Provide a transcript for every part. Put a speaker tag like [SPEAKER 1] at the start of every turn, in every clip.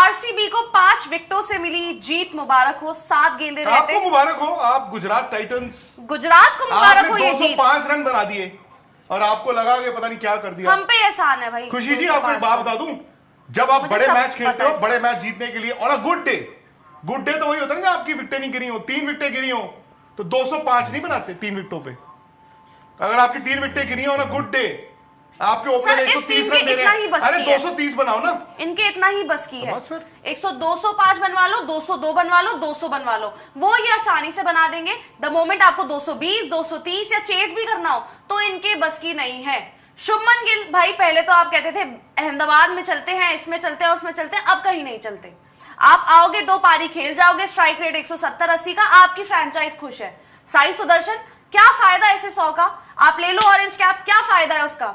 [SPEAKER 1] RCB को 5 विकेटों से मिली जीत, मुबारक हो। 7 गेंदें रहते।
[SPEAKER 2] आपको मुबारक हो, आप गुजरात टाइटंस,
[SPEAKER 1] गुजरात को मुबारक हो ये जीत।
[SPEAKER 2] 205 रन बना दिए और आपको लगा कि पता नहीं क्या कर दिया।
[SPEAKER 1] हम पे एहसान है भाई।
[SPEAKER 2] खुशी जी, आपको एक बात बता दूं, जब आप बड़े मैच खेलते हो, बड़े मैच जीतने के लिए और अ गुड डे तो वही होता है ना, आपकी विकेटें नहीं गिरी हो, 3 विकेटें गिरी हो तो 205 नहीं बनाते 3 विकेटों पे। अगर आपकी 3 विकेटें गिरी हो ना, गुड डे, आपके ओपनर 130 रन दे रहे हैं, अरे 230 बनाओ ना।
[SPEAKER 1] इनके इतना ही बस की है।
[SPEAKER 2] बस फिर
[SPEAKER 1] 205 बनवा लो, 202 बनवा लो, 200 बनवा लो, वो ये आसानी से बना देंगे। द मोमेंट आपको 220, 230 या चेस भी करना हो तो इनके बस की नहीं है। शुभमन गिल भाई, पहले तो आप कहते थे अहमदाबाद में चलते हैं, इसमें चलते हैं, उसमें चलते हैं, अब कहीं नहीं चलते। आप आओगे, 2 पारी खेल जाओगे, स्ट्राइक रेट 170-80 का, आपकी फ्रेंचाइज खुश है। साई सुदर्शन, क्या फायदा ऐसे 100 का? आप ले लो ऑरेंज कैप, क्या फायदा है उसका?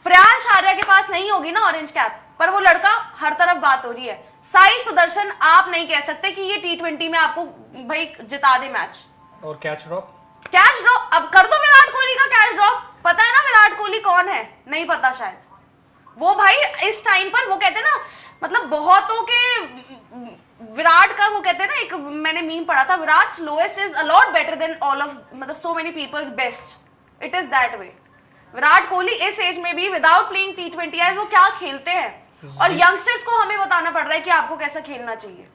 [SPEAKER 1] प्रयांश आर्या के पास नहीं होगी ना ऑरेंज कैप, पर वो लड़का हर तरफ बात हो रही है। साई सुदर्शन, आप नहीं कह सकते कि ये T20 में आपको भाई जिता दे मैच।
[SPEAKER 3] और कैच ड्रॉप,
[SPEAKER 1] अब कर दो विराट कोहली का कैच ड्रॉप। पता है ना विराट कोहली कौन है? नहीं पता शायद। वो भाई इस टाइम पर, वो कहते हैं ना, मतलब बहुतों के विराट का, वो कहते हैं ना, एक मैंने मीम पढ़ा था, Virat lowest is a lot better than all of, मतलब so many peoples best. It is that way. Virat Kohli इस एज में भी विदाउट प्लेइंग T20 वो क्या खेलते हैं, और यंगस्टर्स को हमें बताना पड़ रहा है कि आपको कैसा खेलना चाहिए।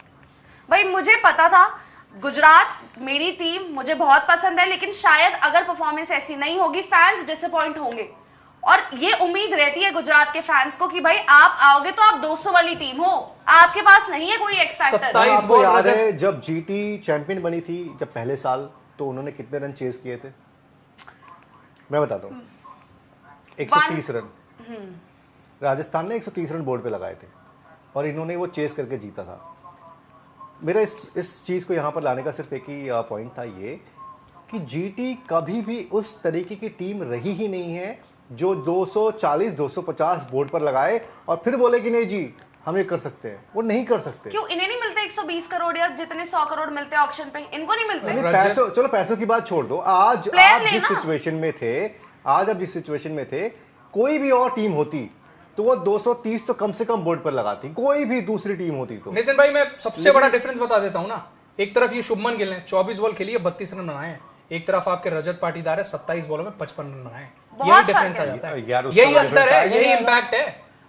[SPEAKER 1] भाई मुझे पता था गुजरात मेरी टीम मुझे बहुत पसंद है, लेकिन शायद अगर परफॉर्मेंस ऐसी नहीं होगी फैंस डिसअपॉइंट होंगे, और ये उम्मीद रहती है गुजरात के फैंस को कि भाई आप आओगे तो आप 200 वाली टीम हो, आपके पास नहीं है कोई एक्स फैक्टर।
[SPEAKER 4] आपको याद है जब जीटी चैंपियन बनी थी, जब पहले साल, तो उन्होंने कितने रन चेस किए थे? मैं बताता हूँ, 130 रन। राजस्थान ने 130 रन बोर्ड पे लगाए थे और इन्होंने वो चेस करके जीता था। मेरा इस चीज को यहां पर लाने का सिर्फ एक ही पॉइंट था, ये कि जीटी कभी भी उस तरीके की टीम रही ही नहीं है जो 240 250 बोर्ड पर लगाए और फिर बोले कि नहीं जी हम ये कर सकते हैं। वो नहीं कर सकते।
[SPEAKER 1] क्यों? इन्हें नहीं मिलते 120 करोड़ या जितने 100 करोड़ मिलते हैं ऑक्शन पे, इनको नहीं मिलते?
[SPEAKER 4] पैसों, चलो पैसों की बात छोड़ दो। आज आप जिस सिचुएशन में थे, कोई भी और टीम होती तो वो 230 तो कम से कम बोर्ड पर लगाती, कोई भी दूसरी टीम होती तो।
[SPEAKER 3] नितिन भाई, मैं सबसे बड़ा डिफरेंस बता देता हूं ना। एक तरफ ये शुभमन गिल ने 24 बॉल खेली है, 32 रन बनाए हैं। एक तरफ आपके रजत पाटीदार है, 27 बॉलों में 55 रन बनाए हैं। यही डिफरेंस आ जाता है, यही अंतर है, यही इंपैक्ट है,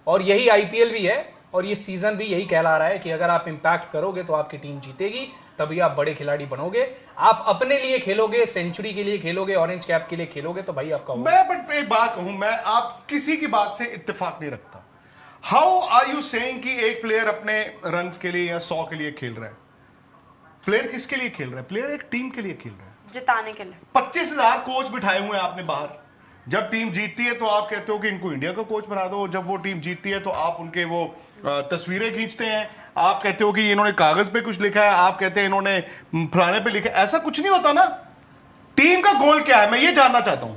[SPEAKER 3] और यही आईपीएल भी है, और ये सीजन भी यही कहला रहा है कि अगर आप इंपैक्ट करोगे तो आपकी टीम जीतेगी, तभी आप बड़े खिलाड़ी बनोगे। आप अपने लिए खेलोगे, सेंचुरी के लिए खेलोगे, ऑरेंज कैप के लिए खेलोगे, तो भाई आपका
[SPEAKER 2] मैं बट एक बात कहूं, मैं आप किसी की बात से इत्तेफाक नहीं रखता। हाउ आर यू सेइंग कि एक प्लेयर अपने रन्स के लिए या 100 के लिए खेल रहा है? प्लेयर किसके लिए खेल रहा है? प्लेयर एक टीम के लिए खेल रहा है,
[SPEAKER 1] जिताने के लिए।
[SPEAKER 2] 25,000 कोच बिठाए हुए हैं आपने बाहर। जब टीम जीतती है तो आप कहते हो कि इनको इंडिया का कोच बना दो, जब वो टीम जीतती है तो आप उनके वो तस्वीरें खींचते हैं, आप कहते हो कि इन्होंने कागज पे कुछ लिखा है, आप कहते हैं इन्होंने फलाने पे लिखा है। ऐसा कुछ नहीं होता ना। टीम का गोल क्या है, मैं ये जानना चाहता हूं।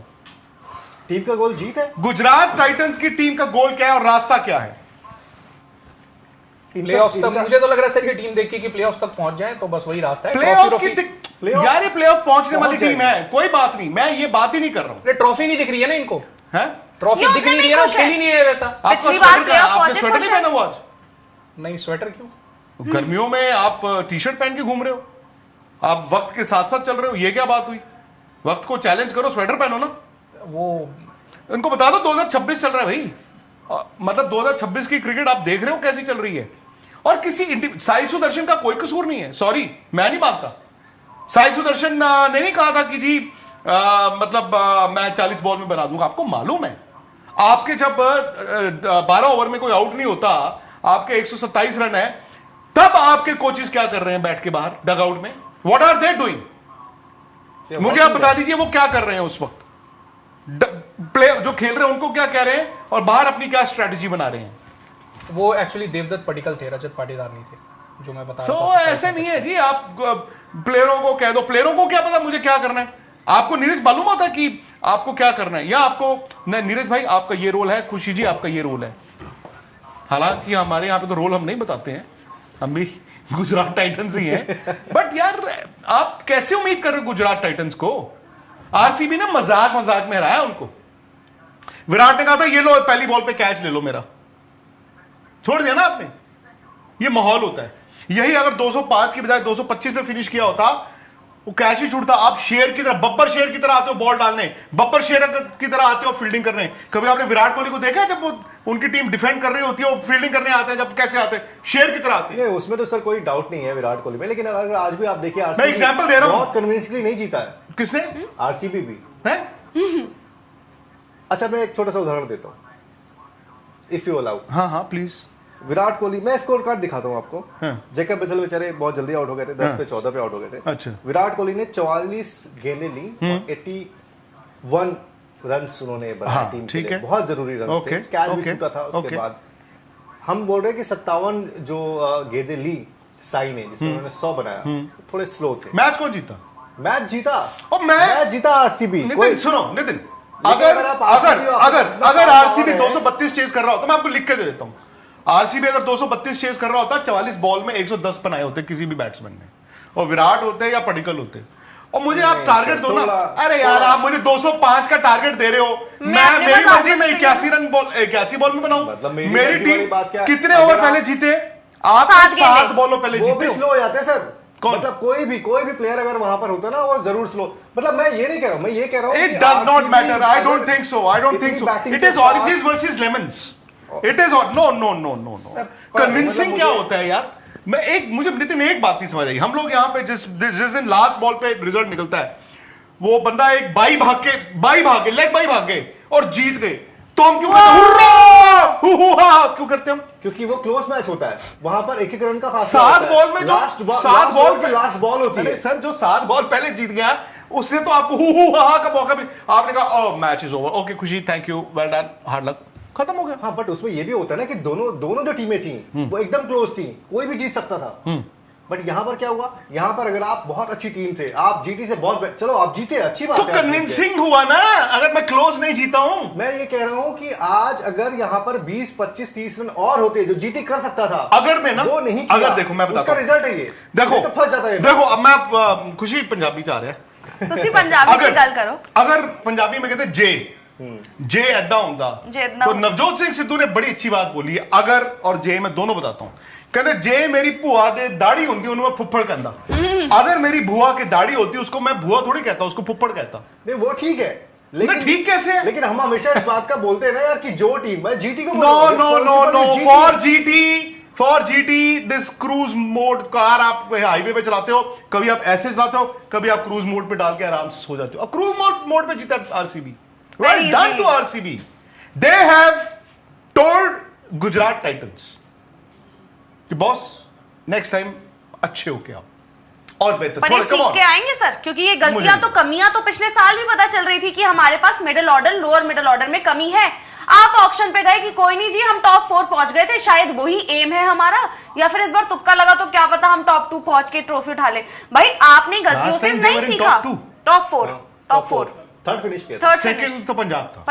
[SPEAKER 4] टीम का गोल जीत है।
[SPEAKER 2] गुजरात टाइटंस की टीम का गोल क्या है और रास्ता क्या है?
[SPEAKER 3] प्लेऑफ्स तक। मुझे तो लग रहा है सर ये टीम देख के कि प्लेऑफ्स तक पहुंच जाए तो बस वही रास्ता है।
[SPEAKER 2] प्लेऑफ की यार, ये प्लेऑफ पहुंचने वाली टीम है, कोई बात नहीं, मैं ये बात ही नहीं कर रहा हूं।
[SPEAKER 3] ट्रॉफी नहीं दिख रही है ना इनको,
[SPEAKER 2] है
[SPEAKER 3] ट्रॉफी दिख नहीं रही है ना, खेल ही नहीं है वैसा।
[SPEAKER 2] आपका स्वेटर नहीं पहना हुआ आज?
[SPEAKER 3] नहीं, स्वेटर क्यों?
[SPEAKER 2] गर्मियों में आप टी-शर्ट पहन के घूम रहे हो, आप वक्त के साथ साथ चल रहे हो, ये क्या बात हुई? वक्त को चैलेंज करो, स्वेटर पहनो ना।
[SPEAKER 3] वो
[SPEAKER 2] इनको बता दो 2026 चल रहा है भाई, मतलब 2026 की क्रिकेट आप देख रहे हो कैसी चल रही है। और किसी साई सुदर्शन का कोई कसूर नहीं है, सॉरी मैं नहीं मानता। साई सुदर्शन ने नहीं कहा था कि जी मैं 40 बॉल में बना दूंगा। आपको मालूम है, आपके जब 12 ओवर में कोई आउट नहीं होता, आपके 127 रन है, तब आपके कोचेस क्या कर रहे हैं बैठ के बाहर डगआउट में? What are they doing? मुझे आप बता दीजिए वो क्या कर रहे हैं उस वक्त। प्ले जो खेल रहे हैं उनको क्या कह रहे हैं और बाहर अपनी क्या स्ट्रेटेजी बना रहे हैं?
[SPEAKER 3] वो एक्चुअली देवदत्त पडिक्कल थे, रजत पाटीदार नहीं थे, जो मैं बता रहा
[SPEAKER 2] था। तो ऐसे नहीं है जी, आप प्लेयरों को कह दो, प्लेयरों को क्या पता मुझे क्या करना है। आपको नीरज मालूम होता है कि आपको क्या करना है, या आपको नीरज भाई आपका ये रोल है, खुशी जी आपका ये रोल है। हालांकि हमारे यहाँ पे तो रोल हम नहीं बताते हैं, हम भी गुजरात टाइटंस ही हैं। बट यार आप कैसे उम्मीद कर रहे हो गुजरात टाइटंस को? आरसीबी ने मजाक में हराया उनको। विराट ने कहा था ये लो पहली बॉल पे कैच ले लो मेरा, छोड़ दिया ना आपने। ये माहौल होता है। यही अगर 205 की बजाय 225 पे फिनिश किया होता, वो कैच ही छूटता। आप शेर की तरह, बब्बर शेर की तरह आते हो बॉल डालने, बब्बर शेर की तरह आते हो फील्डिंग करने। कभी आपने विराट कोहली को देखा है जब वो उनकी टीम डिफेंड कर रही होती है, वो फील्डिंग करने आते हैं, जब कैसे आते हैं? शेर की तरह आते हैं।
[SPEAKER 4] उसमें तो सर कोई डाउट नहीं है विराट कोहली में, लेकिन अगर आज भी आप देखिए
[SPEAKER 2] मैं एग्जांपल दे रहा हूं,
[SPEAKER 4] बहुत कन्विंसिंगली नहीं जीता है।
[SPEAKER 2] किसने?
[SPEAKER 4] आरसीबी भी
[SPEAKER 2] है।
[SPEAKER 4] अच्छा, मैं एक छोटा सा उदाहरण देता हूँ, इफ यू अलाउ।
[SPEAKER 2] हाँ हाँ प्लीज।
[SPEAKER 4] विराट कोहली, मैं स्कोर कार्ड दिखाता हूँ आपको।
[SPEAKER 2] हाँ।
[SPEAKER 4] जैकब बेथल बेचारे बहुत जल्दी आउट हो गए थे, 10 पे 14 पे आउट हो गए थे।
[SPEAKER 2] अच्छा।
[SPEAKER 4] विराट कोहली ने 44 गेंदें ली और 81 रन्स उन्होंने बनाए
[SPEAKER 2] हाँ,
[SPEAKER 4] टीम के
[SPEAKER 2] ठीक
[SPEAKER 4] लिए।
[SPEAKER 2] है।
[SPEAKER 4] बहुत जरूरी रन्स थे, कैच भी छूटा था उसके बाद। हम बोल रहे हैं कि 57 जो गेंदें ली साई ने, जिसमें उन्होंने 100 बनाया, थोड़े स्लो थे।
[SPEAKER 2] मैच कौन जीता?
[SPEAKER 4] मैच जीता,
[SPEAKER 2] और मैच
[SPEAKER 4] जीता आरसीबी।
[SPEAKER 2] नितिन सुनो, नितिन,
[SPEAKER 4] अगर
[SPEAKER 2] अगर आरसीबी 232 चेज कर रहा होता, मैं आपको लिख के दे देता हूं, आरसीबी अगर 232 चेज कर रहा होता, 44 बॉल में 110 बनाए होते किसी भी बैट्समैन ने, और विराट होते या पडिक्कल होते। और मुझे आप टारगेट दो ना। अरे यार, आप मुझे 205 का टारगेट दे रहे हो, मैं मेरी मर्जी में 81 बॉल में बनाऊं।
[SPEAKER 4] मतलब
[SPEAKER 2] मेरी टीम कितने ओवर पहले जीते? आप 7 बॉलों पहले
[SPEAKER 4] वो
[SPEAKER 2] जीते
[SPEAKER 4] भी
[SPEAKER 2] हो।
[SPEAKER 4] स्लो हो जाते हैं सर।
[SPEAKER 2] कौन?
[SPEAKER 4] मतलब कोई भी प्लेयर अगर वहां पर होता ना, वो जरूर स्लो। मतलब मैं ये नहीं कह रहा हूं, मैं ये कह रहा हूं
[SPEAKER 2] It does not matter. I don't think so. It is oranges versus lemons. It is no. Convincing क्या होता है यार? मुझे नितिन एक बात नहीं समझ आई। हम लोग यहाँ पे जिस दिन लास्ट बॉल पे रिजल्ट निकलता है, वो बंदा एक लेग बाई भाग गए और जीत गए, तो हम क्यों क्यों करते हम?
[SPEAKER 4] क्योंकि वो क्लोज मैच होता है, वहां पर एक रन का फासला
[SPEAKER 2] 7 बॉल में जो
[SPEAKER 4] लास्ट बॉल की लास्ट बॉल होती है।
[SPEAKER 2] सर, जो 7 बॉल पहले जीत गया, उसने तो आपको का मौका भी, आपने कहा मैच इज ओवर, ओके खुशी, thank you, well done, hard luck, खत्म हो गया।
[SPEAKER 4] हाँ, बट उसमें ये भी होता है ना कि दोनों जो टीमें थी वो एकदम क्लोज थी, कोई भी जीत सकता था। बट यहां पर क्या हुआ? यहां पर अगर आप बहुत अच्छी टीम थे, आप जीटी से बहुत, चलो आप जीते, अच्छी बात
[SPEAKER 2] तो
[SPEAKER 4] है,
[SPEAKER 2] कन्विंसिंग हुआ ना। अगर मैं क्लोज नहीं जीता हूं,
[SPEAKER 4] मैं ये कह रहा हूं कि आज अगर यहां पर 20, 25, 30 रन और होते जो जीटी कर सकता था,
[SPEAKER 2] अगर मैं ना,
[SPEAKER 4] वो नहीं किया,
[SPEAKER 2] अगर देखो मैं बताता
[SPEAKER 4] उसका रिजल्ट है ये।
[SPEAKER 2] देखो
[SPEAKER 4] तो फंस जाता है।
[SPEAKER 2] देखो, अब मैं खुशी पंजाबी चाह रहा है,
[SPEAKER 1] ਤੁਸੀਂ ਪੰਜਾਬੀ ਚ ਗੱਲ ਕਰੋ।
[SPEAKER 2] अगर पंजाबी में कहते जे ऐदा होता, तो नवजोत सिंह सिद्धू ने बड़ी अच्छी बात बोली है। अगर और जे मैं दोनों बताता हूं। कहते जे मेरी भुआ दे दाढ़ी होती, उन्हें मैं फुफ्फड़ कहता। अगर मेरी भुआ की दाढ़ी होती, उसको मैं भुआ थोड़ी कहता, उसको फुफ्फड़ कहता।
[SPEAKER 4] नहीं, वो ठीक है, लेकिन
[SPEAKER 2] ठीक कैसे है?
[SPEAKER 4] लेकिन हम हमेशा इस बात का बोलते हैं ना यार कि जो टीम, मैं जीटी को
[SPEAKER 2] no, for GT this cruise mode. Car आप हाईवे पे चलाते हो, कभी आप ऐसे चलाते हो, कभी आप क्रूज मोड पे डाल के आराम से सो जाते हो। क्रूज मोड पे जीता RCB. Well done to RCB. They have told Gujarat Titans कि बॉस नेक्स्ट टाइम अच्छे होके आओ और बेहतर।
[SPEAKER 1] पर ये सीख के आएंगे सर, क्योंकि ये गलतियां तो, कमियां तो पिछले साल भी पता चल रही थी कि हमारे पास middle order, lower middle order में कमी है। आप ऑक्शन पे गए कि कोई नहीं जी, हम टॉप 4 पहुंच गए थे, शायद वही एम है हमारा, या फिर इस बार तुक्का लगा तो क्या पता हम टॉप 2 पहुंच के ट्रॉफी उठा ले। भाई आपने गलतियों से नहीं सीखा। टॉप 4
[SPEAKER 4] थर्ड फिनिश किया,
[SPEAKER 2] सेकंड तो पंजाब था।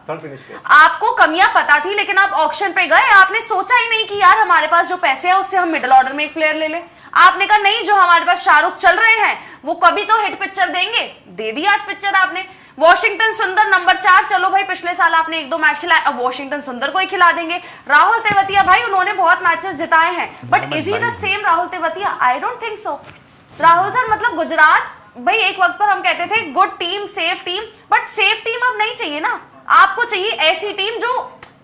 [SPEAKER 4] थर्ड फिनिश किया।
[SPEAKER 1] आपको कमियां पता थी, लेकिन आप ऑक्शन पे गए, आपने सोचा ही नहीं कि यार हमारे पास जो पैसे है उससे हम मिडिल ऑर्डर में एक प्लेयर ले ले। आपने कहा नहीं, जो हमारे पास शाहरुख चल रहे हैं वो कभी तो हिट पिक्चर देंगे, दे दी आज पिक्चर आपने। वॉशिंगटन सुंदर नंबर 4, चलो भाई पिछले साल आपने 1-2 मैच खिलाए, अब वॉशिंगटन सुंदर को ही खिला देंगे। राहुल तेवतिया भाई, उन्होंने बहुत मैचेस जिताए हैं, but is he the same Rahul Tewatia? I don't think so. Rahul sir, मतलब गुजरात भाई, एक वक्त पर हम कहते थे good team, safe team, but safe team अब नहीं चाहिए ना। आपको चाहिए ऐसी टीम जो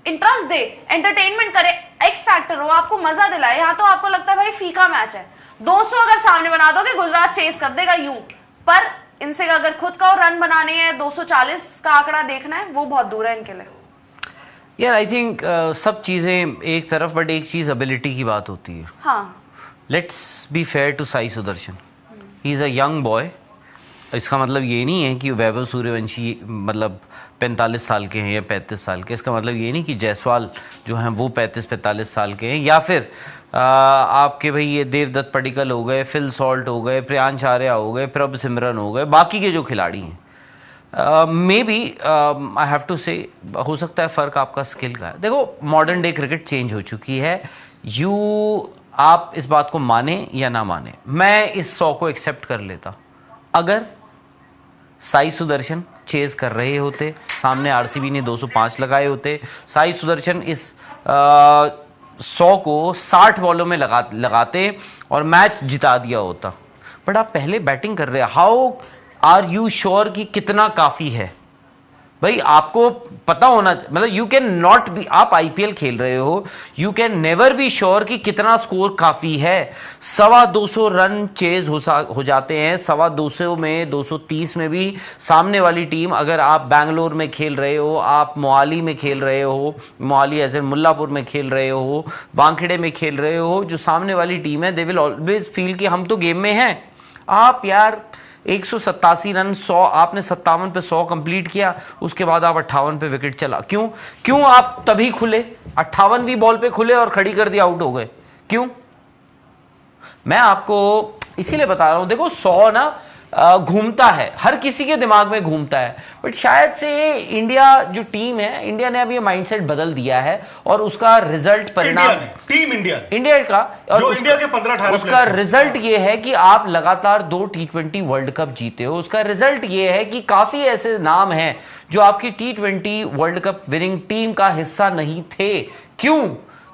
[SPEAKER 1] इंटरेस्ट दे, एंटरटेनमेंट करे, एक्स फैक्टर हो, आपको मजा दिलाए। यहाँ तो आपको लगता है भाई फीका मैच है, 200 अगर सामने बना दोगे गुजरात चेस कर देगा यूं, पर इनसे अगर खुद का रन बनाने हैं, 240 का आंकड़ा देखना है, वो बहुत दूर है इनके लिए।
[SPEAKER 5] यार आई थिंक सब चीजें एक तरफ, बट एक चीज एबिलिटी की बात होती है।
[SPEAKER 1] हाँ,
[SPEAKER 5] let's be fair to Sai Sudharsan, he is a young boy. इसका मतलब ये नहीं है कि वैभव सूर्यवंशी मतलब 45 साल के हैं या 35 साल के। इसका मतलब ये नहीं कि जायसवाल जो हैं वो 35-45 साल के हैं, या फिर आपके भाई ये देवदत्त पडिक्कल हो गए, फिल सॉल्ट हो गए, प्रियांश आर्या हो गए, प्रभ सिमरन हो गए, बाकी के जो खिलाड़ी हैं। Maybe I have to say, हो सकता है फ़र्क आपका स्किल का है। देखो, मॉडर्न डे क्रिकेट चेंज हो चुकी है। आप इस बात को माने या ना माने, मैं इस 100 को एक्सेप्ट कर लेता। अगर साई सुदर्शन चेज कर रहे होते, सामने आरसीबी ने 205 लगाए होते, साई सुदर्शन इस 100 को 60 बॉलों में लगाते और मैच जिता दिया होता। बट आप पहले बैटिंग कर रहे हैं, हाउ आर यू श्योर कि कितना काफी है? भाई आपको पता होना, मतलब यू कैन नॉट बी, आप आईपीएल खेल रहे हो, you can never be sure कि कितना स्कोर काफी है। 225 रन चेज हो जाते हैं, 225 में 230 में भी सामने वाली टीम, अगर आप बैंगलोर में खेल रहे हो, आप मोहाली में खेल रहे हो, मोहाली एज एन मुल्लापुर में खेल रहे हो, वानखेड़े में खेल रहे हो, जो सामने वाली टीम है दे विल ऑलवेज फील कि हम तो गेम में हैं। आप यार 187 रन 100, आपने 57 पे 100 कंप्लीट किया, उसके बाद आप 58 पे विकेट चला। क्यों आप तभी खुले, 58वीं बॉल पे खुले और खड़ी कर दिया, आउट हो गए? क्यों? मैं आपको इसीलिए बता रहा हूं, देखो 100 ना घूमता है, हर किसी के दिमाग में घूमता है, बट शायद से इंडिया जो टीम है, इंडिया ने अब ये माइंडसेट बदल दिया है और उसका रिजल्ट परिणाम
[SPEAKER 2] टीम
[SPEAKER 5] इंडिया का और
[SPEAKER 2] जो इंडिया के 15-18
[SPEAKER 5] उसका रिजल्ट ये है कि आप लगातार 2 T20 वर्ल्ड कप जीते हो। उसका रिजल्ट ये है कि काफी ऐसे नाम हैं जो आपकी T20 world cup winning team का हिस्सा नहीं थे। क्यों?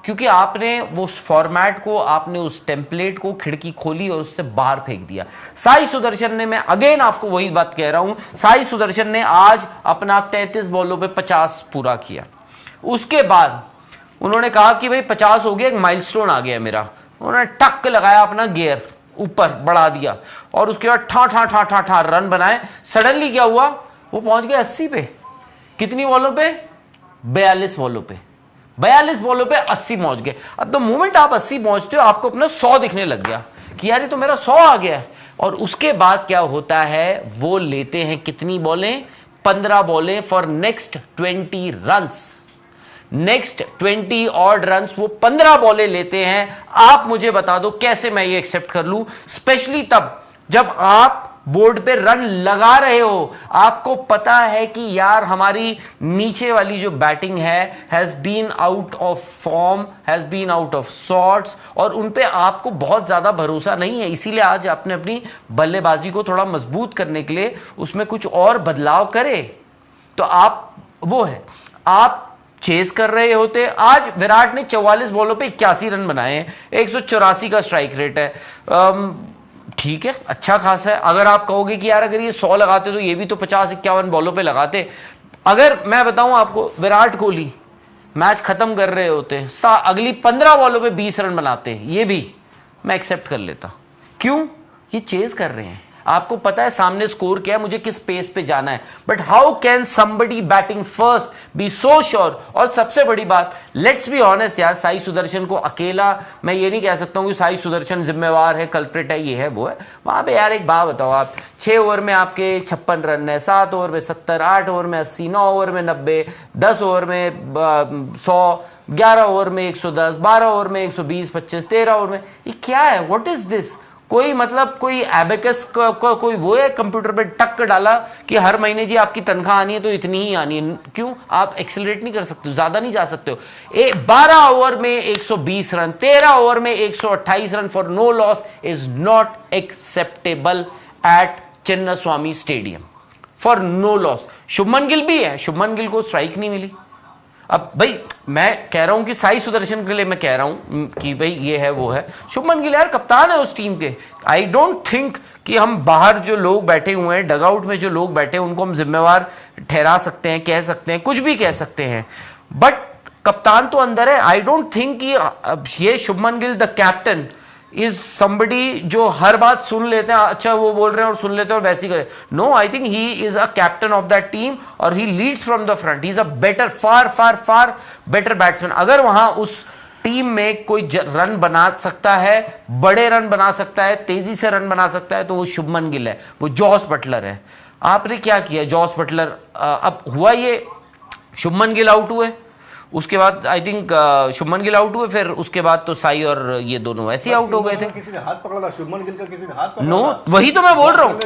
[SPEAKER 5] क्योंकि आपने वो फॉर्मेट को, आपने उस टेम्पलेट को खिड़की खोली और उससे बाहर फेंक दिया। साई सुदर्शन ने, मैं अगेन आपको वही बात कह रहा हूं, साई सुदर्शन ने आज अपना 33 बॉलों पे 50 पूरा किया। उसके बाद उन्होंने कहा कि भाई 50 हो गया, एक माइलस्टोन आ गया मेरा। उन्होंने टक लगाया, अपना गियर ऊपर बढ़ा दिया और उसके बाद ठा ठा ठा ठा ठा रन बनाए। सडनली क्या हुआ, वो पहुंच गया 80 पे। कितनी बॉलों पे? 42 बॉलों पे। 42 बॉलों पे 80 पहुंच गए। अब द मोमेंट आप 80 पहुंचते हो, आपको अपना 100 दिखने लग गया कि यार ये तो मेरा 100 आ गया है। और उसके बाद क्या होता है, वो लेते हैं कितनी बॉलें? 15 बॉलें for next 20 runs. Next 20 odd runs वो 15 बॉलें लेते हैं। आप मुझे बता दो कैसे मैं ये एक्सेप्ट कर लूं, स्पेशली तब जब आप बोर्ड पे रन लगा रहे हो, आपको पता है कि यार हमारी नीचे वाली जो बैटिंग है has been out of form, has been out of sorts, और उन पे आपको बहुत ज्यादा भरोसा नहीं है। इसीलिए आज आपने अपनी बल्लेबाजी को थोड़ा मजबूत करने के लिए उसमें कुछ और बदलाव करे। तो आप वो है, आप चेस कर रहे होते। आज विराट ने 44 बॉलों पे 81 रन बनाए हैं, 184 का स्ट्राइक रेट है। ठीक है, अच्छा खासा है। अगर आप कहोगे कि यार अगर ये 100 लगाते तो ये भी तो 50-51 बॉलों पे लगाते। अगर मैं बताऊं आपको, विराट कोहली मैच खत्म कर रहे होते, अगली 15 बॉलों पे 20 रन बनाते, ये भी मैं एक्सेप्ट कर लेता। क्यों? ये चेज कर रहे हैं, आपको पता है सामने स्कोर क्या है, मुझे किस पेस पे जाना है। But how can somebody batting first be so sure? और सबसे बड़ी बात, लेट्स बी ऑनेस्ट यार, साई सुदर्शन को अकेला मैं ये नहीं कह सकता हूं कि साई सुदर्शन जिम्मेवार है, कल्प्रिट है, ये है वो है। वहां पे यार एक बात बताओ, आप 6 ओवर में आपके 56 रन है, 7 ओवर में 70, 8 ओवर में 80, 9 ओवर में 90, 10 ओवर में 100, 11 ओवर में 110, 12 ओवर में 120, 25, 13 ओवर में, ये क्या है? What is this? कोई मतलब कोई एबेकस कोई वो है कंप्यूटर पे टक डाला कि हर महीने जी आपकी तनख्वाह आनी है तो इतनी ही आनी है? क्यों? आप एक्सेलरेट नहीं कर सकते हो, ज्यादा नहीं जा सकते हो। 12 ओवर में 120 रन, 13 ओवर में 128 run for no loss is not acceptable at Chinnaswamy stadium for no loss. Shubman Gill भी है, शुभमन गिल को स्ट्राइक नहीं मिली। अब भाई मैं कह रहा हूं कि साई सुदर्शन के लिए मैं कह रहा हूं कि भाई ये है वो है, शुभमन गिल यार कप्तान है उस टीम के। आई डोंट थिंक कि हम बाहर जो लोग बैठे हुए हैं, डगआउट में जो लोग बैठे हैं, उनको हम जिम्मेवार ठहरा सकते हैं, कह सकते हैं, कुछ भी कह सकते हैं, बट कप्तान तो अंदर है। आई डोंट थिंक कि ये Shubman Gill the captain is somebody जो हर बात सुन लेते हैं, अच्छा वो बोल रहे हैं और सुन लेते हैं और वैसे ही करे। No, I think he is a captain of that team और he leads from the front. He is a better, far far far better batsman. अगर वहां उस टीम में कोई रन बना सकता है, बड़े रन बना सकता है, तेजी से रन बना सकता है, तो वो शुभमन गिल है, वो जॉस बटलर है। आपने क्या किया? जॉस बटलर, अब हुआ ये, शुभमन गिल आउट हुए, उसके बाद I think Shubman Gill out हुए, फिर उसके बाद तो साई और ये दोनों ऐसे आउट हो गए थे।
[SPEAKER 4] किसी ने हाथ पकड़ा था शुभमन गिल का, किसी ने हाथ पकड़ा
[SPEAKER 5] नो, वही तो मैं बोल रहा हूँ।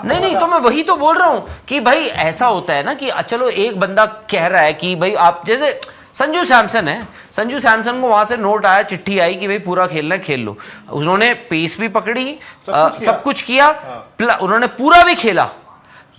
[SPEAKER 5] नहीं, तो मैं वही तो बोल रहा हूँ कि भाई ऐसा होता है ना कि चलो एक बंदा कह रहा है कि भाई आप, जैसे संजू सैमसन है, संजू सैमसन को वहां से नोट आया, चिट्ठी आई कि भाई पूरा खेलना है, खेल लो। उन्होंने पेस भी पकड़ी, सब कुछ किया, उन्होंने पूरा भी खेला।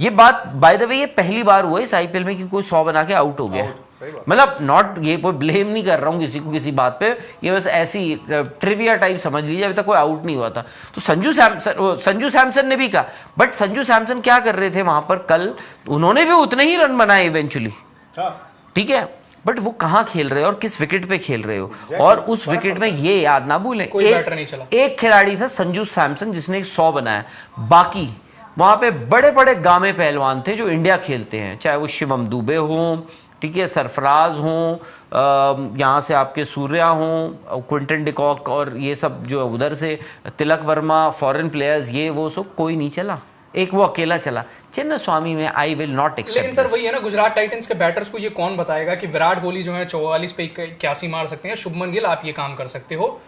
[SPEAKER 5] ये बात बाय द वे ये पहली बार हुआ इस आईपीएल में कि कोई 100 बना के आउट हो गया। मतलब नॉट, ये कोई ब्लेम नहीं कर रहा हूँ किसी को किसी बात पे, ये बस ऐसी ट्रिविया टाइप समझ लीजिए, अभी तक कोई आउट नहीं हुआ था। तो संजू सैमसन ने भी कहा, बट संजू सैमसन क्या कर रहे थे वहां पर कल, उन्होंने भी उतने ही रन बनाए इवेंचुअली, ठीक है, बट वो कहाँ खेल रहे हो और किस विकेट पे खेल रहे हो, और उस विकेट में ये याद ना भूलें
[SPEAKER 3] कोई बैटर नहीं चला।
[SPEAKER 5] एक खिलाड़ी था संजू सैमसन जिसने 100 बनाया, बाकी वहां पे बड़े बड़े गामे पहलवान थे जो इंडिया खेलते हैं, चाहे वो शिवम दुबे हो, ठीक है, सरफराज हों, यहाँ से आपके सूर्या हों, क्विंटन डिकॉक, और ये सब जो उधर से तिलक वर्मा, फॉरेन प्लेयर्स, ये वो सब कोई नहीं चला, एक वो अकेला चला। चिन्न स्वामी में आई विल नॉट एक्सेप्ट।
[SPEAKER 3] लेकिन सर वही है ना, गुजरात टाइटंस के बैटर्स को ये कौन बताएगा कि विराट कोहली जो है 44 पे 81 मार सकते हैं, शुभमन गिल आप ये काम कर सकते हो,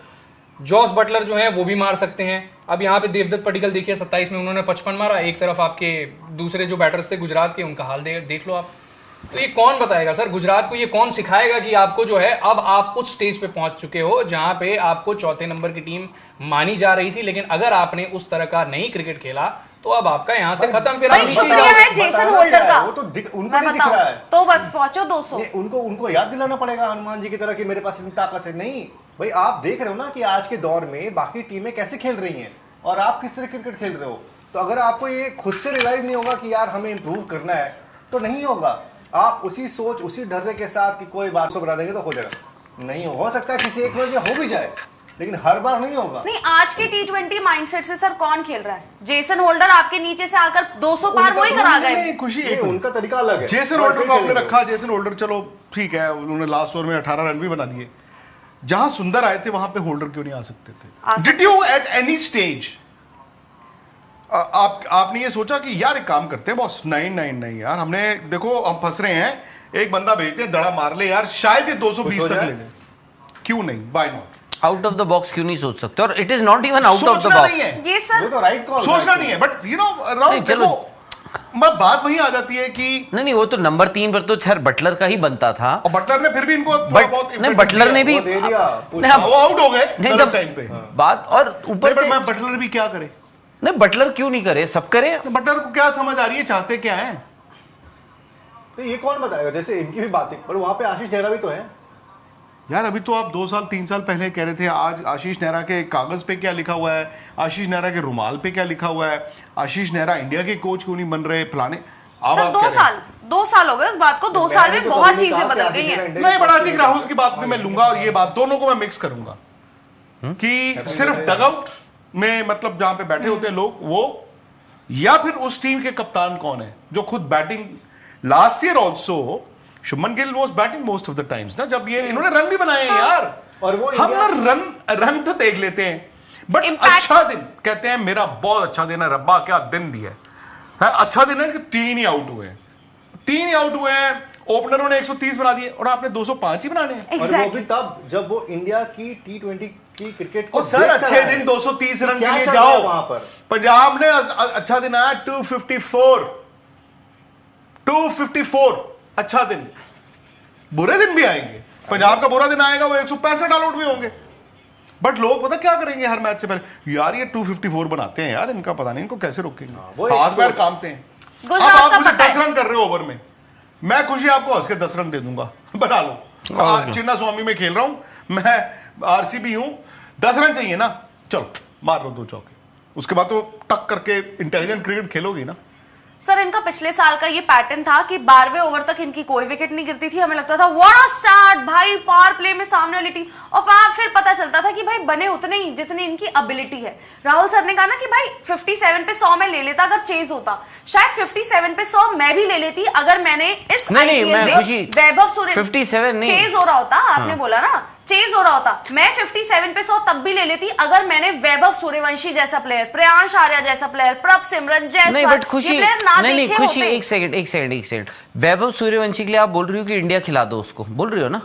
[SPEAKER 3] जॉस बटलर जो है वो भी मार सकते हैं। अब यहाँ पे देवदत्त पडिक्कल देखिए 27 में उन्होंने 55 मारा, एक तरफ आपके दूसरे जो बैटर्स थे गुजरात के, उनका हाल देख लो आप। तो ये कौन बताएगा सर, गुजरात को ये कौन सिखाएगा कि आपको जो है, अब आप उस स्टेज पे पहुंच चुके हो जहां पे आपको चौथे नंबर की टीम मानी जा रही थी, लेकिन अगर आपने उस तरह का नहीं क्रिकेट खेला तो अब आपका यहाँ से खत्म। फिर
[SPEAKER 1] भाई शुक्रिया है जेसन होल्डर का,
[SPEAKER 4] वो तो उनको नहीं दिख रहा है,
[SPEAKER 1] तो पहुंचो 200।
[SPEAKER 4] उनको याद दिलाना पड़ेगा हनुमान जी की तरह कि मेरे पास इतनी ताकत है। नहीं भाई, आप देख रहे हो ना कि आज के दौर में बाकी टीमें कैसे खेल रही हैं और आप किस तरह क्रिकेट खेल रहे हो। तो अगर आपको ये खुद से रियलाइज नहीं होगा कि यार हमें इंप्रूव करना है, तो नहीं होगा। आप उसी सोच, उसी डर के साथ कि कोई बात को बना देंगे तो हो जाएगा, नहीं हो सकता है किसी एक मैच में हो भी जाए, लेकिन हर बार नहीं होगा।
[SPEAKER 1] नहीं, आज के T20 माइंडसेट से सर कौन खेल रहा है? जेसन होल्डर आपके नीचे से आकर 200 पार वही करा गए।
[SPEAKER 2] खुशी
[SPEAKER 4] उनका तरीका अलग है।
[SPEAKER 2] जेसन होल्डर को आपने रखा, जेसन होल्डर चलो ठीक है, उन्होंने लास्ट ओवर में 18 रन भी बना दिए। जहां सुंदर आए थे वहां पे होल्डर क्यों नहीं आ सकते थे? Did you at any stage आपने ये सोचा कि यार एक काम करते हैं बॉस, नहीं यार, हमने देखो हम फंस रहे हैं, एक बंदा भेजते हैं, दड़ा मार ले यार, शायद ये 220 तक ले जाए, क्यों नहीं, why not?
[SPEAKER 5] Out of the box क्यों नहीं सोच सकते? और it is not even out of the box,
[SPEAKER 1] ये सर
[SPEAKER 4] वो तो राइट कॉल,
[SPEAKER 2] सोचना नहीं है, बट यू नो अराउंड, चलो बात वही आ जाती है कि
[SPEAKER 5] नहीं वो तो नंबर 3 पर तो खैर बटलर का ही बनता था,
[SPEAKER 2] और बटलर ने फिर भी इनको
[SPEAKER 5] नहीं बटलर ने भी
[SPEAKER 4] दे दिया,
[SPEAKER 2] वो आउट हो गए
[SPEAKER 5] नहीं
[SPEAKER 2] टाइम पे
[SPEAKER 5] बात, और ऊपर से
[SPEAKER 2] मैं बटलर भी क्या करे?
[SPEAKER 5] नहीं बटलर क्यों नहीं करे, सब करे।
[SPEAKER 2] बटलर को क्या समझ आ रही है, चाहते क्या है?
[SPEAKER 4] तो ये कौन बताएगा? जैसे इनकी भी बात है, पर वहां पे आशीष नेहरा भी तो है
[SPEAKER 2] यार। अभी तो आप 2 साल 3 साल पहले कह रहे थे, आज आशीष नेहरा के कागज पे क्या लिखा हुआ है, आशीष नेहरा के रुमाल पे क्या लिखा हुआ है, आशीष नेहरा इंडिया के कोच क्यों नहीं बन रहे, फलाने।
[SPEAKER 1] सर 2 साल हो गए उस बात को, 2 साल में बहुत चीजें बदल गई हैं।
[SPEAKER 2] नहीं, बड़ा ठीक, राहुल की बात में मैं लूंगा और ये बात दोनों को मैं मिक्स करूंगा कि सिर्फ डगआउट में मतलब जहां पे बैठे होते हैं लोग वो, या फिर उस टीम के कप्तान कौन है जो खुद batting. Last year also Shubman Gill was batting most of the times ना, जब ये इन्होंने रन भी बनाए हैं यार, और वो हम ना रन तो देख लेते हैं, बट अच्छा दिन कहते हैं, मेरा बहुत अच्छा दिन है, रब्बा क्या दिन दिया है, अच्छा दिन है कि 3 ही आउट हुए हैं, ओपनरों ने 130 बना दिए और आपने 205 ही बनाने हैं।
[SPEAKER 4] और वो भी तब जब वो इंडिया की T20 की क्रिकेट को
[SPEAKER 2] सर अच्छे दिन 230 रन के लिए जाओ वहां पर। पंजाब ने अच्छा दिन आया 254 अच्छा दिन। बुरे दिन भी आएंगे, पंजाब का बुरा दिन आएगा, वो 165 ऑल आउट भी होंगे, बट लोग पता क्या करेंगे हर मैच से पहले, यार ये 254 बनाते हैं यार, इनका पता नहीं इनको कैसे रोकेंगे, हाथ पैर कांपते हैं। अब आप मुझे 10 रन कर रहे हो ओवर में, मैं खुशी आपको हंस के 10 रन दे दूंगा, बना लो। चिन्ना स्वामी में खेल रहा हूं मैं, आरसीबी हूं, 10 रन चाहिए ना, चलो मार लो 2 चौके, उसके बाद तो टक करके इंटेलिजेंट क्रिकेट खेलोगी ना।
[SPEAKER 1] सर इनका पिछले साल का ये पैटर्न था कि 12वें ओवर तक इनकी कोई विकेट नहीं गिरती थी, हमें लगता था व्हाट अ स्टार्ट भाई, पावर प्ले में सामने वाली टीम, और फिर पता चलता था कि भाई बने उतने ही जितने इनकी एबिलिटी है। राहुल सर ने कहा ना कि भाई 57 पे 100 में ले लेता अगर चेज होता, शायद 57 पे 100 मैं भी ले लेती अगर मैंने इस वैभव सूर्यवंशी चेज हो रहा होता, आपने बोला ना चेज हो रहा होता, मैं 57 पे 100 तब भी ले लेती अगर मैंने वैभव सूर्यवंशी जैसा प्लेयर, प्रियांश आर्या जैसा प्लेयर, प्रभ सिमरन जैसा प्लेयर ना देखे होते।
[SPEAKER 5] खुशी एक सेकंड, वैभव सूर्यवंशी के लिए आप बोल रही हो कि इंडिया खिला दो उसको, बोल रही हो ना?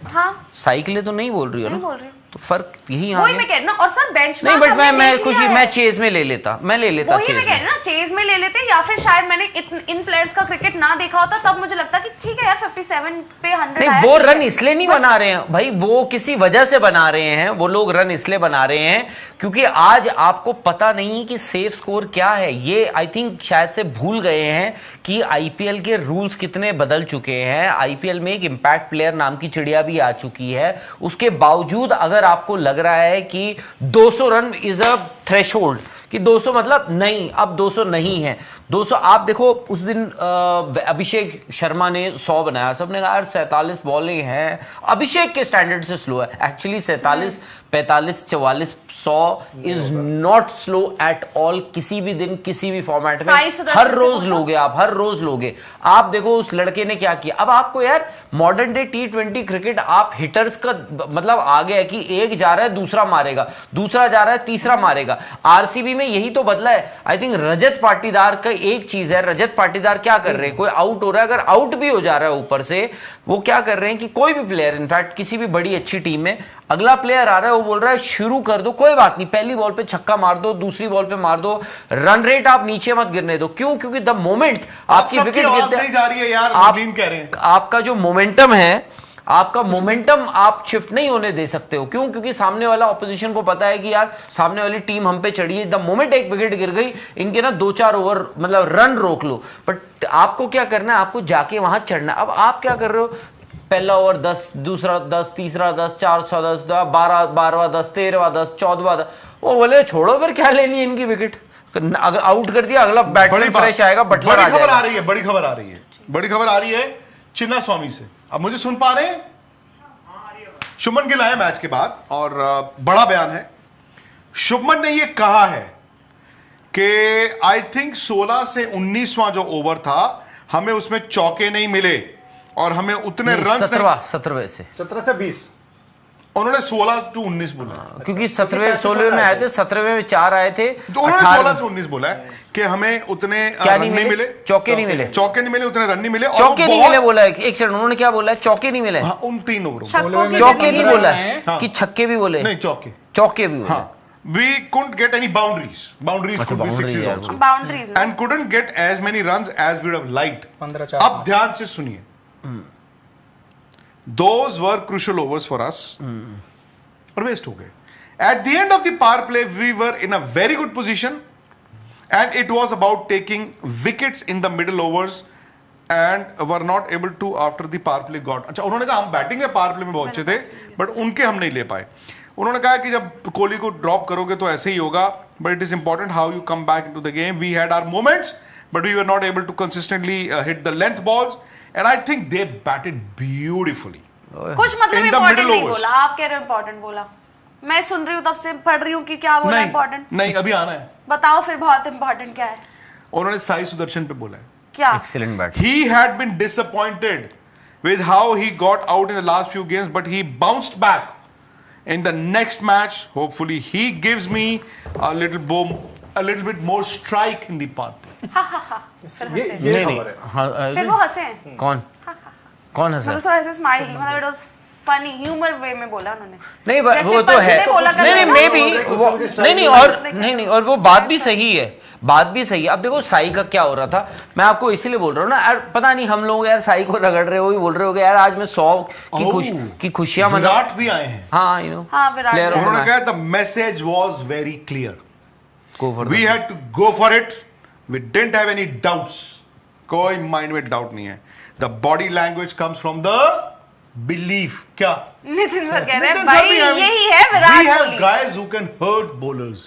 [SPEAKER 1] हाँ,
[SPEAKER 5] साई के लिए तो नहीं बोल रही हो ना?
[SPEAKER 1] बोल रही हूँ।
[SPEAKER 5] तो फर्क यही आ
[SPEAKER 1] वही
[SPEAKER 5] गया।
[SPEAKER 1] मैं कह रही हूँ ना। और सर बेंच
[SPEAKER 5] नहीं बट मैं खुशी मैं चेज में ले लेता
[SPEAKER 1] वही मैं कह रही हूँ ना, चेज में ले लेते, या फिर शायद मैंने इन प्लेयर्स का क्रिकेट ना देखा होता, तब मुझे लगता कि ठीक है यार 57 पे 100
[SPEAKER 5] नहीं,
[SPEAKER 1] आया,
[SPEAKER 5] वो
[SPEAKER 1] ठीक
[SPEAKER 5] रन
[SPEAKER 1] है।
[SPEAKER 5] इसलिए नहीं बना रहे हैं भाई, वो किसी वजह से बना रहे हैं। वो लोग रन इसलिए बना रहे हैं क्योंकि आज आपको पता नहीं कि सेफ स्कोर क्या है। ये आई थिंक शायद से भूल गए हैं कि आईपीएल के रूल्स कितने बदल चुके हैं। आईपीएल में एक इंपैक्ट प्लेयर नाम की चिड़िया भी आ चुकी है। उसके बावजूद अगर आपको लग रहा है कि 200 रन इज अ थ्रेशोल्ड, कि 200 मतलब नहीं, अब 200 नहीं है। 200 आप देखो उस दिन अभिषेक शर्मा ने 100 बनाया, सबने कहा यार 47 बॉलें हैं, अभिषेक के स्टैंडर्ड से स्लो है। Actually 47 45 44 100 is not slow at all. किसी भी दिन किसी भी फॉर्मेट में हर रोज लोगे आप, हर रोज लोगे आप। देखो उस लड़के ने क्या किया। अब आपको यार मॉडर्न डे T20 क्रिकेट, आप हिटर्स का मतलब आ गया कि एक जा रहा है दूसरा मारेगा, दूसरा जा रहा है तीसरा मारेगा। आरसीबी में यही तो बदला है। आई थिंक रजत पाटीदार का एक चीज है, रजत पाटीदार क्या कर रहे हैं, कोई आउट हो रहा है, अगर आउट भी हो जा रहा है ऊपर से, वो क्या कर रहे हैं कि कोई भी प्लेयर, इनफैक्ट किसी भी बड़ी अच्छी टीम में अगला प्लेयर आ रहा है, वो बोल रहा है शुरू कर दो, कोई बात नहीं, पहली बॉल पे छक्का मार दो, दूसरी बॉल पे मार दो, रन रेट आप नीचे मत गिरने दो। क्यों? क्योंकि द मोमेंट आपकी विकेट
[SPEAKER 2] नहीं जा रही है यार, मुस्लिम कह रहे हैं
[SPEAKER 5] आपका जो मोमेंटम है, आपका मोमेंटम आप शिफ्ट नहीं होने दे सकते हो। क्यों? क्योंकि सामने वाला ऑपोजिशन को पता है कि यार सामने वाली टीम हम पे चढ़ी है। द मोमेंट एक विकेट गिर गई, इनके ना 2-4 ओवर मतलब रन रोक लो। बट आपको क्या करना है, आपको जाके वहां चढ़ना। अब आप क्या कर रहे हो, पहला ओवर 10, दूसरा 10, तीसरा 10, 4 10, 12, 12वां 10, 13वां 10, 14वां 10, वो बोले छोड़ो फिर क्या लेनी है इनकी विकेट। अगर आउट कर दिया, अगला बैट्समैन फ्रेश आएगा, बटलर आ जाएगा।
[SPEAKER 2] आ रही है, बड़ी खबर आ रही है, बड़ी खबर आ रही है चिन्ना स्वामी से। अब मुझे सुन पा रहे हैं? शुभमन गिल आए मैच के बाद और बड़ा बयान है। शुभमन ने यह कहा है कि आई थिंक 16 से 19वां जो ओवर था, हमें उसमें चौके नहीं मिले और हमें उतने रन
[SPEAKER 5] 17वें से
[SPEAKER 4] 17 से 20
[SPEAKER 2] उन्होंने 16 to 19 बोला,
[SPEAKER 5] क्योंकि 17वें 16वें में आए थे, 17वें में 4 आए थे,
[SPEAKER 2] तो उन्होंने 16 से 19 बोला है कि हमें उतने रन नहीं मिले,
[SPEAKER 5] चौके नहीं मिले,
[SPEAKER 2] चौके नहीं मिले, उतने रन नहीं मिले,
[SPEAKER 5] चौके नहीं मिले बोला है। एक सेकंड, उन्होंने क्या बोला है? चौके नहीं मिले।
[SPEAKER 2] हाँ, उन 3 ओवरों
[SPEAKER 5] चौके नहीं बोला है कि छक्के भी बोले,
[SPEAKER 2] नहीं चौके,
[SPEAKER 5] चौके भी बोले।
[SPEAKER 2] हाँ, we couldn't get any boundaries could be sixes also,
[SPEAKER 1] boundaries
[SPEAKER 2] and couldn't get as many runs as we would have liked.
[SPEAKER 3] 15-4
[SPEAKER 2] अब ध्यान से सुनिए, those were crucial overs for us और वेस्ट हो गए। At the end of the power play we were in a very good position and it was about taking wickets in the middle overs and were not able to after the power play got। अच्छा, उन्होंने कहा हम batting में power play में बहुत अच्छे थे but उनके हम नहीं ले पाए। उन्होंने कहा कि जब कोहली को ड्रॉप करोगे तो ऐसे ही होगा, but it is important how you come back into the game. We had our moments but we were not able to consistently hit the length balls and I think they batted beautifully.
[SPEAKER 1] कुछ मतलब important नहीं बोला, आप कह रहे हो important बोला, मैं सुन रही हूँ तब से पढ़ रही हूँ कि क्या बोला इंपॉर्टेंट।
[SPEAKER 2] नहीं, अभी आना है,
[SPEAKER 1] बताओ फिर बहुत इंपॉर्टेंट क्या है।
[SPEAKER 2] उन्होंने साई सुदर्शन पे बोला है
[SPEAKER 1] क्या?
[SPEAKER 5] Excellent bat.
[SPEAKER 2] he had been disappointed with how he got out in the last few games but he bounced back in the next match. Hopefully he gives me a little bit more strike in the path.
[SPEAKER 1] फिर हंसे।
[SPEAKER 4] ये खबर है।
[SPEAKER 5] हाँ,
[SPEAKER 1] फिर वो हंसे हैं।
[SPEAKER 5] कौन कौन हंसा?
[SPEAKER 1] मतलब थोड़ा ऐसे स्माइल, मतलब इट वाज फनी, ह्यूमर वे में बोला उन्होंने।
[SPEAKER 5] नहीं
[SPEAKER 1] जैसे
[SPEAKER 5] वो तो है,
[SPEAKER 1] पंत ने बोला था
[SPEAKER 5] नहीं नहीं
[SPEAKER 1] ना,
[SPEAKER 5] मे भी
[SPEAKER 4] वो
[SPEAKER 5] नहीं और नहीं और वो बात भी सही है, बात भी सही है। अब देखो साई का क्या हो रहा था, मैं आपको इसीलिए बोल रहा हूँ ना यार, पता नहीं हम लोग यार साई को रगड़ रहे हो, भी बोल रहे हो यार आज मैं 100 की खुशियां मना।
[SPEAKER 2] विराट भी आए हैं।
[SPEAKER 5] हाँ यू नो,
[SPEAKER 1] हाँ, विराट भी आए।
[SPEAKER 2] उन्होंने कहा the message was very clear, we had to go for it, we didn't have any doubts, कोई माइंड में डाउट नहीं है। The body language comes from the belief. क्या
[SPEAKER 1] नितिन सर कह रहे हैं भाई यही है Virat Kohli.
[SPEAKER 2] guys who can hurt bowlers,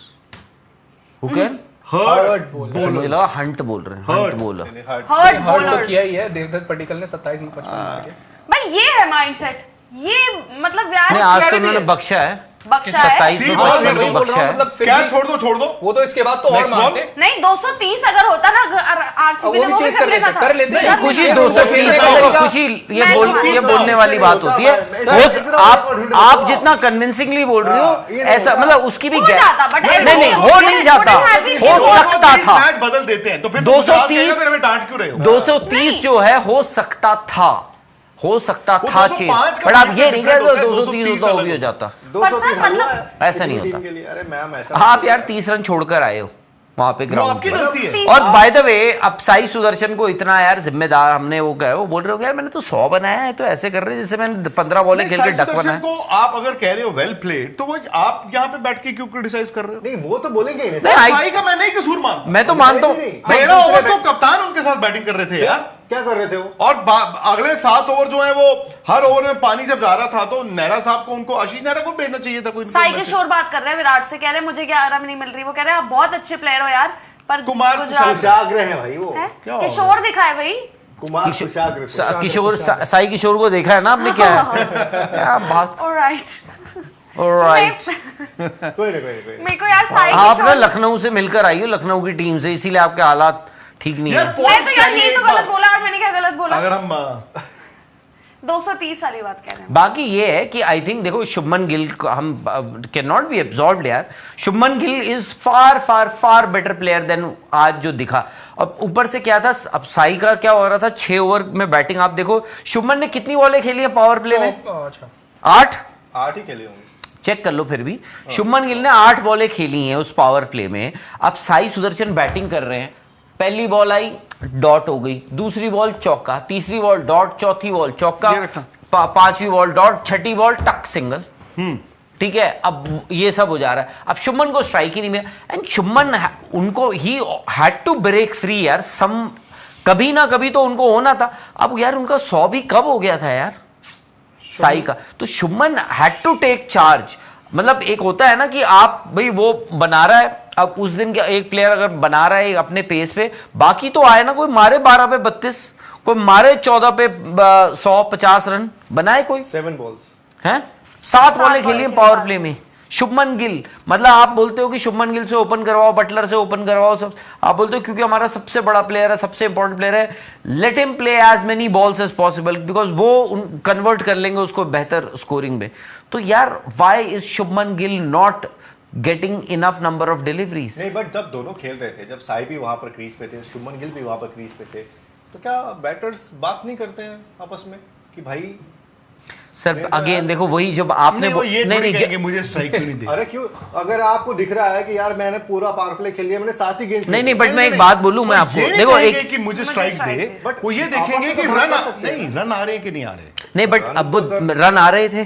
[SPEAKER 5] who can
[SPEAKER 2] hurt
[SPEAKER 5] बोला, हंट बोल रहे हैं, हंट बोला।
[SPEAKER 1] हर्ट
[SPEAKER 3] हर्ट तो
[SPEAKER 1] बॉलर्स
[SPEAKER 3] किया ही है देवदत्त पडिक्कल ने 27 में 55
[SPEAKER 1] भाई, ये है माइंडसेट, ये मतलब यार
[SPEAKER 5] नहीं आज तो
[SPEAKER 1] credit
[SPEAKER 5] उन्होंने
[SPEAKER 1] है।
[SPEAKER 5] बख्शा है,
[SPEAKER 1] बख्शा है।
[SPEAKER 5] 27
[SPEAKER 2] See,
[SPEAKER 5] में
[SPEAKER 2] बहुत
[SPEAKER 5] 55
[SPEAKER 2] बड़ी
[SPEAKER 5] में बख्शा है।
[SPEAKER 3] मतलब फिर
[SPEAKER 2] क्या
[SPEAKER 3] भी-
[SPEAKER 2] छोड़ दो
[SPEAKER 3] वो तो इसके बाद तो और
[SPEAKER 2] Next ball?
[SPEAKER 3] मारते।
[SPEAKER 1] नहीं 230 अगर होता ना आरसीबी
[SPEAKER 3] वो
[SPEAKER 1] ने
[SPEAKER 3] भी
[SPEAKER 1] वो भी
[SPEAKER 3] चेंज
[SPEAKER 1] कर
[SPEAKER 3] कर
[SPEAKER 1] लेना
[SPEAKER 3] लेते,
[SPEAKER 1] था।
[SPEAKER 3] कर लेते।
[SPEAKER 5] नहीं, खुशी
[SPEAKER 3] वो
[SPEAKER 5] 230
[SPEAKER 3] खेलने का
[SPEAKER 5] है,
[SPEAKER 3] तरीका-
[SPEAKER 5] खुशी ये
[SPEAKER 1] मैं
[SPEAKER 5] बोलने वाली बात होती है। आप जितना कन्विंसिंगली बोल रहे हो ऐसा, मतलब उसकी भी
[SPEAKER 1] हो जाता, but ऐसा
[SPEAKER 5] नहीं नहीं हो नहीं जाता, हो सकता था।
[SPEAKER 2] मैच बदल देते हैं तो फिर
[SPEAKER 5] 230
[SPEAKER 2] फिर हमें डांट क्यों रहे हो?
[SPEAKER 5] 230 जो है हो सकता था, हो सकता
[SPEAKER 2] वो
[SPEAKER 5] था
[SPEAKER 2] 205
[SPEAKER 5] चेज,
[SPEAKER 2] का
[SPEAKER 5] बट आप
[SPEAKER 2] field
[SPEAKER 5] ये
[SPEAKER 2] से
[SPEAKER 5] नहीं
[SPEAKER 2] different
[SPEAKER 5] कहते
[SPEAKER 2] होता है,
[SPEAKER 5] 230 होता वो भी हो
[SPEAKER 2] अलग
[SPEAKER 5] जाता।
[SPEAKER 4] 230
[SPEAKER 1] मतलब-
[SPEAKER 4] हुआ है
[SPEAKER 5] ऐसा नहीं
[SPEAKER 4] किसी
[SPEAKER 5] होता।
[SPEAKER 4] टीम के लिए। अरे मैम ऐसा
[SPEAKER 5] हाँ, आप यार 30 रन छोड़कर आए हो वहां पे
[SPEAKER 2] वो
[SPEAKER 5] ग्राउंड
[SPEAKER 2] आपकी
[SPEAKER 5] पे।
[SPEAKER 2] गलती है।
[SPEAKER 5] और बाय द वे, अब साई सुदर्शन को इतना यार जिम्मेदार हमने वो कहा, वो बोल रहे हो यार मैंने तो 100 बनाया है, तो ऐसे कर रहे हैं जैसे मैंने 15 बॉलें खेल के
[SPEAKER 2] साई
[SPEAKER 5] डक
[SPEAKER 2] सुदर्शन
[SPEAKER 5] बनाया।
[SPEAKER 2] को आप अगर कह रहे हो वेल प्लेड, तो वो आप यहाँ पे बैठ के क्यों क्रिटिसाइज कर रहे हो?
[SPEAKER 4] नहीं वो तो बोलेंगे ही नहीं
[SPEAKER 5] नहीं,
[SPEAKER 4] सर।
[SPEAKER 5] आई-
[SPEAKER 2] साई का मैं नहीं कसूर मानता।
[SPEAKER 5] मैं तो मानता हूँ
[SPEAKER 4] नहीं,
[SPEAKER 2] मेरा ओवर तो कप्तान उनके साथ बैटिंग कर रहे थे यार,
[SPEAKER 4] क्या कर रहे थे वो?
[SPEAKER 2] और अगले 7 ओवर जो है वो हर ओवर में पानी जब जा रहा था तो नेहरा साहब को, उनको आशीष नेहरा को भेजना चाहिए था कोई
[SPEAKER 1] साई किशोर बात कर रहे हैं विराट से, कह रहे हैं मुझे 11 में नहीं मिल रही। वो कह रहे हैं आप बहुत अच्छे प्लेयर हो यार, पर
[SPEAKER 2] कुमार
[SPEAKER 1] गुजरात
[SPEAKER 4] कुशाग्र है भाई वो।
[SPEAKER 1] है?
[SPEAKER 2] क्या होगा?
[SPEAKER 1] किशोर दिखाए भाई।
[SPEAKER 4] कुमार कुशाग्र
[SPEAKER 5] किशोर साई किशोर को देखा है ना आपने, क्या है क्या बात।
[SPEAKER 1] ऑलराइट,
[SPEAKER 5] ऑलराइट,
[SPEAKER 4] कोई नहीं
[SPEAKER 1] मेरे को यार साई
[SPEAKER 5] आप ना
[SPEAKER 1] किशोर,
[SPEAKER 5] लखनऊ से मिलकर आई हो, लखनऊ की टीम से, इसीलिए आपके हालात ठीक नहीं
[SPEAKER 2] यार
[SPEAKER 5] है।
[SPEAKER 1] मैं
[SPEAKER 2] पॉइंट्स
[SPEAKER 1] तो यार
[SPEAKER 2] चाहिए
[SPEAKER 1] ये तो
[SPEAKER 2] एक
[SPEAKER 1] गलत
[SPEAKER 2] बार।
[SPEAKER 1] बोला, और मैंने क्या गलत बोला?
[SPEAKER 2] अगर हम
[SPEAKER 1] 230 वाली बात कह रहे हैं।
[SPEAKER 5] बाकी ये है कि आई थिंक देखो शुभमन गिल को हम कैन नॉट बी एब्जॉर्ब्ड यार। Shubman Gill is far far far better player than आज जो दिखा। अब ऊपर से क्या था, अब साई का क्या हो रहा था, 6 ओवर में बैटिंग आप देखो, शुभमन ने कितनी बॉलें खेली है पावर प्ले में?
[SPEAKER 3] अच्छा
[SPEAKER 5] 8।
[SPEAKER 4] 8 ही खेले होंगे।
[SPEAKER 5] चेक कर लो फिर भी, शुभमन गिल ने 8 बॉलें खेली हैं उस पावर प्ले में। अब साई सुदर्शन बैटिंग कर रहे हैं, पहली बॉल आई डॉट हो गई, दूसरी बॉल चौका, तीसरी बॉल डॉट, चौथी बॉल चौका,
[SPEAKER 2] ये रखना।
[SPEAKER 5] पांचवी बॉल डॉट, छठी बॉल टक सिंगल। ठीक है, अब ये सब हो जा रहा है। अब शुभमन को स्ट्राइक ही नहीं मिला, एंड शुभमन उनको ही हैड टू ब्रेक फ्री यार, सम कभी ना कभी तो उनको होना था। अब यार उनका 100 भी कब हो गया था यार साई का, तो Shubman had to take charge. मतलब एक होता है ना कि आप भाई वो बना रहा है, अब उस दिन का एक प्लेयर अगर बना रहा है अपने पेस पे, बाकी तो आए ना, कोई मारे 12 पे 32, कोई मारे 14 पे 150 रन बनाए, कोई
[SPEAKER 4] 7 बॉल्स
[SPEAKER 5] हैं 7 बॉलें खेली
[SPEAKER 1] बॉलें
[SPEAKER 5] पावर प्ले में। शुभमन गिल, मतलब आप बोलते हो कि शुभमन गिल से ओपन करवाओ, बटलर से ओपन करवाओ, सब आप बोलते हो क्योंकि हमारा सबसे बड़ा प्लेयर है, सबसे इंपॉर्टेंट प्लेयर है, let him play as many balls as possible, because वो कन्वर्ट कर लेंगे उसको बेहतर स्कोरिंग में। तो यार why is Shubman Gill not getting enough number of deliveries?
[SPEAKER 4] नहीं, बट जब दोनों खेल रहे थे, जब साई भी वहां पर क्रीज पे थे, शुभमन गिल भी वहां पर क्रीज पे थे, तो क्या बैटर्स बात नहीं करते हैं आपस में कि भाई
[SPEAKER 5] सर अगेन देखो वही जब आपने
[SPEAKER 2] नहीं, वो ये
[SPEAKER 5] नहीं
[SPEAKER 2] थोड़ी
[SPEAKER 5] नहीं
[SPEAKER 2] कहेंगे मुझे स्ट्राइक क्यों नहीं दे।
[SPEAKER 4] अरे क्यों, अगर आपको दिख रहा है कि यार मैंने पूरा पावर प्ले खेल लिया, मैंने 7 ही गेंद
[SPEAKER 5] नहीं नहीं, बट मैं एक बात बोलूं मैं आपको, देखो एक
[SPEAKER 2] कि मुझे strike
[SPEAKER 1] strike
[SPEAKER 2] they,
[SPEAKER 1] they.
[SPEAKER 2] But वो ये देखेंगे
[SPEAKER 4] आपस में
[SPEAKER 2] कि
[SPEAKER 4] तो
[SPEAKER 2] रन
[SPEAKER 4] बात कर सकते हैं।
[SPEAKER 2] नहीं, रन आ रहे हैं कि नहीं आ रहे।
[SPEAKER 5] नहीं, बट अब वो रन आ रहे थे,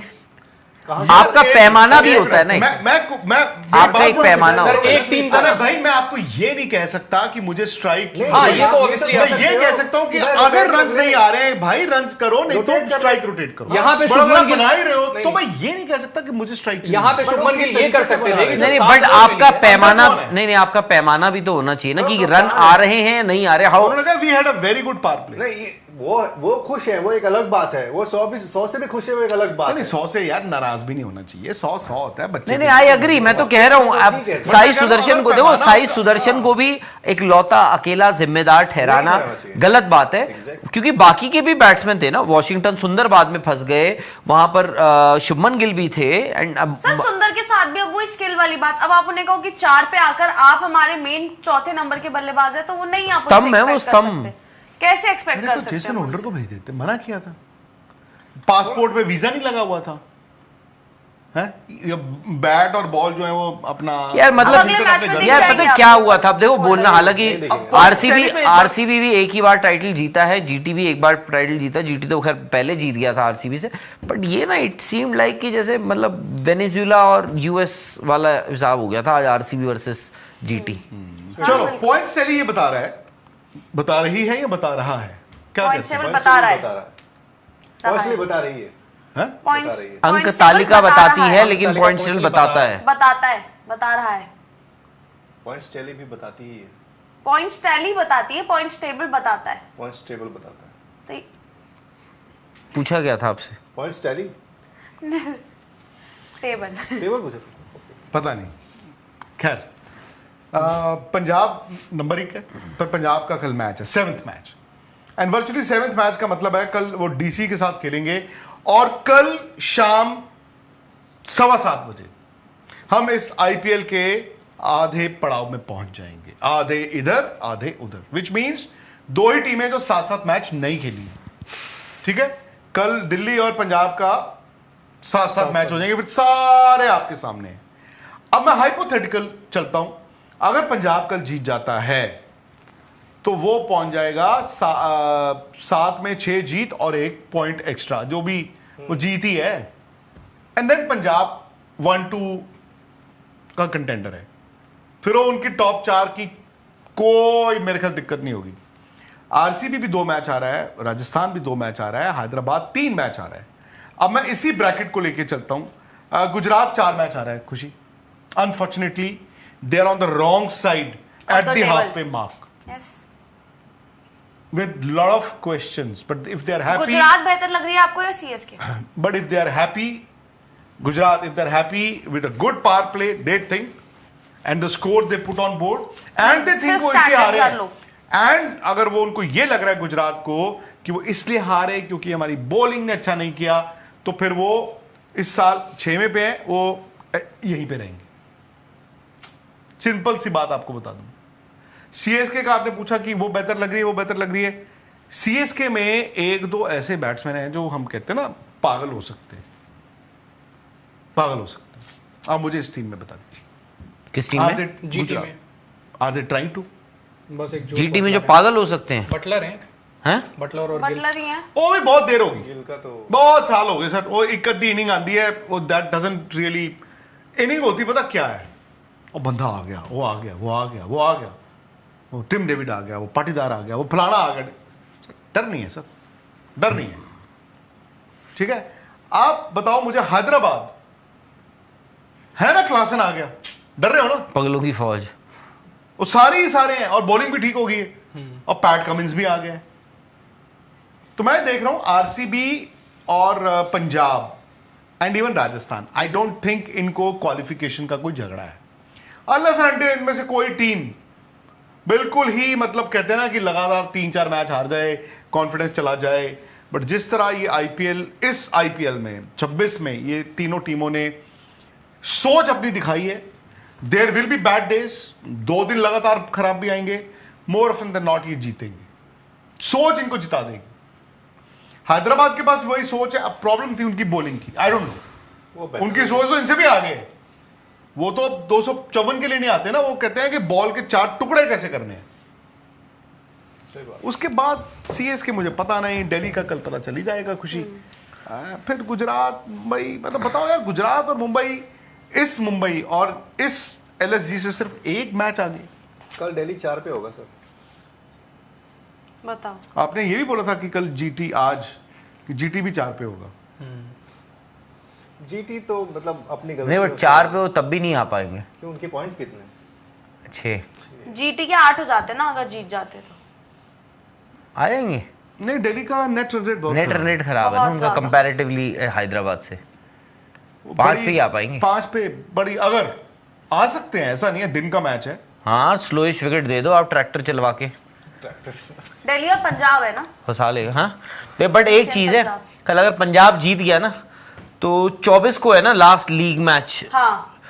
[SPEAKER 4] कहां
[SPEAKER 5] आपका
[SPEAKER 2] एक-
[SPEAKER 5] पैमाना भी
[SPEAKER 2] एक
[SPEAKER 5] होता है
[SPEAKER 2] मिनट,
[SPEAKER 5] ना,
[SPEAKER 2] मैं
[SPEAKER 5] आपका एक पैमाना
[SPEAKER 3] सर,
[SPEAKER 5] होता है।
[SPEAKER 3] एक टीम का
[SPEAKER 2] अरे
[SPEAKER 3] ना
[SPEAKER 2] भाई मैं आपको ये नहीं कह सकता कि मुझे स्ट्राइक
[SPEAKER 4] नहीं,
[SPEAKER 3] हाँ, ये तो
[SPEAKER 4] आप
[SPEAKER 3] obviously
[SPEAKER 4] सब
[SPEAKER 2] मैं
[SPEAKER 4] कह
[SPEAKER 2] ये
[SPEAKER 4] सकते
[SPEAKER 2] कह
[SPEAKER 4] हो
[SPEAKER 2] सकता हूँ कि
[SPEAKER 4] मैं
[SPEAKER 2] अगर
[SPEAKER 4] rotate
[SPEAKER 2] रन
[SPEAKER 4] कर
[SPEAKER 2] नहीं आ रहे हैं भाई, रन करो, नहीं
[SPEAKER 4] Rotate
[SPEAKER 2] तो
[SPEAKER 4] कर
[SPEAKER 2] स्ट्राइक रोटेट करो।
[SPEAKER 3] यहाँ पे
[SPEAKER 2] पर अगर
[SPEAKER 3] शुभमन
[SPEAKER 2] आप
[SPEAKER 3] गिल-
[SPEAKER 2] बना ही रहे हो
[SPEAKER 3] नहीं।
[SPEAKER 2] तो मैं ये नहीं कह सकता कि मुझे स्ट्राइक
[SPEAKER 3] यहाँ पे
[SPEAKER 4] But
[SPEAKER 3] शुभमन
[SPEAKER 4] वो
[SPEAKER 3] गिल
[SPEAKER 4] किस
[SPEAKER 3] ये कर
[SPEAKER 4] तरीके से
[SPEAKER 3] सकते
[SPEAKER 4] बना
[SPEAKER 3] थे
[SPEAKER 4] रहे
[SPEAKER 3] कि
[SPEAKER 4] हैं?
[SPEAKER 5] नहीं
[SPEAKER 3] जो
[SPEAKER 5] नहीं,
[SPEAKER 3] 7
[SPEAKER 5] बट
[SPEAKER 3] ओवर
[SPEAKER 5] आपका
[SPEAKER 3] मिली है,
[SPEAKER 5] पैमाना
[SPEAKER 2] कौन है?
[SPEAKER 5] नहीं नहीं, आपका पैमाना भी तो होना चाहिए ना कि
[SPEAKER 4] तो
[SPEAKER 5] रन
[SPEAKER 4] कौन है?
[SPEAKER 5] आ रहे हैं नहीं आ रहे, हाउ
[SPEAKER 2] उन्होंने कहा we had a very good power play.
[SPEAKER 4] नहीं, वो खुश है, वो एक अलग बात है, वो 100 से भी खुश है, वो एक अलग बात
[SPEAKER 2] नहीं
[SPEAKER 4] है।
[SPEAKER 2] 100 से यार नाराज भी नहीं होना चाहिए, 100 होता है बच्चे।
[SPEAKER 5] नहीं नहीं, आई अग्री, मैं तो कह रहा हूं अब
[SPEAKER 4] ठीक है।
[SPEAKER 5] साई
[SPEAKER 2] मैं तो कह रहा हूं,
[SPEAKER 5] सुदर्शन को
[SPEAKER 2] अगर
[SPEAKER 5] देखो,
[SPEAKER 2] पैमाना
[SPEAKER 5] साई
[SPEAKER 2] होता-
[SPEAKER 5] सुदर्शन को भी एक लौता अकेला जिम्मेदार ठहराना
[SPEAKER 4] नहीं करना चाहिए।
[SPEAKER 5] गलत बात है,
[SPEAKER 4] Exactly.
[SPEAKER 5] क्योंकि बाकी के भी बैट्समैन थे ना, वॉशिंगटन सुंदर बाद में फंस गए, वहां पर शुभमन गिल भी थे, एंड अब
[SPEAKER 1] सर सुंदर के साथ भी अब वो स्किल वाली बात, अब आप उन्हें कहो कि 4 पे आकर आप हमारे मेन चौथे नंबर के बल्लेबाज है, तो वो नहीं आप उनसे
[SPEAKER 5] स्तंभ है वो,
[SPEAKER 1] expect कर
[SPEAKER 5] स्तंभ।
[SPEAKER 1] सकते। कैसे एक्सपेक्ट
[SPEAKER 2] अरे
[SPEAKER 1] कर
[SPEAKER 2] तो
[SPEAKER 1] सकते
[SPEAKER 2] जेसन
[SPEAKER 1] हैं
[SPEAKER 2] होल्डर
[SPEAKER 1] उनसे?
[SPEAKER 2] को भेज देते, मना किया था, पासपोर्ट पे वीजा नहीं लगा हुआ था है, ये बैट और बॉल जो है वो अपना
[SPEAKER 5] यार मतलब
[SPEAKER 1] अगले मैच में देख
[SPEAKER 5] यार
[SPEAKER 1] जाएंगे
[SPEAKER 5] पता है
[SPEAKER 1] आप
[SPEAKER 5] क्या
[SPEAKER 1] लोग।
[SPEAKER 5] हुआ था, अब देखो बोलना, हालांकि
[SPEAKER 4] नहीं देखेंगे।
[SPEAKER 5] आरसीबी भी एक ही बार टाइटल जीता है, जीटी भी एक बार टाइटल जीता, जीटी तो खैर पहले जीत गया था आरसीबी से, बट ये ना इट सीम्ड लाइक कि जैसे मतलब वेनेजुएला और यूएस वाला हिसाब हो गया था आज आरसीबी वर्सेस जीटी।
[SPEAKER 2] चलो पॉइंट्स टैली ये बता रहा है, बता रही है या बता रहा है, क्या
[SPEAKER 1] Points
[SPEAKER 2] कहते हैं?
[SPEAKER 1] table बता रहा है।
[SPEAKER 4] Honestly बता रही है।
[SPEAKER 2] हैं?
[SPEAKER 1] Points-
[SPEAKER 4] रही है।
[SPEAKER 5] अंक
[SPEAKER 1] points
[SPEAKER 5] तालिका
[SPEAKER 1] table बता
[SPEAKER 5] बताती
[SPEAKER 1] रहा
[SPEAKER 5] है, लेकिन
[SPEAKER 3] तालिका
[SPEAKER 5] पॉइंट्स
[SPEAKER 3] points
[SPEAKER 5] टेबल बताता है।
[SPEAKER 1] बताता है, बता रहा है।
[SPEAKER 4] पॉइंट्स टैली भी बताती ही है,
[SPEAKER 1] पॉइंट्स टैली बताती है, पॉइंट्स टेबल बताता है।
[SPEAKER 4] पॉइंट्स टेबल बताता है।
[SPEAKER 1] तो ये-
[SPEAKER 5] पूछा गया था आपसे,
[SPEAKER 4] पॉइंट्स टैली
[SPEAKER 1] टेबल
[SPEAKER 4] टेबल पूछा।
[SPEAKER 2] पता नहीं, खैर पंजाब नंबर 1 है, पर पंजाब का कल मैच है 7th match, and virtually 7th match का मतलब है कल वो डीसी के साथ खेलेंगे, और कल शाम 7:15 बजे हम इस आईपीएल के आधे पड़ाव में पहुंच जाएंगे, आधे इधर आधे उधर, विच मीन्स 2 ही टीमें जो 7-7 मैच नहीं खेली, ठीक है। कल दिल्ली और पंजाब का साथ साथ मैच हो जाएंगे, फिर सारे आपके सामने हैं। अब मैं हाइपोथेटिकल चलता हूं, अगर पंजाब कल जीत जाता है तो वो पहुंच जाएगा 7 में 6 जीत और 1 पॉइंट एक्स्ट्रा, जो भी वो जीत ही है। एंड देन पंजाब 1-2 का कंटेंडर है, फिर वो उनकी टॉप 4 की कोई मेरे ख्याल दिक्कत नहीं होगी। आरसीबी भी 2 मैच आ रहा है, राजस्थान भी 2 मैच आ रहा है, हैदराबाद 3 मैच आ रहा है। अब मैं इसी ब्रैकेट को लेके चलता हूं, गुजरात 4 मैच आ रहा है। Khushi, unfortunately they are on the wrong side at the half way mark with lot of questions, but if they are happy,
[SPEAKER 1] Gujarat बेहतर लग रही है आपको या CSK?
[SPEAKER 2] but if they are happy, Gujarat, if they are happy with a good power play, they think, and the score they put on board, and they think वो इसलिए हारे हैं, and अगर वो उनको ये लग रहा है गुजरात को कि वो इसलिए हारे क्योंकि हमारी बॉलिंग ने अच्छा नहीं किया, तो फिर वो इस साल 6वें पे है, वो यहीं पे रहेंगे। सिंपल सी बात आपको बता दूं, सीएसके का आपने पूछा कि वो बेहतर लग रही है, वो बेहतर लग रही है। सीएसके में 1-2 ऐसे बैट्समैन हैं जो हम कहते हैं ना पागल हो सकते हैं, पागल हो सकते हैं। आप मुझे इस टीम में बता दीजिए,
[SPEAKER 5] किस टीम में?
[SPEAKER 3] जीटी में।
[SPEAKER 2] Are they trying to?
[SPEAKER 3] बस एक
[SPEAKER 5] जीटी में जो पागल हो सकते हैं
[SPEAKER 3] बटलर हैं, बटलर और गिल।
[SPEAKER 1] बटलर ही है।
[SPEAKER 2] वो भी बहुत देर होगी,
[SPEAKER 4] इनका तो
[SPEAKER 2] बहुत साल हो गए सर। वो एक आधी इनिंग आती है, वो दैट डजंट रियली इनिंग होती, पता क्या है, वो बंदा आ गया, वो आ गया, वो आ गया, वो आ गया, वो टिम डेविड आ गया, वो पाटीदार आ गया, वो फलाना आ गया। डर नहीं है सर, डर नहीं है। ठीक है, आप बताओ मुझे, हैदराबाद है ना, क्लासन आ गया, डर रहे हो ना?
[SPEAKER 5] पगलों की फौज,
[SPEAKER 2] वो सारे ही सारे हैं, और बॉलिंग भी ठीक हो गई है, और पैट कमिंस भी आ गया। तो मैं देख रहा हूं आरसीबी और Punjab and even Rajasthan, I don't think इनको क्वालिफिकेशन का कोई झगड़ा है। अनलेस एंड अनटिल इनमें से कोई टीम बिल्कुल ही मतलब कहते हैं ना कि लगातार 3-4 मैच हार जाए, कॉन्फिडेंस चला जाए। बट जिस तरह ये आईपीएल, इस आईपीएल में 26 में ये तीनों टीमों ने सोच अपनी दिखाई है। There will be bad days, 2 दिन लगातार खराब भी आएंगे, मोर ऑफन देन नॉट ये जीतेंगे। सोच इनको जिता देगी। हैदराबाद के पास वही सोच है, अब प्रॉब्लम थी उनकी बॉलिंग की, आई डोंट नो, उनकी सोच तो इनसे भी आगे है। वो तो 254 के लिए नहीं आते ना, वो कहते हैं कि बॉल के 4 टुकड़े कैसे करने हैं। उसके बाद सीएसके मुझे पता नहीं, दिल्ली का कल पता चली जाएगा। खुशी, फिर गुजरात, मुंबई, मतलब बताओ यार, गुजरात और मुंबई, इस मुंबई और इस एलएसजी से सिर्फ 1 मैच आगे।
[SPEAKER 4] कल दिल्ली 4 पे होगा सर,
[SPEAKER 1] बताओ।
[SPEAKER 2] आपने ये भी बोला था कि कल जीटी, आज कि जीटी भी 4 पे होगा।
[SPEAKER 4] जीटी तो मतलब अपनी
[SPEAKER 5] नहीं, बट 4 पे वो तब भी नहीं आ पाएंगे।
[SPEAKER 4] क्यों, उनके पॉइंट्स कितने?
[SPEAKER 5] 6
[SPEAKER 1] जीटी के 8 हो जाते ना अगर जीत जाते तो।
[SPEAKER 5] आ जाएंगे।
[SPEAKER 2] नहीं, दिल्ली का नेट रन रेट बहुत
[SPEAKER 5] नेट रन रेट खराब है ना उनका कंपैरेटिवली हैदराबाद से। 5 पे ही आ पाएंगे।
[SPEAKER 2] 5 पे बड़ी, अगर आ सकते हैं, ऐसा नहीं है, दिन का मैच है।
[SPEAKER 5] हाँ, स्लोइश विकेट दे दो आप ट्रैक्टर चलवा के,
[SPEAKER 1] दिल्ली और पंजाब है ना,
[SPEAKER 5] फंसा लेगा। हाँ, बट एक चीज है, कल अगर पंजाब जीत गया ना तो 24 को है ना लास्ट लीग मैच,
[SPEAKER 1] हाँ,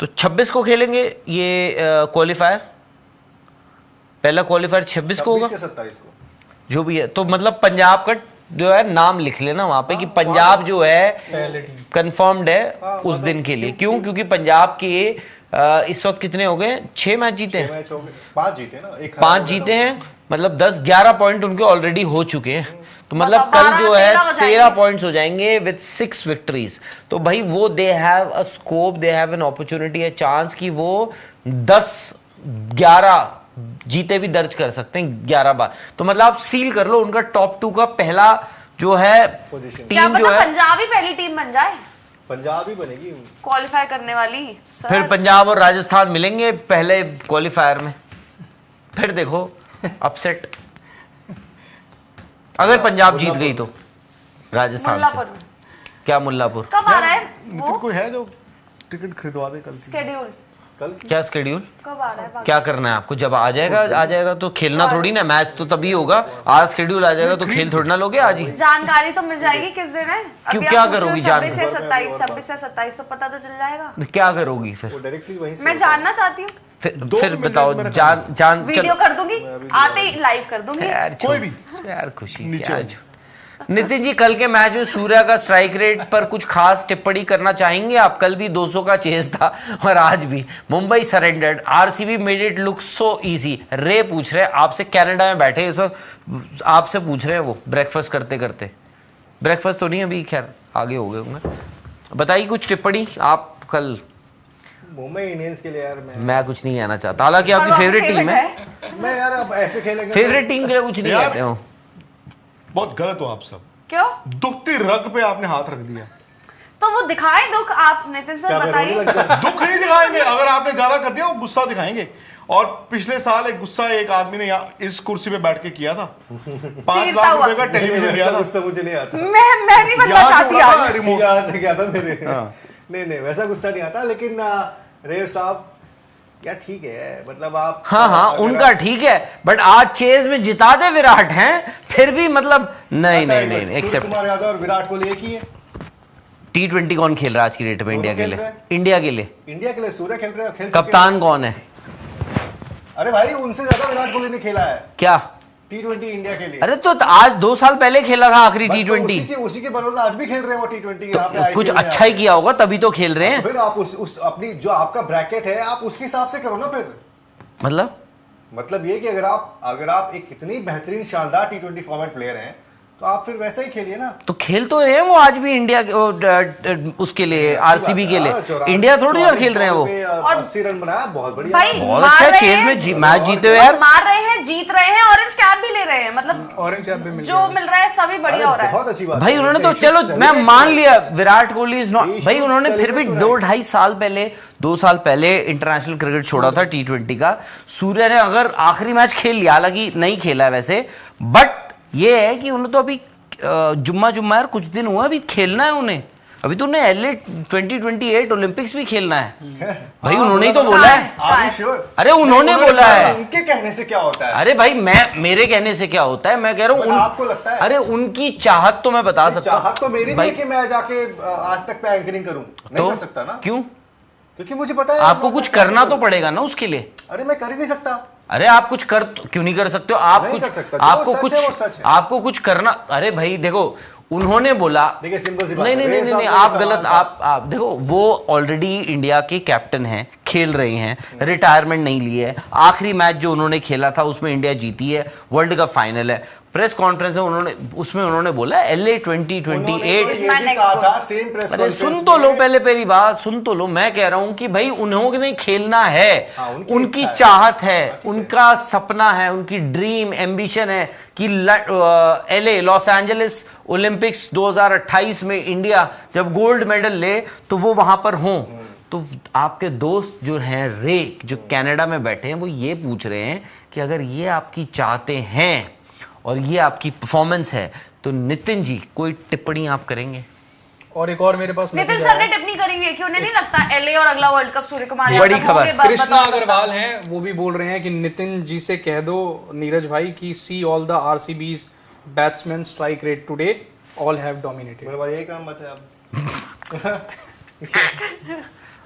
[SPEAKER 5] तो 26 को खेलेंगे ये क्वालिफायर, पहला क्वालिफायर 26 को होगा,
[SPEAKER 4] 27 को
[SPEAKER 5] जो भी है। तो मतलब पंजाब का जो है नाम लिख लेना वहां पे कि पंजाब जो है कंफर्म्ड है उस दिन के लिए। क्यों? क्योंकि पंजाब के इस वक्त कितने हो गए? 6 मैच जीते हैं,
[SPEAKER 4] 5 जीते ना,
[SPEAKER 5] 5 जीते हैं, मतलब 10-11 पॉइंट उनके ऑलरेडी हो चुके हैं। तो मतलब कल जो है 13 पॉइंट्स हो जाएंगे विद 6 विक्ट्रीज। तो भाई वो they have a scope, they have an opportunity, a chance कि वो 10-11 जीते भी दर्ज कर सकते हैं 11 बार। तो मतलब आप सील कर लो उनका टॉप 2 का पहला जो है टीम जो है,
[SPEAKER 1] पंजाब ही पहली टीम बन जाए,
[SPEAKER 4] पंजाब ही बनेगी
[SPEAKER 1] क्वालिफाई करने वाली।
[SPEAKER 5] फिर पंजाब और राजस्थान मिलेंगे पहले क्वालिफायर में, फिर देखो अपसेट। अगर पंजाब जीत गई तो राजस्थान से। क्या मुल्लापुर?
[SPEAKER 1] कब आ रहा है वो?
[SPEAKER 2] कोई है जो टिकट खरीदवा दे कल?
[SPEAKER 1] शेड्यूल
[SPEAKER 4] कल
[SPEAKER 5] क्या स्केड्यूल?
[SPEAKER 1] कब आ रहा है?
[SPEAKER 5] क्या करना है आपको? जब आ जाएगा तो खेलना थोड़ी ना, मैच तो तभी होगा। आज स्केड्यूल आ जाएगा तो खेल थोड़ी ना लोगे आज ही।
[SPEAKER 1] जानकारी तो मिल जाएगी किस दिन है।
[SPEAKER 5] क्यों, क्या करोगी?
[SPEAKER 1] 26 से 27 तो पता तो चल जाएगा।
[SPEAKER 5] क्या करोगी फिर?
[SPEAKER 4] डायरेक्टली वहीं से
[SPEAKER 1] मैं जानना चाहती हूँ,
[SPEAKER 5] फिर बताओ। जान
[SPEAKER 1] वीडियो कर दूंगी, आते ही लाइव कर दूंगी।
[SPEAKER 5] यार
[SPEAKER 2] कोई भी
[SPEAKER 5] यार खुशी
[SPEAKER 2] नीचे
[SPEAKER 5] क्या
[SPEAKER 2] आओ।
[SPEAKER 5] नितिन जी, कल के मैच में सूर्या का स्ट्राइक रेट पर कुछ खास टिप्पणी करना चाहेंगे आप? कल भी 200 का चेस था और आज भी। Mumbai surrendered, RCB made it look so easy. रे पूछ रहे आपसे, कनाडा में बैठे आपसे पूछ रहे हैं वो, ब्रेकफास्ट करते करते। ब्रेकफास्ट तो नहीं अभी, खैर आगे हो गए होंगे। बताइए कुछ टिप्पणी आप कल।
[SPEAKER 4] मुंबई इंडियंस के लिए यार
[SPEAKER 5] मैं कुछ नहीं कहना चाहता, हालांकि आपकी फेवरेट टीम है।
[SPEAKER 4] मैं यार अब ऐसे खेलेंगे
[SPEAKER 5] फेवरेट टीम के लिए कुछ नहीं कहते हो।
[SPEAKER 2] बहुत गलत हो आप सब।
[SPEAKER 1] क्यों?
[SPEAKER 2] दुखती रग पे आपने हाथ रख दिया।
[SPEAKER 1] तो वो दिखाए दुख आप, नितिन सर बताइए।
[SPEAKER 2] दुख नहीं दिखाएंगे, अगर आपने ज्यादा कर दिया वो गुस्सा दिखाएंगे। और पिछले साल एक गुस्सा एक आदमी ने इस कुर्सी पे बैठ के किया था, 5 लाख रुपए का टेलीविजन दिया था।
[SPEAKER 4] गुस्सा मुझे नहीं आता।
[SPEAKER 1] मैं नहीं बनना चाहती आज।
[SPEAKER 4] यहाँ से क्या था मेरे। नहीं वैसा गुस्सा नहीं आता, लेकिन रेव साहब यार ठीक है, मतलब आप
[SPEAKER 5] हाँ उनका ठीक है, बट आज चेज में जिता दे विराट हैं, फिर भी मतलब नहीं एक्सेप्ट।
[SPEAKER 4] कुमार यादव और विराट कोहली एक ही है।
[SPEAKER 5] T20 कौन खेल रहा है आज की डेट में इंडिया के लिए? इंडिया के लिए
[SPEAKER 4] सूर्य खेल रहे हैं।
[SPEAKER 5] कप्तान कौन है?
[SPEAKER 4] अरे भाई उनसे ज्यादा विराट कोहली ने खेला है
[SPEAKER 5] क्या
[SPEAKER 4] T20 इंडिया के लिए।
[SPEAKER 5] अरे तो आज 2 साल पहले खेला था आखिरी T20।
[SPEAKER 4] उसी के बदौलत आज भी खेल रहे हैं वो T20 यहाँ पे।
[SPEAKER 5] कुछ अच्छा ही किया होगा तभी तो खेल रहे हैं।
[SPEAKER 4] फिर आप उस अपनी जो आपका ब्रैकेट है आप उसके हिसाब से करो ना फिर।
[SPEAKER 5] मतलब
[SPEAKER 4] ये कि अगर आप एक इतनी बेहतरीन शानदार T20 फॉर्मेट प्लेयर हैं तो आप फिर वैसा ही खेलिए ना।
[SPEAKER 5] तो खेल तो रहे हैं वो आज भी इंडिया उसके लिए, आरसीबी के लिए। इंडिया थोड़ी ना खेल रहे हैं वो।
[SPEAKER 4] 80 रन बनाया, बहुत बढ़िया।
[SPEAKER 1] भाई
[SPEAKER 5] बहुत अच्छा चेज में मैच जीते हो यार।
[SPEAKER 1] मार रहे हैं, जीत रहे हैं, ऑरेंज कैप भी ले रहे हैं, मतलब
[SPEAKER 3] ऑरेंज कैप भी
[SPEAKER 1] जो मिल रहा है सभी बढ़िया हो रहा है।
[SPEAKER 4] बहुत अच्छी बात
[SPEAKER 5] भाई उन्होंने तो चलो मैं मान लिया विराट कोहली इज नॉट, भाई उन्होंने फिर भी 2-2.5 साल पहले 2 साल पहले इंटरनेशनल क्रिकेट छोड़ा था T20 का। सूर्या ने अगर आखिरी मैच खेल लिया, हालांकि नहीं खेला है वैसे, बट ये है कि उन्हें तो अभी जुम्मा यार कुछ दिन हुआ, अभी खेलना है उन्हें। अभी तो उन्हें LA 2028 ओलंपिक्स भी खेलना है भाई। उन्होंने ही तो बोला है। अरे उन्होंने बोला है।
[SPEAKER 4] उनके कहने से क्या होता है?
[SPEAKER 5] अरे भाई मेरे कहने से क्या होता है, मैं कह रहा हूँ
[SPEAKER 4] आपको लगता है?
[SPEAKER 5] अरे उनकी चाहत तो मैं बता सकता हूँ।
[SPEAKER 4] चाहत तो मेरी भी है कि मैं जाके आज तक पे एंकरिंग करूं, नहीं कर सकता ना।
[SPEAKER 5] क्यों?
[SPEAKER 4] क्योंकि मुझे पता है
[SPEAKER 5] आपको कुछ करना तो पड़ेगा ना उसके लिए।
[SPEAKER 4] अरे मैं कर ही नहीं सकता।
[SPEAKER 5] अरे आप कुछ क्यों नहीं कर सकते हो? आप कुछ आपको कुछ करना। अरे भाई देखो उन्होंने बोला,
[SPEAKER 4] देखिए सिंपल सी बात है।
[SPEAKER 5] नहीं आप गलत, आप देखो वो ऑलरेडी इंडिया के कैप्टन हैं, खेल रहे हैं, रिटायरमेंट नहीं लिए है। आखिरी मैच जो उन्होंने खेला था उसमें इंडिया जीती है, वर्ल्ड कप फाइनल है। प्रेस कॉन्फ्रेंस में उन्होंने बोला LA 2028। अरे सुन तो लो पहले मेरी बात, सुन तो लो। मैं कह रहा हूं कि भाई उन्होंने खेलना है, उनकी चाहत है, उनका सपना है, उनकी ड्रीम एम्बिशन है कि LA लॉस एंजलिस ओलंपिक्स 2028 में इंडिया जब गोल्ड मेडल ले तो वो वहां पर हों। तो आपके दोस्त जो हैं रे, जो कनाडा में बैठे हैं, वो ये पूछ रहे हैं कि अगर ये आपकी चाहते हैं और ये आपकी परफॉर्मेंस है तो नितिन जी कोई टिप्पणी आप करेंगे?
[SPEAKER 3] और एक और मेरे पास
[SPEAKER 1] नितिन सर ने टिप्पणी करी हुई है कि उन्हें नहीं लगता LA और अगला वर्ल्ड कप सूर्य कुमार
[SPEAKER 5] बड़ी खबर।
[SPEAKER 3] कृष्णा अग्रवाल हैं, वो भी बोल रहे हैं कि नितिन जी से कह दो नीरज भाई कि see all the RCB's batsman strike rate today all have dominated.
[SPEAKER 4] मेरे पास यही काम बचा अब।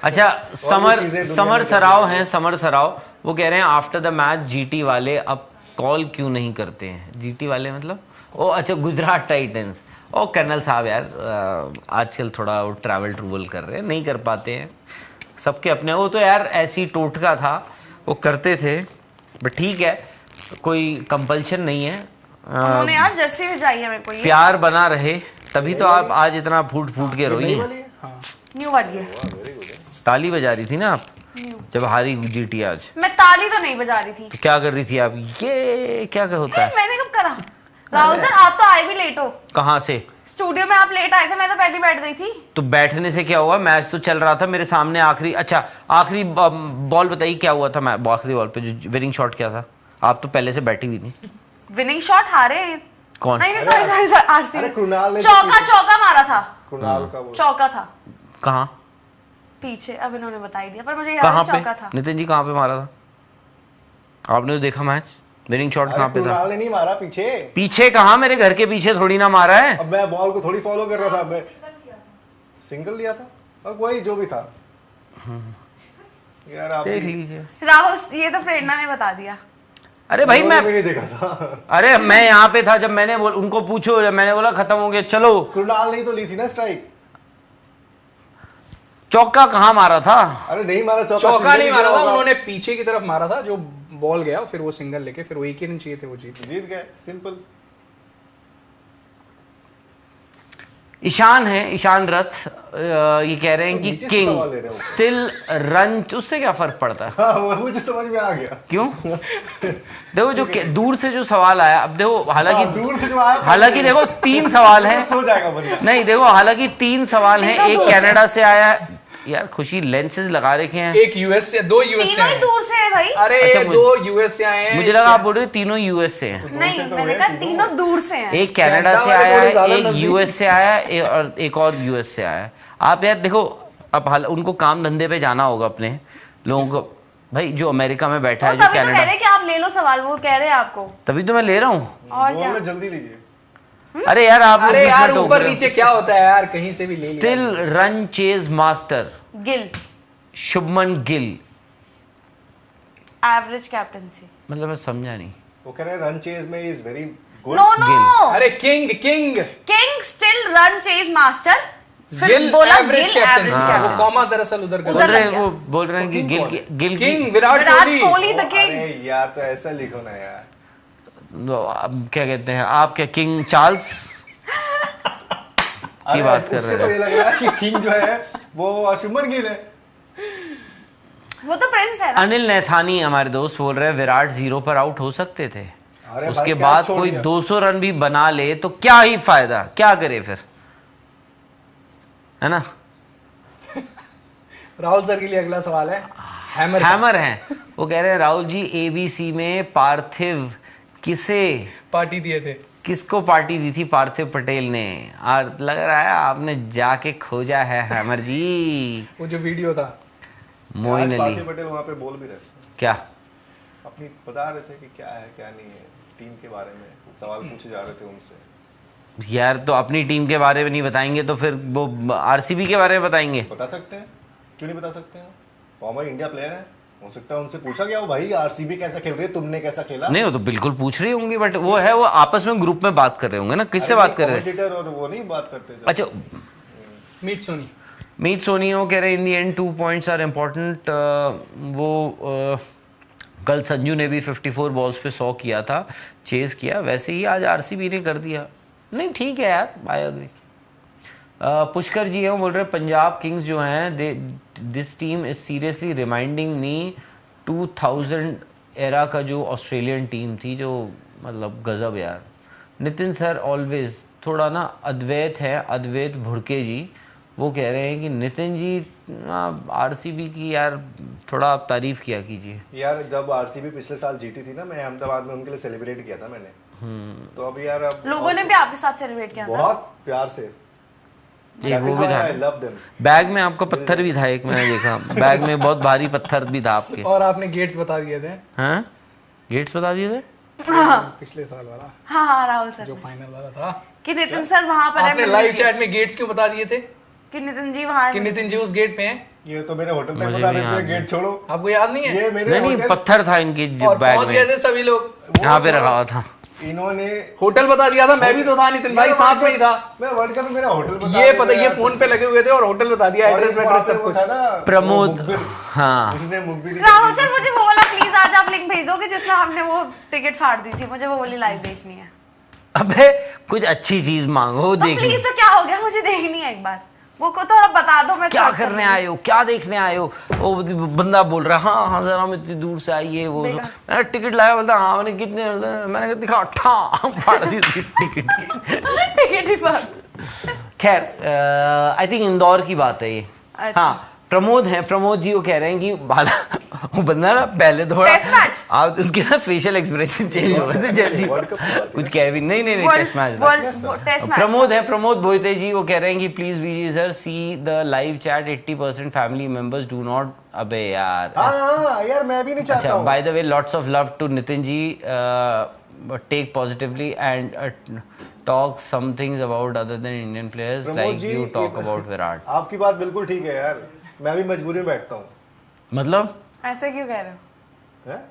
[SPEAKER 5] अच्छा समर सराव हैं, समर सराव, वो कह रहे हैं आफ्टर द मैच GT वाले अब कॉल क्यों नहीं करते हैं? GT वाले मतलब ओ अच्छा गुजरात टाइटंस। ओ कर्नल साहब यार आजकल थोड़ा वो ट्रैवल कर रहे हैं, नहीं कर पाते हैं, सबके अपने। वो तो यार ऐसी टोटका था, वो करते थे, बट ठीक है, कोई कंपल्शन नहीं है।
[SPEAKER 1] उन्होंने यार जर्सी भेजाई है मेरे को,
[SPEAKER 5] प्यार बना रहे तभी तो आप आज इतना फूट के रोई हैं।
[SPEAKER 1] न्यू वाली है।
[SPEAKER 5] ताली बजा रही थी ना आप जब हारी GT आज?
[SPEAKER 1] मैं ताली तो नहीं बजा रही थी।
[SPEAKER 5] तो क्या कर रही थी आप? ये क्या होता है?
[SPEAKER 1] मैंने कब करा? राहुल सर आप तो आए भी लेट हो।
[SPEAKER 5] कहाँ से?
[SPEAKER 1] स्टूडियो में आप लेट आए थे, मैं तो बैठ रही थी।
[SPEAKER 5] तो बैठने से क्या हुआ? मैच तो चल रहा था मेरे सामने। आखिरी बॉल बताइए क्या हुआ था? मैं आखिरी बॉल पे जो विनिंग शॉट क्या था? आप तो पहले से बैठी हुई थी।
[SPEAKER 1] विनिंग शॉट हारे
[SPEAKER 5] कौन?
[SPEAKER 1] नहीं सॉरी RCB चौका मारा था। चौका था।
[SPEAKER 5] कहाँ?
[SPEAKER 1] पीछे, अब इन्होंने बता ही दिया, पर मुझे याद है चौका था।
[SPEAKER 5] नितिन जी कहाँ पे मारा था? आपने तो देखा मैच, विनिंग शॉट कहाँ पे था?
[SPEAKER 4] नहीं मारा पीछे।
[SPEAKER 5] पीछे कहाँ? मेरे घर के पीछे थोड़ी ना मारा है।
[SPEAKER 4] अब मैं बॉल को थोड़ी फॉलो कर रहा था, मैं सिंगल लिया था और वही जो भी था। यार आप
[SPEAKER 5] देख लीजिए।
[SPEAKER 1] राहुल ये तो प्रेरणा ने बता दिया।
[SPEAKER 5] अरे भाई
[SPEAKER 4] उन्होंने
[SPEAKER 5] मैं
[SPEAKER 4] भी नहीं देखा था।
[SPEAKER 5] अरे मैं यहाँ पे था जब मैंने उनको पूछो, जब मैंने बोला खत्म हो गया चलो,
[SPEAKER 4] कृणाल नहीं तो ली थी ना स्ट्राइक।
[SPEAKER 5] चौका कहाँ मारा था?
[SPEAKER 4] अरे नहीं मारा चौका,
[SPEAKER 3] चौका
[SPEAKER 4] सिंगल
[SPEAKER 3] नहीं
[SPEAKER 4] ही
[SPEAKER 3] मारा
[SPEAKER 4] गया
[SPEAKER 3] था,
[SPEAKER 4] होगा।
[SPEAKER 3] उन्होंने पीछे की तरफ मारा था, जो बॉल गया फिर वो सिंगल लेके फिर वो एक ही रन चाहिए थे, वो जीत
[SPEAKER 4] जीत गए, सिंपल।
[SPEAKER 5] ईशान है, ईशान रथ, ये कह रहे हैं कि
[SPEAKER 4] नीचे से सवाल ले
[SPEAKER 5] किंग
[SPEAKER 4] रहे हो।
[SPEAKER 5] स्टिल रन, उससे क्या फर्क पड़ता है?
[SPEAKER 4] हाँ वो मुझे समझ में आ गया।
[SPEAKER 5] क्यों? देखो जो दूर से जो सवाल आया, अब देखो
[SPEAKER 4] हाँ,
[SPEAKER 5] हालांकि
[SPEAKER 4] दूर से जो आया,
[SPEAKER 5] हालांकि देखो 3 सवाल हैं,
[SPEAKER 4] सो जाएगा बंदा।
[SPEAKER 5] नहीं देखो हालांकि 3 सवाल हैं, एक कनाडा से आया है। यार खुशी लेंसेज लगा रखे हैं,
[SPEAKER 3] एक यूएस से, 2 यूएस से
[SPEAKER 1] तीनों ही
[SPEAKER 3] आए।
[SPEAKER 1] दूर से है भाई।
[SPEAKER 3] अरे
[SPEAKER 5] अच्छा,
[SPEAKER 3] 2 यूएस से आए हैं।
[SPEAKER 5] मुझे लगा आप बोल रहे हो तीनों यूएस से हैं।
[SPEAKER 1] नहीं
[SPEAKER 4] तो
[SPEAKER 1] मैंने
[SPEAKER 4] है
[SPEAKER 1] कहा
[SPEAKER 4] तीनों।
[SPEAKER 1] तीनों दूर से हैं।
[SPEAKER 5] एक कनाडा
[SPEAKER 3] कनाडा
[SPEAKER 5] से
[SPEAKER 3] वाले
[SPEAKER 5] आया
[SPEAKER 3] थोड़े
[SPEAKER 5] है,
[SPEAKER 3] ज्यादा
[SPEAKER 5] एक
[SPEAKER 3] नजदीक।
[SPEAKER 5] यूएस से आया है, और एक और यूएस से आया है। आप यार देखो, अब उनको काम धंधे पे जाना होगा अपने लोगों को, भाई जो अमेरिका में बैठा
[SPEAKER 1] तो
[SPEAKER 5] है, जो
[SPEAKER 1] तभी तो कह रहे
[SPEAKER 5] कनाडा,
[SPEAKER 1] हैं कि आप ले लो सवाल, वो कह रहे हैं आपको।
[SPEAKER 5] तभी तो मैं ले रहा हूँ।
[SPEAKER 1] और
[SPEAKER 4] वो
[SPEAKER 1] क्या?
[SPEAKER 4] हमें जल्दी लीजिए।
[SPEAKER 5] अरे यार आप लोग
[SPEAKER 3] अरे
[SPEAKER 5] बीच में
[SPEAKER 3] यार
[SPEAKER 5] टोक
[SPEAKER 3] ऊपर
[SPEAKER 5] रहे हो।
[SPEAKER 3] नीचे क्या होता है यार, कहीं से भी ले लिया।
[SPEAKER 5] Still run chase master
[SPEAKER 1] Gill,
[SPEAKER 5] Shubman Gill,
[SPEAKER 1] average captaincy.
[SPEAKER 5] मतलब मैं समझा नहीं।
[SPEAKER 4] वो कह रहे हैं रन चेज में is very good.
[SPEAKER 1] No no,
[SPEAKER 3] अरे king king
[SPEAKER 1] king still run chase master, फिर
[SPEAKER 3] गिल
[SPEAKER 1] बोला
[SPEAKER 3] एवरेज
[SPEAKER 1] गिल
[SPEAKER 3] कैप्टन,
[SPEAKER 1] एवरेज
[SPEAKER 3] वो
[SPEAKER 1] कैप्टन।
[SPEAKER 3] कॉमा दरअसल उधर
[SPEAKER 5] बोल
[SPEAKER 3] कर
[SPEAKER 5] रहे हैं
[SPEAKER 1] लग गया।
[SPEAKER 5] वो बोल रहे हैं कि
[SPEAKER 4] किंग
[SPEAKER 5] गिल
[SPEAKER 4] कौन?
[SPEAKER 5] Gill
[SPEAKER 3] king Virat
[SPEAKER 1] Virat
[SPEAKER 3] Kohli.
[SPEAKER 1] Kohli the king.
[SPEAKER 4] अरे यार तो ऐसा लिखो ना यार।
[SPEAKER 5] अब क्या कहते हैं आप, क्या किंग चार्ल्स
[SPEAKER 4] अरे
[SPEAKER 5] बात कर
[SPEAKER 4] उससे
[SPEAKER 5] रहे
[SPEAKER 4] तो
[SPEAKER 5] हैं।
[SPEAKER 4] ये लग रहा है कि किंग जो है वो शुभमन गिल है।
[SPEAKER 1] वो तो प्रिंस है ना।
[SPEAKER 5] अनिल नैथानी हमारे दोस्त बोल रहे हैं विराट 0 पर आउट हो सकते थे,
[SPEAKER 4] अरे
[SPEAKER 5] उसके
[SPEAKER 4] भाई, क्या
[SPEAKER 5] बाद
[SPEAKER 4] छोड़
[SPEAKER 5] कोई
[SPEAKER 4] दिया?
[SPEAKER 5] 200 रन भी बना ले तो क्या ही फायदा, क्या करे फिर, है ना?
[SPEAKER 3] राहुल सर के लिए अगला सवाल है हैमर का।
[SPEAKER 5] हैमर है, वो कह रहे हैं राहुल जी एबीसी में पार्थिव
[SPEAKER 3] पार्टी दिए थे।
[SPEAKER 5] किसको पार्टी दी थी पार्थिव पटेल ने? और लग रहा है आपने जाके खोजा है हैमर जी।
[SPEAKER 3] वो जो वीडियो था,
[SPEAKER 5] मोइन
[SPEAKER 4] आज
[SPEAKER 5] अली
[SPEAKER 4] पार्थिव पटेल वहाँ पे बोल भी रहे थे,
[SPEAKER 5] क्या?
[SPEAKER 4] अपनी बता रहे थे कि क्या है क्या नहीं है, टीम के बारे में सवाल पूछे जा रहे थे उनसे।
[SPEAKER 5] यार तो अपनी टीम के बारे में नहीं बताएंगे तो फिर वो आरसीबी के बारे में बताएंगे?
[SPEAKER 4] बता सकते हैं, क्यों नहीं बता सकते हैं? फॉर्मर इंडिया प्लेयर है, हो सकता है उनसे पूछा गया हो भाई आरसीबी कैसा खेल रही है, तुमने कैसा खेला।
[SPEAKER 5] नहीं वो तो बिल्कुल पूछ रही होंगी, बट वो है वो आपस में ग्रुप में बात कर रहे होंगे ना, किससे बात कर रहे हैं?
[SPEAKER 4] कमेंटेटर और वो नहीं बात करते जब।
[SPEAKER 5] अच्छा
[SPEAKER 3] मीत सोनी।
[SPEAKER 5] मीत सोनी वो कह रहे हैं इन दी एंड 2 पॉइंट्स आर इम्पोर्टेंट। वो कल संजू ने भी 54 बॉल्स पे 100 किया था, चेज किया, वैसे ही आज आरसीबी ने कर दिया। नहीं ठीक है यार, आई एग्री। पुष्कर जी हैं वो बोल रहे हैं पंजाब किंग्स जो हैं this team is seriously reminding me 2000 era का जो ऑस्ट्रेलियन टीम थी, जो मतलब गजब यार। नितिन सर ऑलवेज थोड़ा ना अद्वैत है, अद्वैत भुड़के जी वो कह रहे हैं कि नितिन जी आरसीबी की यार थोड़ा आप तारीफ किया कीजिए।
[SPEAKER 4] यार जब आरसीबी पिछले साल जीती थी ना, मैं अहमदाबाद में उनके लिए सेलिब्रेट किया था मैंने। तो अब यार अब
[SPEAKER 1] लोगों ने भी आपके साथ सेलिब्रेट किया था।
[SPEAKER 4] बहुत प्यार से।
[SPEAKER 5] एक वो भी था,
[SPEAKER 4] I love them।
[SPEAKER 5] बैग में आपका पत्थर भी था एक, मैंने देखा बैग में बहुत भारी पत्थर भी था आपके।
[SPEAKER 3] और आपने गेट्स बता दिए थे
[SPEAKER 5] हाँ गेट्स बता दिए थे
[SPEAKER 3] पिछले साल वाला,
[SPEAKER 1] हाँ हाँ राहुल सर
[SPEAKER 3] जो फाइनल वाला था।
[SPEAKER 1] कि नितिन सर वहां पर
[SPEAKER 3] आपने
[SPEAKER 1] है,
[SPEAKER 3] लाइव चैट में गेट्स क्यों बता दिए थे
[SPEAKER 1] कि नितिन जी वहां
[SPEAKER 3] कि नितिन जी उस गेट पे हैं?
[SPEAKER 4] ये तो मेरे होटल तक
[SPEAKER 5] मुझे
[SPEAKER 4] बता
[SPEAKER 5] भी
[SPEAKER 4] देते
[SPEAKER 5] याद
[SPEAKER 4] हैं, गेट छोड़ो।
[SPEAKER 3] आपको याद नहीं है?
[SPEAKER 4] ये मेरे
[SPEAKER 5] नहीं नहीं
[SPEAKER 4] होटल
[SPEAKER 5] पत्थर था इनके
[SPEAKER 3] और
[SPEAKER 5] बैग
[SPEAKER 3] पहुंच गए
[SPEAKER 5] में,
[SPEAKER 3] थे सभी लोग,
[SPEAKER 5] यहाँ पे रखा हुआ था।
[SPEAKER 4] इन्होंने
[SPEAKER 3] होटल बता दिया था, मैं भी तो था, नितिन भाई साथ में ही था।
[SPEAKER 4] मैं वर्ल्ड कप में मेरा होटल बता
[SPEAKER 3] ये
[SPEAKER 4] देते
[SPEAKER 3] पता,
[SPEAKER 4] हैं
[SPEAKER 3] ये
[SPEAKER 4] यार
[SPEAKER 3] फोन
[SPEAKER 4] सब।
[SPEAKER 3] पे लगे हुए थे और होटल बता दिया,
[SPEAKER 4] और
[SPEAKER 3] एड्रेस
[SPEAKER 4] एक वहाँ
[SPEAKER 3] वेड्रेस
[SPEAKER 4] पे
[SPEAKER 3] सब
[SPEAKER 4] वो
[SPEAKER 3] कुछ।
[SPEAKER 4] था ना,
[SPEAKER 5] प्रमोद,
[SPEAKER 4] मुखबिर,
[SPEAKER 5] हाँ
[SPEAKER 4] इसने मुखबिर
[SPEAKER 1] राहुल सर मुझे वो वाला प्लीज आज आप लिंक भेज दोगे जिसमें हमने वो टिकट फाड़ दी थी, मुझे वो वाली लाइव देखनी है।
[SPEAKER 5] अबे कुछ अच्छी चीज मांगो
[SPEAKER 1] तो
[SPEAKER 5] देखने।
[SPEAKER 1] प्लीज, तो क्या हो गया, मुझे देखनी है एक बार, वो को थोड़ा बता दो। मैं
[SPEAKER 5] क्या
[SPEAKER 1] search
[SPEAKER 5] करने
[SPEAKER 1] करूंगी।
[SPEAKER 5] आए हो, क्या देखने आए हो? वो बंदा बोल रहा है हाँ हाँ सर हम इतनी दूर से आइए वो
[SPEAKER 1] बेटा।
[SPEAKER 5] मैंने टिकट लाया, बोलता हाँ मैंने कितने, मैंने कहा दिखा ठा फाड़ दी उसकी टिकट की।
[SPEAKER 1] टिकट ही फाड़।
[SPEAKER 5] खैर आई थिंक इंदौर की बात है ये।
[SPEAKER 1] अच्छा।
[SPEAKER 5] हाँ प्रमोद है, प्रमोद जी वो कह रहे हैं कि भाला वो बंदा ना पहले थोड़ा
[SPEAKER 1] टेस्ट मैच?
[SPEAKER 5] आप उसके ना फेशियल एक्सप्रेशन चेंज हो गए थे जैसे
[SPEAKER 4] वर्ल्ड कप की बात है।
[SPEAKER 5] कुछ कह भी नहीं नहीं नहीं टेस्ट मैच था।
[SPEAKER 1] Test match.
[SPEAKER 5] प्रमोद है, प्रमोद बोईते जी वो कह रहे हैं कि please VG sir see the live chat 80% family members do not. अबे यार
[SPEAKER 4] हाँ यार मैं भी नहीं चाहता
[SPEAKER 5] अच्छा
[SPEAKER 4] हूँ।
[SPEAKER 5] By the way lots of love to Nitin ji, take positively and talk some things about other than Indian players
[SPEAKER 4] Pramod
[SPEAKER 5] like
[SPEAKER 4] ji,
[SPEAKER 5] you talk about Virat.
[SPEAKER 4] आपकी बात बिल्कुल ठीक है यार, मैं भी मजबूरी में बैठता हूँ।
[SPEAKER 5] मतलब
[SPEAKER 1] ऐसे क्यों कह रहे हो?
[SPEAKER 4] हैं?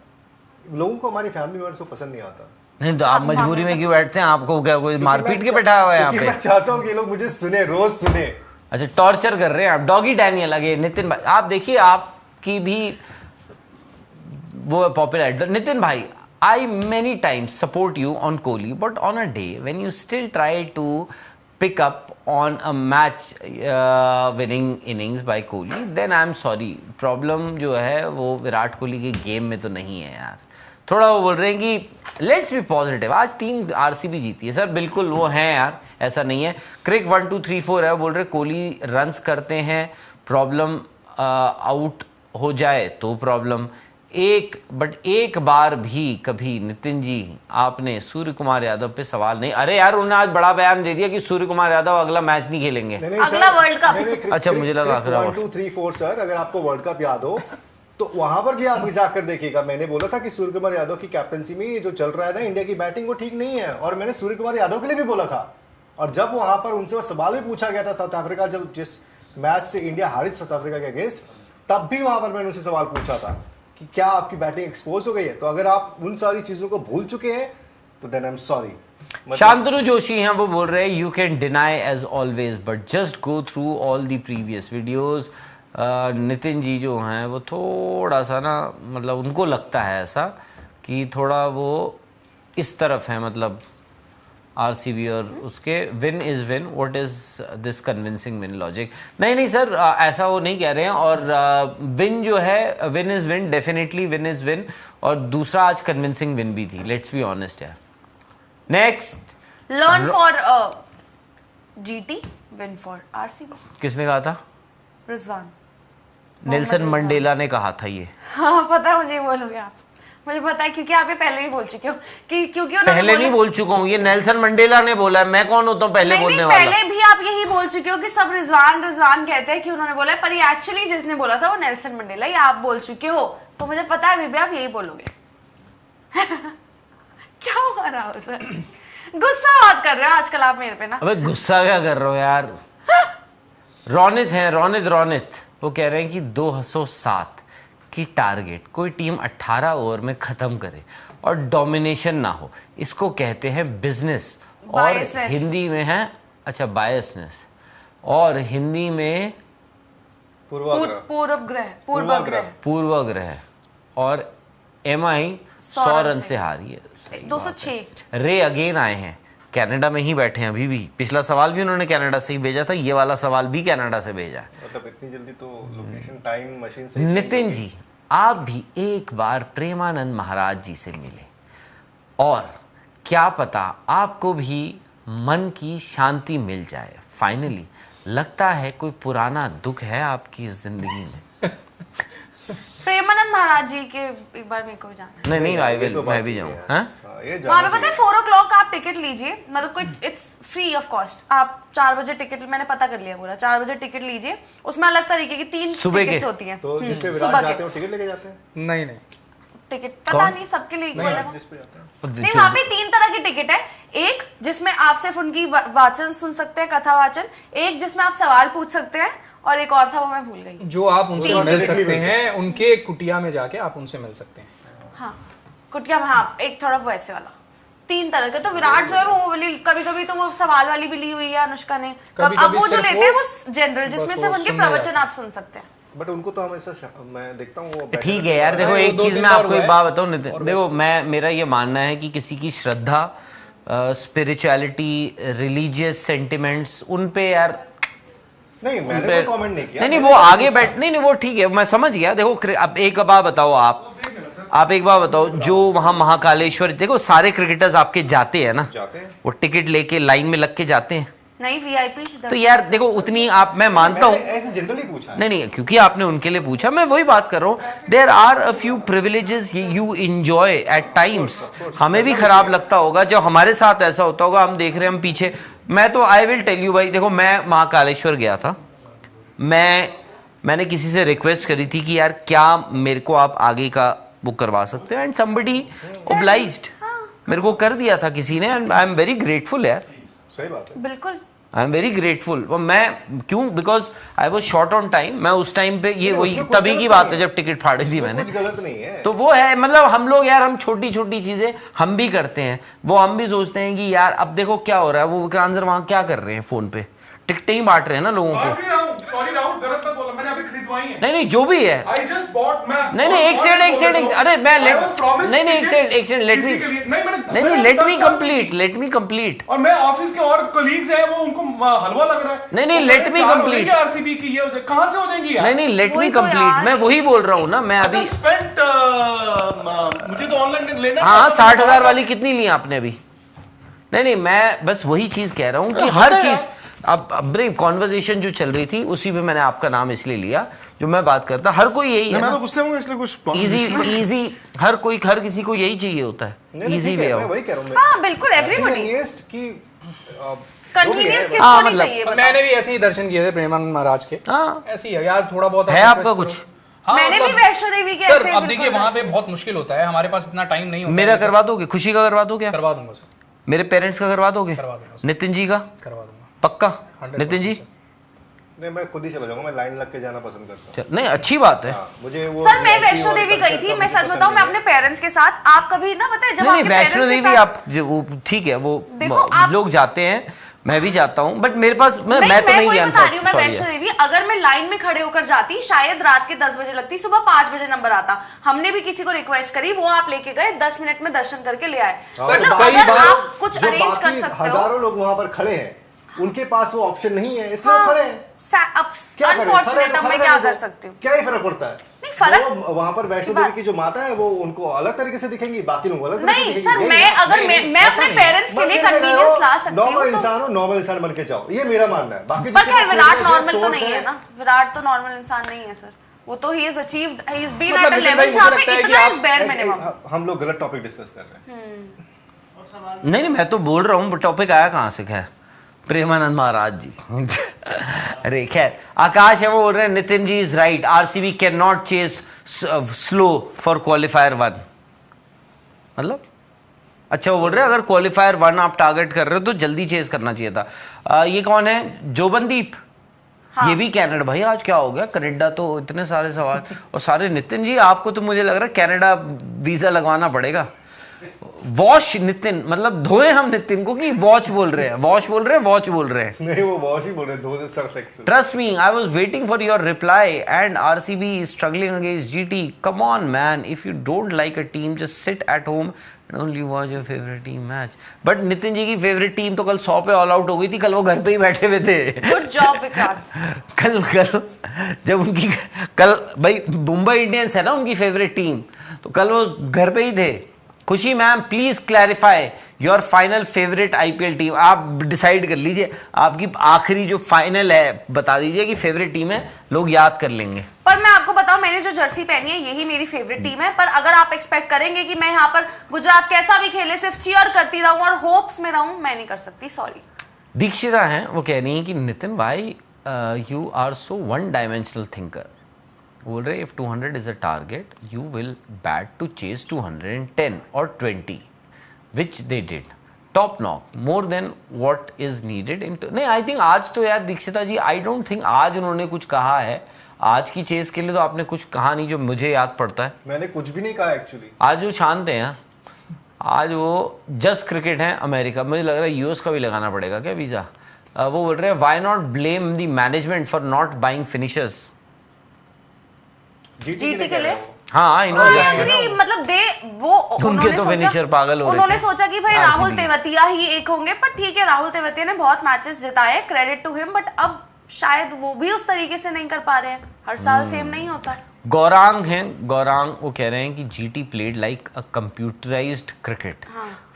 [SPEAKER 4] लोगों को हमारी फैमिली मेंबर्स को पसंद नहीं आता।
[SPEAKER 5] नहीं तो आप मजबूरी में क्यों बैठते हैं? आपको क्या कोई मारपीट के बैठा हुआ है यहाँ पे?
[SPEAKER 4] मैं चाहता हूँ कि लोग मुझे सुने, रोज सुने।
[SPEAKER 5] अच्छा, टॉर्चर कर रहे हैं आप। डॉगी डैनियल अगे नितिन भाई, आप देखिए आपकी भी वो पॉपुलर। नितिन भाई, I many times support you on Kohli, but on a day when you still try to pick up on a match winning innings by Kohli, then I'm sorry, problem जो है वो विराट कोहली के गेम में तो नहीं है यार। थोड़ा वो बोल रहे हैं कि लेट्स बी पॉजिटिव, आज टीम आरसीबी जीती है। सर बिल्कुल वो है यार, ऐसा नहीं है। क्रिक 1 2 3 4 है, बोल रहे कोहली रन्स करते हैं, प्रॉब्लम आउट हो जाए तो प्रॉब्लम एक बार भी कभी नितिन जी आपने सूर्य कुमार यादव पे सवाल नहीं। अरे यार उन्होंने आज बड़ा बयान दे दिया कि सूर्य कुमार यादव अगला मैच नहीं खेलेंगे।
[SPEAKER 1] अगला वर्ल्ड कप।
[SPEAKER 5] अच्छा, मुझे लगा
[SPEAKER 4] 1 2 3 4 सर, अगर आपको वर्ल्ड कप याद हो तो वहां पर भी आप जाकर देखिएगा। मैंने बोला था कि सूर्य कुमार यादव की कैप्टनसी में ये जो चल रहा है ना इंडिया की बैटिंग, वो ठीक नहीं है। और मैंने सूर्य कुमार यादव के लिए भी बोला था। और जब वहां पर उनसे वो सवाल भी पूछा गया था साउथ अफ्रीका, जब जिस मैच से इंडिया हारी साउथ अफ्रीका के अगेंस्ट, तब भी वहां पर मैंने उनसे सवाल पूछा था कि क्या आपकी बैटिंग एक्सपोज हो गई है। तो अगर आप उन सारी चीजों को भूल चुके हैं तो then I am sorry.
[SPEAKER 5] Shantanu Joshi हैं, वो बोल रहे हैं you can deny as always but just go through all the previous videos. Nitin ji जो हैं वो थोड़ा सा ना, मतलब उनको लगता है ऐसा कि थोड़ा वो इस तरफ है, मतलब आरसीबी और उसके win is win, what is this convincing win logic. नहीं सर, ऐसा वो नहीं कह रहे हैं। और विन जो है, win is win, definitely win is win. और दूसरा आज कन्विंसिंग विन भी थी, लेट्स बी ऑनेस्ट यार। Next,
[SPEAKER 1] learn for GT, win for RCB.
[SPEAKER 5] किसने कहा था?
[SPEAKER 1] रिजवान।
[SPEAKER 5] नेल्सन मंडेला ने कहा था ये।
[SPEAKER 1] हाँ पता है मुझे, बोलोगे आप, मुझे पता है क्योंकि आप ये पहले भी बोल चुके हो कि क्योंकि
[SPEAKER 5] पहले नहीं बोल चुका हूँ, ये नेल्सन मंडेला ने बोला है, मैं कौन होता हूँ पहले बोलने वाला?
[SPEAKER 1] पहले भी आप यही बोल चुके हो कि सब रिजवान रिजवान कहते हैं कि उन्होंने बोला है, पर ये एक्चुअली जिसने बोला था वो नेल्सन मंडेला, ये आप बोल चुके हो। तो मुझे पता है अभी आप यही बोलोगे। क्या हो रहा हो सर? गुस्सा बात कर रहे हो आजकल आप मेरे पे ना।
[SPEAKER 5] अबे गुस्सा क्या कर रहे हो यार? रोनित है, रोनित वो कह रहे हैं कि 207 की टारगेट कोई टीम 18 ओवर में खत्म करे और डोमिनेशन ना हो, इसको कहते हैं बिजनेस। और हिंदी में है, अच्छा बायसनेस, और हिंदी में पूर्वग्रह। और एमआई 100 रन से हारी है।
[SPEAKER 1] 206।
[SPEAKER 5] रे अगेन आए हैं, कनाडा में ही बैठे हैं अभी भी। पिछला सवाल भी उन्होंने कनाडा से ही भेजा था, ये वाला सवाल भी कनाडा से भेजा है।
[SPEAKER 4] मतलब इतनी जल्दी तो लोकेशन टाइम मशीन से।
[SPEAKER 5] नितिन जी, आप भी एक बार प्रेमानंद महाराज जी से मिले और क्या पता आपको भी मन की शांति मिल जाए। फाइनली लगता है कोई पुराना दुख है आपकी जिंदगी में।
[SPEAKER 1] प्रेमानंद महाराज जी के एक बार मेरे को जाना है।
[SPEAKER 5] नहीं आई विल, मैं भी जाऊँ।
[SPEAKER 1] वहाँ पे पता है 4 o'clock आप टिकट लीजिए, मतलब कोई इट्स फ्री ऑफ कॉस्ट। आप 4 बजे टिकट, मैंने पता कर लिया पूरा, 4 बजे टिकट लीजिए। उसमें अलग तरीके की 3 टिकट्स होती हैं।
[SPEAKER 4] तो जिस पे विराट जाते हो टिकट लेके जाते हैं?
[SPEAKER 3] नहीं
[SPEAKER 1] टिकट पता नहीं सबके लिए नहीं, वहाँ पे 3 तरह की टिकट है। एक जिसमें आप सिर्फ उनकी वाचन सुन सकते हैं, कथा वाचन। एक जिसमें आप सवाल पूछ सकते हैं, और एक और था वो मैं भूल गई।
[SPEAKER 3] जो आप उनसे मिल सकते हैं, उनके कुटिया में जाके आप उनसे मिल सकते हैं।
[SPEAKER 1] हाँ कुटिया में, हाँ एक थोड़ा वैसे वाला। 3 तरह के। तो विराट जो है वो वाली, कभी कभी तो वो सवाल वाली भी ली हुई है अनुष्का ने। अब वो जो लेते हैं वो जनरल, जिसमें सिर्फ उनके प्रवचन आप सुन सकते हैं।
[SPEAKER 4] बट उनको तो हमेशा मैं देखता हूँ।
[SPEAKER 5] ठीक है यार, देखो एक चीज मैं आपको एक बात बताऊँ नितिन, देखो मेरा ये मानना है कि किसी की श्रद्धा, स्पिरिचुअलिटी, रिलीजियस सेंटिमेंट्स, उन पे यार
[SPEAKER 4] नहीं, मैंने कोई कमेंट नहीं किया।
[SPEAKER 5] नहीं वो आगे बैठ, नहीं वो ठीक है, मैं समझ गया। देखो अब एक बात बताओ, आप एक बात बताओ, जो वहां महाकालेश्वर, देखो सारे क्रिकेटर्स आपके जाते हैं ना, वो टिकट लेके लाइन में लग के जाते हैं।
[SPEAKER 1] नहीं वीआईपी
[SPEAKER 5] तो यार देखो उतनी आप, मैं मानता हूँ,
[SPEAKER 4] जनरली पूछा
[SPEAKER 5] नहीं क्योंकि आपने उनके लिए पूछा, मैं वही बात कर रहा हूँ। There are a few privileges you enjoy at times. हमें भी खराब लगता होगा जब हमारे साथ ऐसा होता होगा, हम देख रहे हैं, हम पीछे। मैं तो आई विल टेल यू भाई, देखो मैं महाकालेश्वर गया था, मैंने किसी से रिक्वेस्ट करी थी कि यार क्या मेरे को आप आगे का बुक करवा सकते हो, एंड समबडी ओब्लाइज्ड, मेरे को कर दिया था किसी ने, and I am very grateful यार।
[SPEAKER 4] सही बात है,
[SPEAKER 1] बिल्कुल।
[SPEAKER 5] I am very grateful. मैं क्यों, because I was short on time. मैं उस टाइम पे ये वही तभी की बात है जब टिकट फाड़ी थी मैंने।
[SPEAKER 4] कुछ गलत नहीं है
[SPEAKER 5] तो वो है, मतलब हम लोग यार, हम छोटी छोटी चीजें हम भी करते हैं। वो हम भी सोचते हैं कि यार अब देखो क्या हो रहा है, वो विक्रांत सर वहां क्या कर रहे हैं, फोन पे टिकटें ही बांट रहे हैं ना लोगों को।
[SPEAKER 2] सॉरी राहुल, गलत मत बोला, मैंने अभी खरीदवाई है।
[SPEAKER 5] नहीं जो भी है,
[SPEAKER 2] I just bought,
[SPEAKER 5] नहीं एक सेकंड, अरे मैं नहीं एक सेकंड, लेट मी कंप्लीट।
[SPEAKER 2] और मैं ऑफिस के और कलीग्स हैं, वो उनको हलवा लग रहा है।
[SPEAKER 5] नहीं लेट मी कंप्लीट।
[SPEAKER 2] आरसीबी की ये कहां से हो जाएंगी यार?
[SPEAKER 5] नहीं लेट मी
[SPEAKER 1] वही तो
[SPEAKER 5] कंप्लीट,
[SPEAKER 1] यार।
[SPEAKER 5] मैं वही बोल रहा हूँ ना। मैं अभी
[SPEAKER 2] स्पेंट मुझे तो ऑनलाइन लेना।
[SPEAKER 5] हाँ 60,000 वाली कितनी ली आपने अभी? नहीं मैं बस वही चीज कह रहा हूँ कि हर चीज अब कॉन्वर्जेशन जो चल रही थी उसी में मैंने आपका नाम इसलिए लिया, जो मैं बात करता, हर कोई यही है
[SPEAKER 2] मैं
[SPEAKER 5] ना।
[SPEAKER 2] तो गुस्से हूं इसलिए कुछ
[SPEAKER 5] इजी हर किसी को यही चाहिए होता है, इजी वे
[SPEAKER 4] मैं
[SPEAKER 5] आउट।
[SPEAKER 4] वही कह रहा हूं।
[SPEAKER 1] हाँ बिल्कुल, एवरीबॉडी
[SPEAKER 4] अगेंस्ट की
[SPEAKER 1] कन्वीनियंस किसको
[SPEAKER 5] हाँ,
[SPEAKER 1] नहीं
[SPEAKER 5] मतलब-
[SPEAKER 1] चाहिए
[SPEAKER 3] मैंने
[SPEAKER 1] बताओ?
[SPEAKER 3] भी ऐसे ही दर्शन किए थे प्रेमानंद महाराज के।
[SPEAKER 5] हाँ
[SPEAKER 3] ऐसे ही है यार, थोड़ा बहुत
[SPEAKER 5] है
[SPEAKER 3] आप
[SPEAKER 5] आपका
[SPEAKER 3] request
[SPEAKER 5] कुछ?
[SPEAKER 3] करो। हाँ,
[SPEAKER 1] मैंने भी
[SPEAKER 3] मतलब-
[SPEAKER 1] वैष्णो देवी के
[SPEAKER 3] सर
[SPEAKER 1] ऐसे
[SPEAKER 3] अब देखिए
[SPEAKER 1] बिल्कुल
[SPEAKER 3] वहां पे बहुत मुश्किल होता है, हमारे पास इतना टाइम नहीं होता।
[SPEAKER 5] मेरा
[SPEAKER 3] है।
[SPEAKER 5] करवा दोगे? खुशी का करवा दोगे?
[SPEAKER 3] करवा दूंगा सर,
[SPEAKER 5] मेरे पेरेंट्स का करवा दोगे?
[SPEAKER 3] करवा दूंगा सर,
[SPEAKER 5] नितिन जी का
[SPEAKER 3] करवा दूंगा।
[SPEAKER 5] पक्का?
[SPEAKER 3] 100%
[SPEAKER 5] नितिन जी
[SPEAKER 4] नहीं, मैं खुद ही चला जाऊंगा, मैं लाइन लग के जाना पसंद करता हूँ।
[SPEAKER 5] नहीं अच्छी बात है।
[SPEAKER 4] हाँ, मुझे वो
[SPEAKER 1] सर मैं
[SPEAKER 4] VIP
[SPEAKER 1] वैष्णो
[SPEAKER 4] और
[SPEAKER 1] देवी गई
[SPEAKER 4] culture
[SPEAKER 1] थी,
[SPEAKER 4] का
[SPEAKER 1] मैं
[SPEAKER 4] मुझे
[SPEAKER 1] सच
[SPEAKER 4] पसंद
[SPEAKER 1] बताऊं, मैं
[SPEAKER 4] नहीं
[SPEAKER 1] अपने पेरेंट्स के साथ, आप कभी ना पता है जब
[SPEAKER 5] नहीं
[SPEAKER 1] आपके
[SPEAKER 5] वैष्णो
[SPEAKER 1] parents के
[SPEAKER 5] देवी
[SPEAKER 1] साथ-
[SPEAKER 5] आप वो ठीक है, वो
[SPEAKER 1] देखो, आप-
[SPEAKER 5] लोग जाते हैं, मैं भी जाता हूँ, बट मेरे पास मैं तो नहीं
[SPEAKER 1] वही
[SPEAKER 5] गया।
[SPEAKER 1] बता रही हूँ, मैं
[SPEAKER 5] sorry
[SPEAKER 1] वैष्णो
[SPEAKER 5] है।
[SPEAKER 1] देवी अगर मैं लाइन में खड़े होकर जाती, शायद रात के 10 बजे लगती, सुबह 5 बजे नंबर आता। हमने भी किसी को रिक्वेस्ट करी, वो आप लेके गए, 10 मिनट में दर्शन करके ले आए। मतलब
[SPEAKER 3] कई
[SPEAKER 1] अगर
[SPEAKER 3] बार
[SPEAKER 1] आप कुछ
[SPEAKER 4] जो
[SPEAKER 1] अरेंज कर
[SPEAKER 4] बाकी
[SPEAKER 1] सकते हो,
[SPEAKER 4] हजारों लोग वहां पर खड़े हैं, उनके पास वो ऑप्शन नहीं है, इसलिए वो खड़े हैं। क्या करें?
[SPEAKER 1] अनफॉर्चुनेट,
[SPEAKER 4] खड़े
[SPEAKER 1] अब मैं
[SPEAKER 4] रहने
[SPEAKER 1] क्या
[SPEAKER 4] दो।
[SPEAKER 1] कर सकती हूँ?
[SPEAKER 4] क्या ही फर्क पड़ता है?
[SPEAKER 1] नहीं, फर्क-
[SPEAKER 4] वो वहां पर वैष्णो देवी की जो माता है वो उनको अलग तरीके से दिखेंगी, बाकी लोग अलग तरीके से
[SPEAKER 1] नहीं
[SPEAKER 4] दिखेंगे।
[SPEAKER 1] सर,
[SPEAKER 4] यही
[SPEAKER 1] मैं
[SPEAKER 4] है।
[SPEAKER 1] अगर
[SPEAKER 3] नहीं,
[SPEAKER 1] मैं
[SPEAKER 3] नहीं,
[SPEAKER 1] मैं
[SPEAKER 3] ऐसा
[SPEAKER 1] अपने
[SPEAKER 3] नहीं।
[SPEAKER 1] पेरेंट्स के लिए कन्वीनियंस ला सकती
[SPEAKER 4] नॉर्मल
[SPEAKER 1] हूँ,
[SPEAKER 4] इंसान हो, नॉर्मल इंसान बन के जाओ, ये मेरा मानना है। बाकी
[SPEAKER 1] पर
[SPEAKER 4] जिसके
[SPEAKER 1] खैर
[SPEAKER 4] पास
[SPEAKER 1] विराट
[SPEAKER 4] privilege
[SPEAKER 1] नॉर्मल तो
[SPEAKER 4] source
[SPEAKER 1] नहीं है ना, विराट तो नॉर्मल इंसान नहीं है सर। वो तो he is achieved, he is been
[SPEAKER 3] मतलब
[SPEAKER 1] एट अ
[SPEAKER 3] नितिन
[SPEAKER 1] लेवल
[SPEAKER 3] भाई,
[SPEAKER 1] जहां
[SPEAKER 3] मुझे
[SPEAKER 1] पे
[SPEAKER 3] लगता है कि
[SPEAKER 1] इतना
[SPEAKER 3] आप-
[SPEAKER 1] इज बेयर मिनिमम।
[SPEAKER 4] हम लोग गलत टॉपिक डिस्कस कर रहे हैं।
[SPEAKER 5] नहीं मैं तो बोल रहा हूँ, टॉपिक आया कहाँ से? खैर प्रेमानंद महाराज जी अरे खैर, आकाश है वो बोल रहे हैं Nitin ji is right, RCB can not chase slow for qualifier 1। मतलब अच्छा वो बोल रहे हैं अगर क्वालिफायर 1 आप टारगेट कर रहे हो तो जल्दी चेस करना चाहिए था। ये कौन है? जोबनदीप।
[SPEAKER 1] हाँ।
[SPEAKER 5] ये भी कनाडा। भाई आज क्या हो गया? कनाडा तो इतने सारे सवाल और सारे नितिन जी, आपको तो मुझे लग रहा है कनाडा वीजा लगवाना पड़ेगा। वॉश नितिन, मतलब धोए हम नितिन को कि वॉच बोल रहे हैं? वॉश बोल रहे हैं, वॉच बोल रहे हैं।
[SPEAKER 4] नहीं, वो वॉश ही बोल रहे हैं, दो से Surf Excel.
[SPEAKER 5] Trust me, I was waiting for your reply and RCB is struggling against GT. Come on man, if you don't like a team, just sit at home and only watch your favorite team match. But Nitin ji की favourite team तो कल 100 पे all out हो गई थी, कल वो घर पे ही बैठे हुए थे।
[SPEAKER 1] Good job Vikrant.
[SPEAKER 5] कल जब उनकी कल भाई मुंबई इंडियंस है ना उनकी फेवरेट टीम, तो कल वो घर पे ही थे। खुशी ma'am please clarify your final favourite IPL team. आप डिसाइड कर लीजिए, आपकी आखिरी जो फाइनल है बता दीजिए कि फेवरेट टीम है, लोग याद कर लेंगे।
[SPEAKER 1] पर मैं आपको बताऊं, मैंने जो जर्सी पहनी है यही मेरी फेवरेट टीम है। पर अगर आप एक्सपेक्ट करेंगे कि मैं यहाँ पर गुजरात कैसा भी खेले सिर्फ चीयर करती रहूं और होप्स में रहूं, मैं नहीं कर सकती, सॉरी।
[SPEAKER 5] दीक्षिता हैं, वो कह रही हैं कि नितिन भाई you are so one dimensional thinker. बोल रहे if 200 is a target you will bat to chase 210 और 20 which they did top knock more than what is needed in. नहीं आई थिंक आज तो यार दीक्षिता जी, आई डोंट थिंक आज उन्होंने कुछ कहा है। आज की चेज के लिए तो आपने कुछ कहा नहीं जो मुझे याद पड़ता है।
[SPEAKER 4] मैंने कुछ भी नहीं कहा एक्चुअली।
[SPEAKER 5] आज वो शांत हैं, आज वो जस्ट क्रिकेट है अमेरिका। मुझे लग रहा है यूएस का भी लगाना पड़ेगा क्या वीजा। वो बोल रहे हैं why not blame the management for not buying finishers.
[SPEAKER 1] GT के लिए
[SPEAKER 5] हाँ इन्होंने
[SPEAKER 1] मतलब वो
[SPEAKER 5] उनके तो फिनिशर पागल हो रहे थे।
[SPEAKER 1] उन्होंने सोचा कि भाई
[SPEAKER 5] RCB
[SPEAKER 1] राहुल तेवतिया ही एक होंगे, पर ठीक है राहुल तेवतिया ने बहुत मैचेस जिताए, क्रेडिट टू हिम, बट अब शायद वो भी उस तरीके से नहीं कर पा रहे हैं। हर साल सेम नहीं होता।
[SPEAKER 5] गौरांग हैं, गौरांग वो कह रहे हैं कि GT played like a computerised cricket.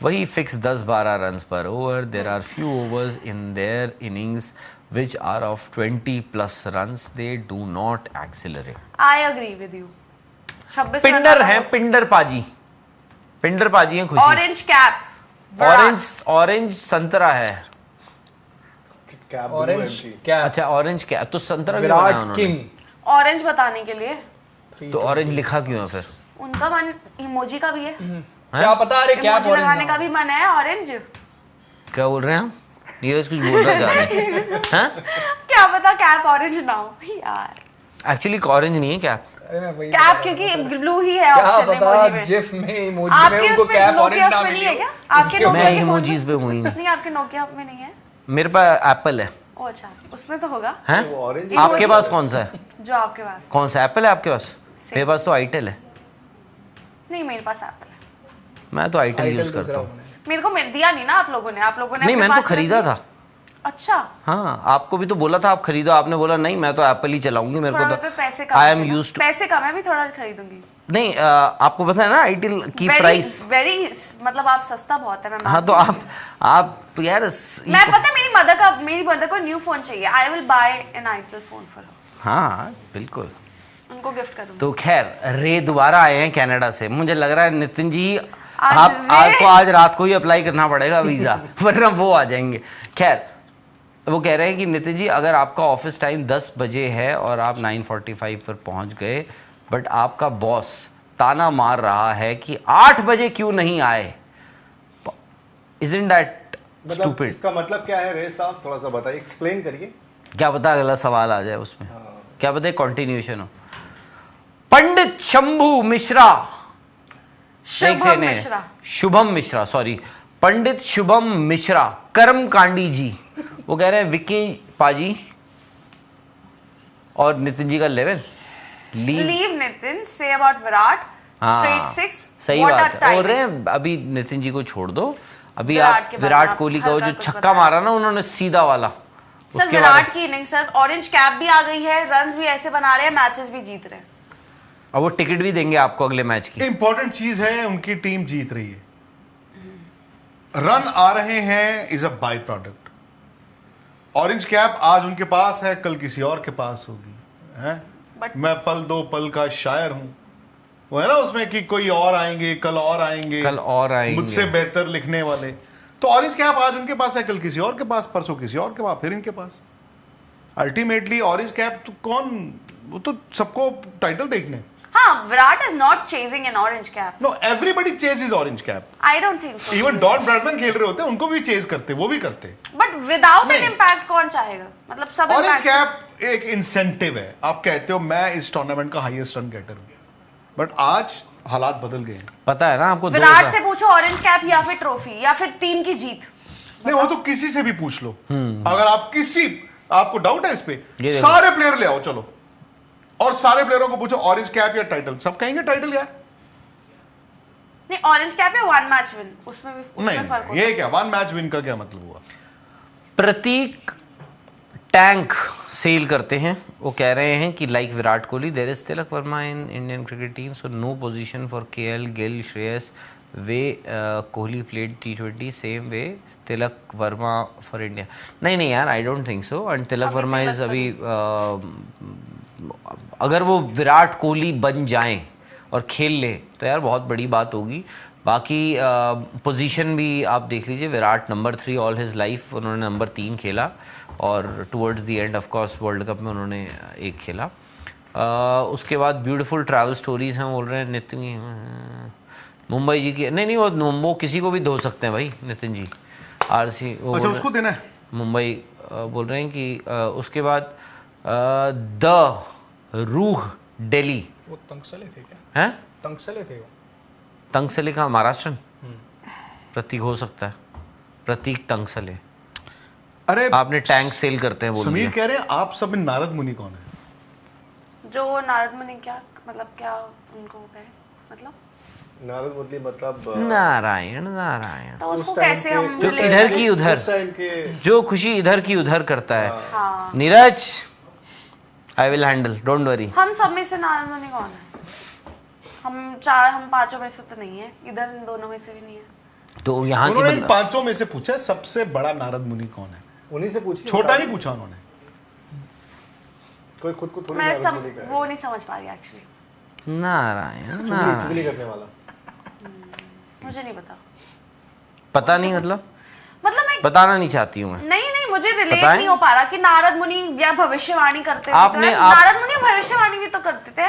[SPEAKER 5] वही फिक्स 10-12 रन्स पर over. There are few overs in their innings which are of 20+ runs. They do not accelerate.
[SPEAKER 1] I agree with you. 26
[SPEAKER 5] Pindar हैं, पिंडर पाजी हैं खुशी।
[SPEAKER 1] ऑरेंज कैप,
[SPEAKER 5] ऑरेंज संतरा है।
[SPEAKER 3] Orange क्या?
[SPEAKER 5] अच्छा ऑरेंज क्या, तो संतरा क्यों बनाया
[SPEAKER 3] विराट
[SPEAKER 5] उन्होंने?
[SPEAKER 3] किंग।
[SPEAKER 1] ऑरेंज बताने के लिए।
[SPEAKER 5] तो ऑरेंज लिखा क्यों है फिर?
[SPEAKER 1] उनका मन इमोजी का भी है,
[SPEAKER 3] क्या पता, अरे क्या
[SPEAKER 1] इमोजी लगाने का भी मन है ऑरेंज।
[SPEAKER 5] क्या बोल रहे हैं हम? नीरज कुछ बोलना चाह रहे हैं? हाँ?
[SPEAKER 1] क्या पता कैप ऑरेंज ना हो यार।
[SPEAKER 5] एक्चुअली ऑरेंज नहीं है क्या?
[SPEAKER 3] अरे मैं वही
[SPEAKER 1] कैप क्योंकि ब्लू ही है
[SPEAKER 3] क्या
[SPEAKER 1] ऑप्शन में
[SPEAKER 3] पता
[SPEAKER 1] इमोजी में।
[SPEAKER 3] जिफ में इमोजी में
[SPEAKER 1] आपके
[SPEAKER 3] उनको
[SPEAKER 1] उसमें
[SPEAKER 3] कैप
[SPEAKER 1] नोकिया
[SPEAKER 3] ऑरेंज ना
[SPEAKER 1] उसमें नहीं है
[SPEAKER 3] मिली
[SPEAKER 1] क्या?
[SPEAKER 3] हो।
[SPEAKER 1] आपके नोकिया
[SPEAKER 5] मैं
[SPEAKER 1] के फोन
[SPEAKER 5] इमोजीज
[SPEAKER 1] में?
[SPEAKER 5] पे हुई नहीं।
[SPEAKER 1] नहीं, आपके नोकिया में नहीं है।
[SPEAKER 5] मेरे पास एप्पल है।
[SPEAKER 1] ओ अच्छा, उसमें तो होगा
[SPEAKER 5] हैं?
[SPEAKER 4] वो ऑरेंज
[SPEAKER 5] आपके पास कौन सा है?
[SPEAKER 1] जो आपके पास।
[SPEAKER 5] कौन सा एप्पल है आपके पास? मेरे पास तो आईटेल है।
[SPEAKER 1] नहीं, मेरे पास एप्पल है।
[SPEAKER 5] मैं तो आईटेल
[SPEAKER 3] आईटेल
[SPEAKER 5] यूज
[SPEAKER 3] दूसरा
[SPEAKER 5] करता हूँ।
[SPEAKER 3] उन्होंने।
[SPEAKER 1] मेरे को दिया नहीं ना आप लोगों ने। आप लोगों ने
[SPEAKER 5] नहीं,
[SPEAKER 1] अपने
[SPEAKER 5] मैंने तो
[SPEAKER 1] पास
[SPEAKER 5] खरीदा
[SPEAKER 1] रख
[SPEAKER 5] था।
[SPEAKER 1] लिया। अच्छा,
[SPEAKER 5] हाँ, आपको भी तो बोला था आप खरीदो, आपने बोला नहीं मैं तो एप्पल ही चलाऊंगी, मेरे
[SPEAKER 1] थोड़ा
[SPEAKER 5] को
[SPEAKER 1] मेरे पे
[SPEAKER 5] तो
[SPEAKER 1] पैसे कम
[SPEAKER 5] आई एम
[SPEAKER 1] है ना।
[SPEAKER 5] Used to.
[SPEAKER 1] पैसे कम है, भी थोड़ा खरीदूंगी।
[SPEAKER 5] नहीं आपको पता है ना आईटेल की प्राइस।
[SPEAKER 1] वेरी मतलब आप सस्ता बहुत है। मैं
[SPEAKER 5] हाँ तो आप यार
[SPEAKER 1] मैं पता है मेरी मदर को न्यू फोन चाहिए। I will buy an itel phone for her.
[SPEAKER 5] हाँ बिल्कुल।
[SPEAKER 1] उनको गिफ्ट करूंगी।
[SPEAKER 5] तो खैर रे दोबारा आए हैं कनाडा से। मुझे लग रहा है नितिन जी
[SPEAKER 1] आज
[SPEAKER 5] आपको आज रात को ही अप्लाई करना पड़ेगा वीजा वरना वो आ जाएंगे। खैर वो कह रहे हैं कि नितिन जी अगर आपका ऑफिस टाइम 10 बजे है और आप 9:45 पर पहुंच गए बट आपका बॉस ताना मार रहा है कि 8 बजे क्यों नहीं आए, Isn't that
[SPEAKER 4] मतलब
[SPEAKER 5] stupid?
[SPEAKER 4] इसका मतलब क्या है रे साहब, थोड़ा सा बताइए, एक्सप्लेन करिए।
[SPEAKER 5] क्या पता अगला सवाल आ जाए उसमें। क्या पता कंटिन्यूएशन हो। पंडित शंभू मिश्रा,
[SPEAKER 1] शुभम मिश्रा।
[SPEAKER 5] शुभम मिश्रा, सॉरी, पंडित शुभम मिश्रा कर्मकांडी जी, वो कह रहे हैं विकी पाजी और नितिन जी का level
[SPEAKER 1] leave Nitin, say about Virat, straight 6,
[SPEAKER 5] सही बात है। और अभी नितिन जी को छोड़ दो, अभी आप विराट कोहली का वो जो छक्का मारा ना उन्होंने सीधा वाला,
[SPEAKER 1] सर विराट की इनिंग सर, ऑरेंज कैप भी आ गई है, रन्स भी ऐसे बना रहे हैं, मैचेस भी जीत रहे हैं।
[SPEAKER 5] अब वो टिकट भी देंगे आपको अगले मैच की।
[SPEAKER 2] इंपॉर्टेंट चीज है उनकी टीम जीत रही है, रन आ रहे हैं is a by product. Orange cap आज उनके पास है, कल किसी और के पास होगी है? मैं पल दो पल का शायर हूं, वो है ना उसमें कि कोई और आएंगे, कल और आएंगे,
[SPEAKER 5] कल और आएंगे,
[SPEAKER 2] मुझसे बेहतर लिखने वाले। तो ऑरेंज कैप आज उनके पास है, कल किसी और के पास, परसों किसी और के पास, फिर इनके पास। अल्टीमेटली ऑरेंज कैप तो कौन, वो तो सबको टाइटल देखने।
[SPEAKER 1] हाँ, Virat is not chasing an orange cap.
[SPEAKER 2] No, everybody chases orange cap.
[SPEAKER 1] I don't think so.
[SPEAKER 2] Even Don Bradman खेल रहे होते हैं, उनको भी चेज करते, वो भी करते।
[SPEAKER 1] बट विदाउट एन
[SPEAKER 2] नहीं।
[SPEAKER 1] इम्पैक्ट कौन चाहेगा? मतलब सब
[SPEAKER 2] ऑरेंज
[SPEAKER 1] impact-
[SPEAKER 2] कैप एक इंसेंटिव है। आप कहते हो मैं इस टूर्नामेंट का हाईएस्ट रन गेटर हूं, बट आज हालात बदल गए हैं।
[SPEAKER 5] पता है ना आपको,
[SPEAKER 1] विराट से पूछो ऑरेंज कैप या फिर ट्रॉफी या फिर टीम की जीत।
[SPEAKER 2] नहीं, वो तो किसी से भी पूछ लो। अगर आप आपको डाउट है इस पे,
[SPEAKER 5] ये देखो।
[SPEAKER 2] सारे प्लेयर ले आओ चलो, और सारे प्लेयरों को पूछो ऑरेंज कैप या टाइटल, सब कहेंगे टाइटल यार।
[SPEAKER 1] नहीं, ऑरेंज कैप या वन मैच विन, उसमें
[SPEAKER 2] नहीं,
[SPEAKER 1] फर्क हो
[SPEAKER 2] ये क्या वन मैच विन का क्या मतलब हुआ?
[SPEAKER 5] प्रतीक टैंक सेल करते हैं, वो कह रहे हैं कि like Virat Kohli there is Tilak Varma in Indian cricket team, so no position for KL, Gill, Shreyas, way Kohli played T20 same way Tilak Varma for India. नहीं यार, I don't think so. And Tilak Varma is अभी अगर वो विराट कोहली बन जाएं और खेल ले तो यार बहुत बड़ी बात होगी। बाकी पोजीशन भी आप देख लीजिए, Virat number 3 all his life, उन्होंने नंबर 3 खेला और towards the end of course world cup में उन्होंने एक खेला। उसके बाद ब्यूटीफुल ट्रैवल स्टोरीज हैं, बोल रहे हैं नितिन मुंबई जी की। नहीं वो किसी को भी धो सकते हैं भाई नितिन जी। आरसी
[SPEAKER 2] अच्छा, उसको देना है
[SPEAKER 5] मुंबई बोल रहे हैं कि उसके बाद द रूह दिल्ली,
[SPEAKER 3] वो तंगसले थे क्या?
[SPEAKER 5] हैं?
[SPEAKER 3] तंगसले थे वो।
[SPEAKER 5] तंगसले का महाराष्ट्र प्रतीक हो सकता है, प्रतीक तंगसले।
[SPEAKER 2] अरे
[SPEAKER 5] आपने टैंक सेल करते हैं बोल
[SPEAKER 2] समीर
[SPEAKER 5] दिया।
[SPEAKER 2] कह रहे हैं आप सब में नारद मुनि कौन है?
[SPEAKER 1] जो नारद मुनि क्या मतलब, क्या उनको कहे मतलब?
[SPEAKER 4] नारद मुरली मतलब
[SPEAKER 5] नारायण नारायण,
[SPEAKER 1] तो उसको
[SPEAKER 4] उस टाइम
[SPEAKER 1] कैसे
[SPEAKER 4] के-
[SPEAKER 1] हम
[SPEAKER 5] जो
[SPEAKER 1] relate
[SPEAKER 5] इधर
[SPEAKER 1] करें?
[SPEAKER 5] की उधर,
[SPEAKER 4] उस टाइम के
[SPEAKER 5] जो खुशी इधर की उधर करता है।
[SPEAKER 1] हाँ,
[SPEAKER 5] Neeraj I will handle, don't worry.
[SPEAKER 1] हम सब में से नारद मुनि कौन है? हम पांचों में से तो नहीं है, इधर इन दोनों में से भी नहीं है।
[SPEAKER 5] तो यहाँ की
[SPEAKER 2] उन्होंने इन
[SPEAKER 5] बंदा-
[SPEAKER 2] पांचों में से पूछा सबसे बड़ा नारद मुनि कौन है।
[SPEAKER 4] उन्हीं से पूछिए,
[SPEAKER 2] छोटा नहीं पूछा उन्होंने।
[SPEAKER 4] कोई खुद को थोड़ी
[SPEAKER 1] मैं
[SPEAKER 4] नारद
[SPEAKER 1] सब
[SPEAKER 4] मुनि का है।
[SPEAKER 1] वो नहीं समझ पा रही एक्चुअली।
[SPEAKER 5] नारायण
[SPEAKER 4] चुगली
[SPEAKER 5] नारायण,
[SPEAKER 4] करने वाला।
[SPEAKER 1] मुझे नहीं पता।
[SPEAKER 5] पता नहीं मतलब
[SPEAKER 1] मैं
[SPEAKER 5] बताना नहीं चाहती हूँ मैं।
[SPEAKER 1] नहीं मुझे रिलेट
[SPEAKER 5] बताएं?
[SPEAKER 1] नहीं हो पा रहा कि नारद मुनि या भविष्यवाणी करते थे।
[SPEAKER 5] आपने-
[SPEAKER 1] नारद मुनि भविष्यवाणी भी तो करते थे।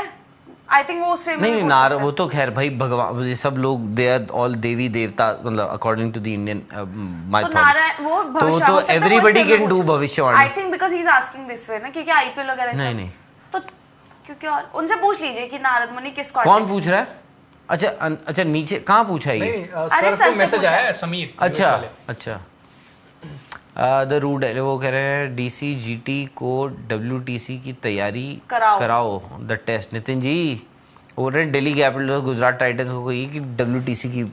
[SPEAKER 1] आई थिंक वो उस वे में
[SPEAKER 5] नहीं
[SPEAKER 1] भी
[SPEAKER 5] नहीं
[SPEAKER 1] बोल
[SPEAKER 5] नार
[SPEAKER 1] सकते
[SPEAKER 5] वो तो खैर भाई भगवान ये सब लोग दे आर ऑल देवी देवता मतलब अकॉर्डिंग टू द इंडियन
[SPEAKER 1] हैं। तो
[SPEAKER 5] माइथोलॉजी
[SPEAKER 1] नारायण वो
[SPEAKER 5] तो everybody can do भविष्यवाणी।
[SPEAKER 1] I think because he is asking this way ना, क्योंकि आईपीएल वगैरह
[SPEAKER 5] नहीं
[SPEAKER 1] सब-
[SPEAKER 5] नहीं
[SPEAKER 1] तो क्योंकि और उनसे पूछ लीजिए कि नारद मुनि किस
[SPEAKER 5] कौन
[SPEAKER 1] context
[SPEAKER 5] पूछ
[SPEAKER 1] में-
[SPEAKER 5] रहा है? अच्छा अच्छा नीचे कहाँ पूछा है
[SPEAKER 3] नहीं
[SPEAKER 5] ये?
[SPEAKER 3] नहीं,
[SPEAKER 1] अरे
[SPEAKER 3] सर
[SPEAKER 1] सर
[SPEAKER 3] को
[SPEAKER 1] से
[SPEAKER 3] मैसेज
[SPEAKER 1] पूछा।
[SPEAKER 3] आया है समीर
[SPEAKER 5] अच्छा
[SPEAKER 3] वाले।
[SPEAKER 5] अच्छा द रूट है वो कह रहे हैं डीसी जीटी को डब्ल्यूटीसी की तैयारी कराओ द टेस्ट। नितिन जी बोल रहे हैं दिल्ली कैपिटल गुजरात टाइटंस को कहिए कि डब्ल्यूटीसी की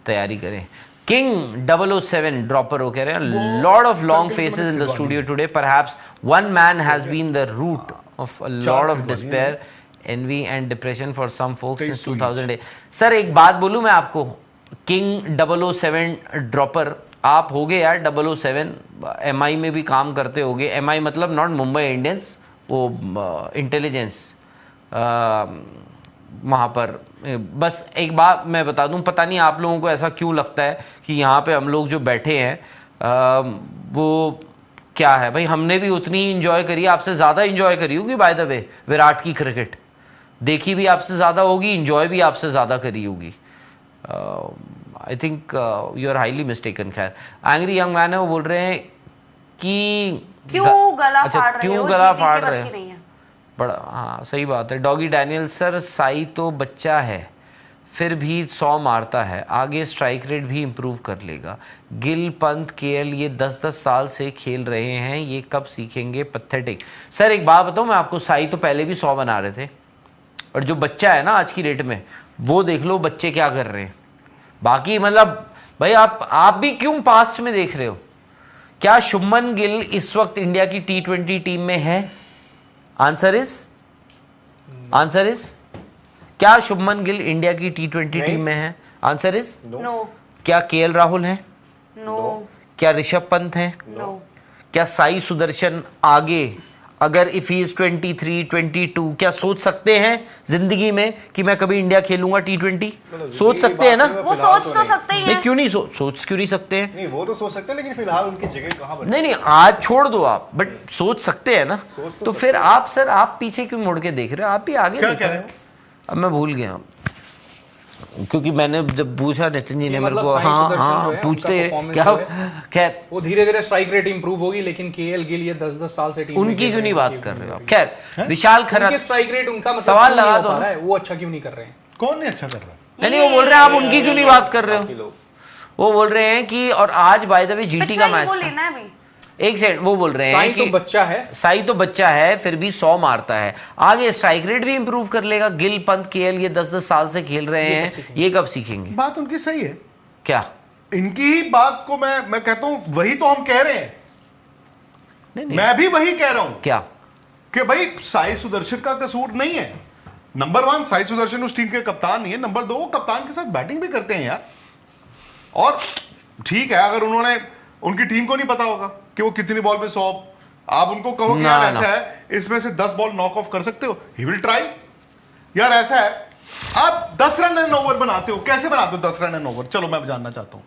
[SPEAKER 5] तैयारी करें। किंग 007 ड्रॉपर वो कह रहे हैं lord of long faces in the studio today perhaps one man has been the root of a lot of despair envy and depression for some folks since 2008। Sir एक बात बोलूं मैं आपको, किंग 007 ड्रॉपर आप हो गए यार 007 एमआई में भी काम करते होगे। एमआई मतलब नॉट मुंबई इंडियंस, वो इंटेलिजेंस वहाँ पर। बस एक बात मैं बता दूं, पता नहीं आप लोगों को ऐसा क्यों लगता है कि यहाँ पे हम लोग जो बैठे हैं वो क्या है भाई, हमने भी उतनी इंजॉय करी, आपसे ज़्यादा इंजॉय करी होगी बाय द वे विराट की क्रिकेट, देखी भी आपसे ज़्यादा होगी, इंजॉय भी आपसे ज़्यादा करी होगी। I think you are highly mistaken. खैर एंग्री यंग मैन है वो बोल रहे हैं कि
[SPEAKER 1] क्यों गला
[SPEAKER 5] अच्छा,
[SPEAKER 1] फाड़ रहे
[SPEAKER 5] क्यों
[SPEAKER 1] हो,
[SPEAKER 5] गला
[SPEAKER 1] जीटी
[SPEAKER 5] फाड़
[SPEAKER 1] के बस
[SPEAKER 5] रहे
[SPEAKER 1] की
[SPEAKER 5] हो?
[SPEAKER 1] नहीं है।
[SPEAKER 5] बड़ा हाँ सही बात है। डॉगी डैनियल सर साई तो बच्चा है फिर भी 100 मारता है, आगे स्ट्राइक रेट भी इम्प्रूव कर लेगा। गिल पंत केएल ये 10-10 साल से खेल रहे हैं, ये कब सीखेंगे? पैथेटिक। सर एक बात बताऊं मैं आपको, साई तो पहले भी 100 बना रहे थे, और जो बच्चा है ना आज की डेट में वो देख लो बच्चे क्या कर रहे हैं। बाकी मतलब भाई आप भी क्यों पास्ट में देख रहे हो? क्या शुभमन गिल इस वक्त इंडिया की T20 टीम में है? आंसर इज क्या शुभमन गिल इंडिया की T20 टीम में है? आंसर इज
[SPEAKER 1] नो
[SPEAKER 5] क्या केएल राहुल हैं?
[SPEAKER 1] नो
[SPEAKER 5] क्या ऋषभ पंत हैं?
[SPEAKER 1] नो
[SPEAKER 5] क्या साई सुदर्शन आगे अगर इफ ही इज 23, 22 क्या सोच सकते हैं जिंदगी में कि मैं कभी इंडिया खेलूंगा T20? सोच सकते हैं ना?
[SPEAKER 1] वो सोच तो सकते ही
[SPEAKER 5] नहीं
[SPEAKER 1] है।
[SPEAKER 5] क्यों नहीं सोच क्यों नहीं सकते हैं?
[SPEAKER 4] नहीं वो तो सोच सकते हैं, लेकिन फिलहाल उनकी जगह कहाँ पर?
[SPEAKER 5] नहीं नहीं आज छोड़ दो आप, बट सोच सकते हैं ना? तो फिर आप सर आप पीछे क्यों मुड़ के देख रहे हो? आप भी आगे
[SPEAKER 2] क्या
[SPEAKER 5] देख
[SPEAKER 2] कह
[SPEAKER 5] रहे
[SPEAKER 2] रहे
[SPEAKER 5] हो। अब मैं भूल गया क्योंकि मैंने जब पूछा नितिन जी ने मेरे
[SPEAKER 3] मतलब
[SPEAKER 5] को
[SPEAKER 3] साई
[SPEAKER 5] हाँ
[SPEAKER 3] सुदर्शन
[SPEAKER 5] हाँ
[SPEAKER 3] जो है,
[SPEAKER 5] पूछते
[SPEAKER 3] उनका performance
[SPEAKER 5] क्या
[SPEAKER 3] जो है,
[SPEAKER 5] खैर
[SPEAKER 3] वो धीरे धीरे स्ट्राइक रेट इंप्रूव होगी, लेकिन केएल गिल ये 10-10 साल से टीम में
[SPEAKER 5] उनकी
[SPEAKER 3] खेल
[SPEAKER 5] क्यों नहीं
[SPEAKER 3] रहे हैं,
[SPEAKER 5] बात कर रहे हो आप? खैर विशाल
[SPEAKER 3] उनके
[SPEAKER 5] खरत
[SPEAKER 3] स्ट्राइक रेट उनका मतलब
[SPEAKER 5] सवाल
[SPEAKER 3] क्यों नहीं
[SPEAKER 5] लगा
[SPEAKER 3] हो
[SPEAKER 5] दो
[SPEAKER 3] पा
[SPEAKER 5] ना।
[SPEAKER 3] रहा है, वो अच्छा क्यों नहीं कर रहे हैं?
[SPEAKER 2] कौन नहीं अच्छा कर रहा?
[SPEAKER 5] नहीं वो बोल रहे हैं आप उनकी क्यों नहीं बात कर रहे हो? वो बोल रहे हैं कि और आज बाय द वे जीटी
[SPEAKER 1] पिछला
[SPEAKER 5] का
[SPEAKER 1] ही
[SPEAKER 5] मैच
[SPEAKER 1] वो
[SPEAKER 5] था।
[SPEAKER 1] लेना है अभी।
[SPEAKER 5] एक सेकंड वो बोल रहे हैं
[SPEAKER 3] साई
[SPEAKER 5] कि
[SPEAKER 3] तो बच्चा है,
[SPEAKER 5] साई तो बच्चा है फिर भी 100 मारता है, आगे स्ट्राइक रेट भी इंप्रूव कर लेगा। गिल पंत केएल ये 10-10 साल से खेल रहे हैं, ये कब सीखेंगे?
[SPEAKER 2] बात उनकी सही है,
[SPEAKER 5] क्या
[SPEAKER 2] इनकी ही बात को मैं कहता हूं, वही तो हम कह रहे हैं।
[SPEAKER 5] नहीं
[SPEAKER 2] मैं भी वही कह रहा हूं
[SPEAKER 5] क्या
[SPEAKER 2] कि भाई साई सुदर्शन का कसूर नहीं है। नंबर 1 साई सुदर्शन उस टीम के कप्तान नहीं है, नंबर 2 वो कप्तान के साथ बैटिंग भी करते हैं यार। और ठीक है अगर उन्होंने उनकी टीम को नहीं पता होगा कि वो कितनी बॉल में 100, आप उनको कहो कि यार ऐसा है इसमें से 10 बॉल नॉक ऑफ कर सकते हो, ही विल ट्राई। यार ऐसा है आप 10 रन एन ओवर बनाते हो, कैसे बनाते हो 10 रन एन ओवर? चलो मैं जानना चाहता हूं।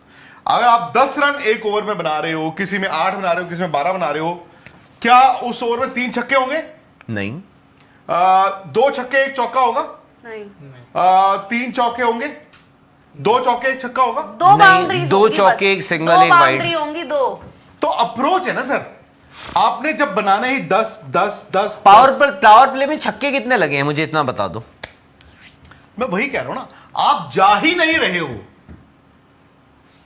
[SPEAKER 2] अगर आप 10 रन एक ओवर में बना रहे हो, किसी में 8 बना रहे हो, किसी में 12 बना रहे हो, क्या उस ओवर में 3 छक्के होंगे?
[SPEAKER 5] नहीं
[SPEAKER 2] 2 छक्के 1 चौका होगा?
[SPEAKER 1] नहीं
[SPEAKER 2] 3 चौके होंगे, 2 चौके 1 छक्का होगा?
[SPEAKER 1] 2
[SPEAKER 5] नहीं,
[SPEAKER 1] बाउंड्रीज
[SPEAKER 5] 2 चौके, 1 सिंगल, 1
[SPEAKER 1] बाउंड्री
[SPEAKER 5] वाइड।
[SPEAKER 1] होंगी 2।
[SPEAKER 2] तो अप्रोच है ना सर, आपने जब बनाने ही 10
[SPEAKER 5] पावर प्ले में छक्के कितने लगे हैं मुझे इतना बता दो।
[SPEAKER 2] मैं वही कह रहा हूं ना, आप जा ही नहीं रहे हो,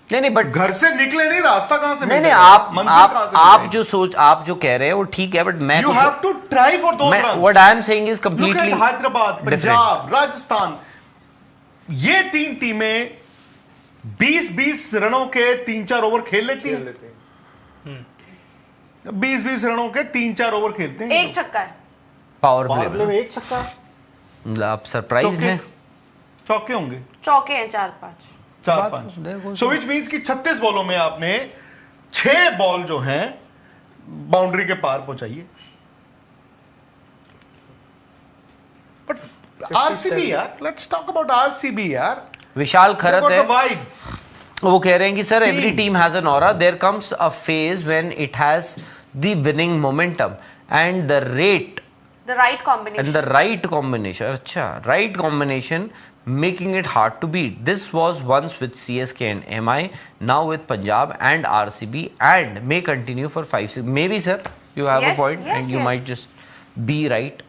[SPEAKER 5] नहीं बट
[SPEAKER 2] घर से निकले नहीं, रास्ता कहां से
[SPEAKER 5] नहीं
[SPEAKER 2] मिलेगा?
[SPEAKER 5] आप
[SPEAKER 2] मंजिल कहां से
[SPEAKER 5] आप
[SPEAKER 2] मिलेगी?
[SPEAKER 5] आप जो कह रहे हैं वो ठीक है, बट मैं
[SPEAKER 2] You have to try for those runs.
[SPEAKER 5] What I am saying is
[SPEAKER 2] Look at
[SPEAKER 5] completely
[SPEAKER 2] Hyderabad, Punjab, Rajasthan, ये 3 टीमें 20-20 रनों के 3-4 ओवर खेल लेती हैं। 20-20 रनों के 3-4 ओवर खेलते हैं।
[SPEAKER 1] एक छक्का है।
[SPEAKER 5] पावर
[SPEAKER 4] पावर
[SPEAKER 5] प्ले
[SPEAKER 4] प्ले में एक छक्का।
[SPEAKER 5] मतलब आप सरप्राइज
[SPEAKER 2] चौके
[SPEAKER 5] हैं।
[SPEAKER 2] चौके होंगे
[SPEAKER 1] चौके हैं 4-5।
[SPEAKER 2] 4-5, सो विच मींस कि 36 बॉलों में आपने 6 बॉल जो हैं बाउंड्री के पार पहुंचाइए। बट आरसीबी यार, लेट्स टॉक अबाउट आरसीबी यार।
[SPEAKER 5] विशाल खरत है
[SPEAKER 2] वाइब,
[SPEAKER 5] वो कह रहे हैं कि sir
[SPEAKER 2] Team.
[SPEAKER 5] Every team has an aura, there comes a phase when it has the winning momentum and the rate
[SPEAKER 1] The right
[SPEAKER 5] and
[SPEAKER 1] combination.
[SPEAKER 5] the right combination. अच्छा, right combination, making it hard to beat. This was once with CSK and MI, now with Punjab and RCB, and may continue for 5-6. Maybe, sir, you have
[SPEAKER 1] Yes,
[SPEAKER 5] a point,
[SPEAKER 1] yes,
[SPEAKER 5] and you
[SPEAKER 1] yes.
[SPEAKER 5] might just be right.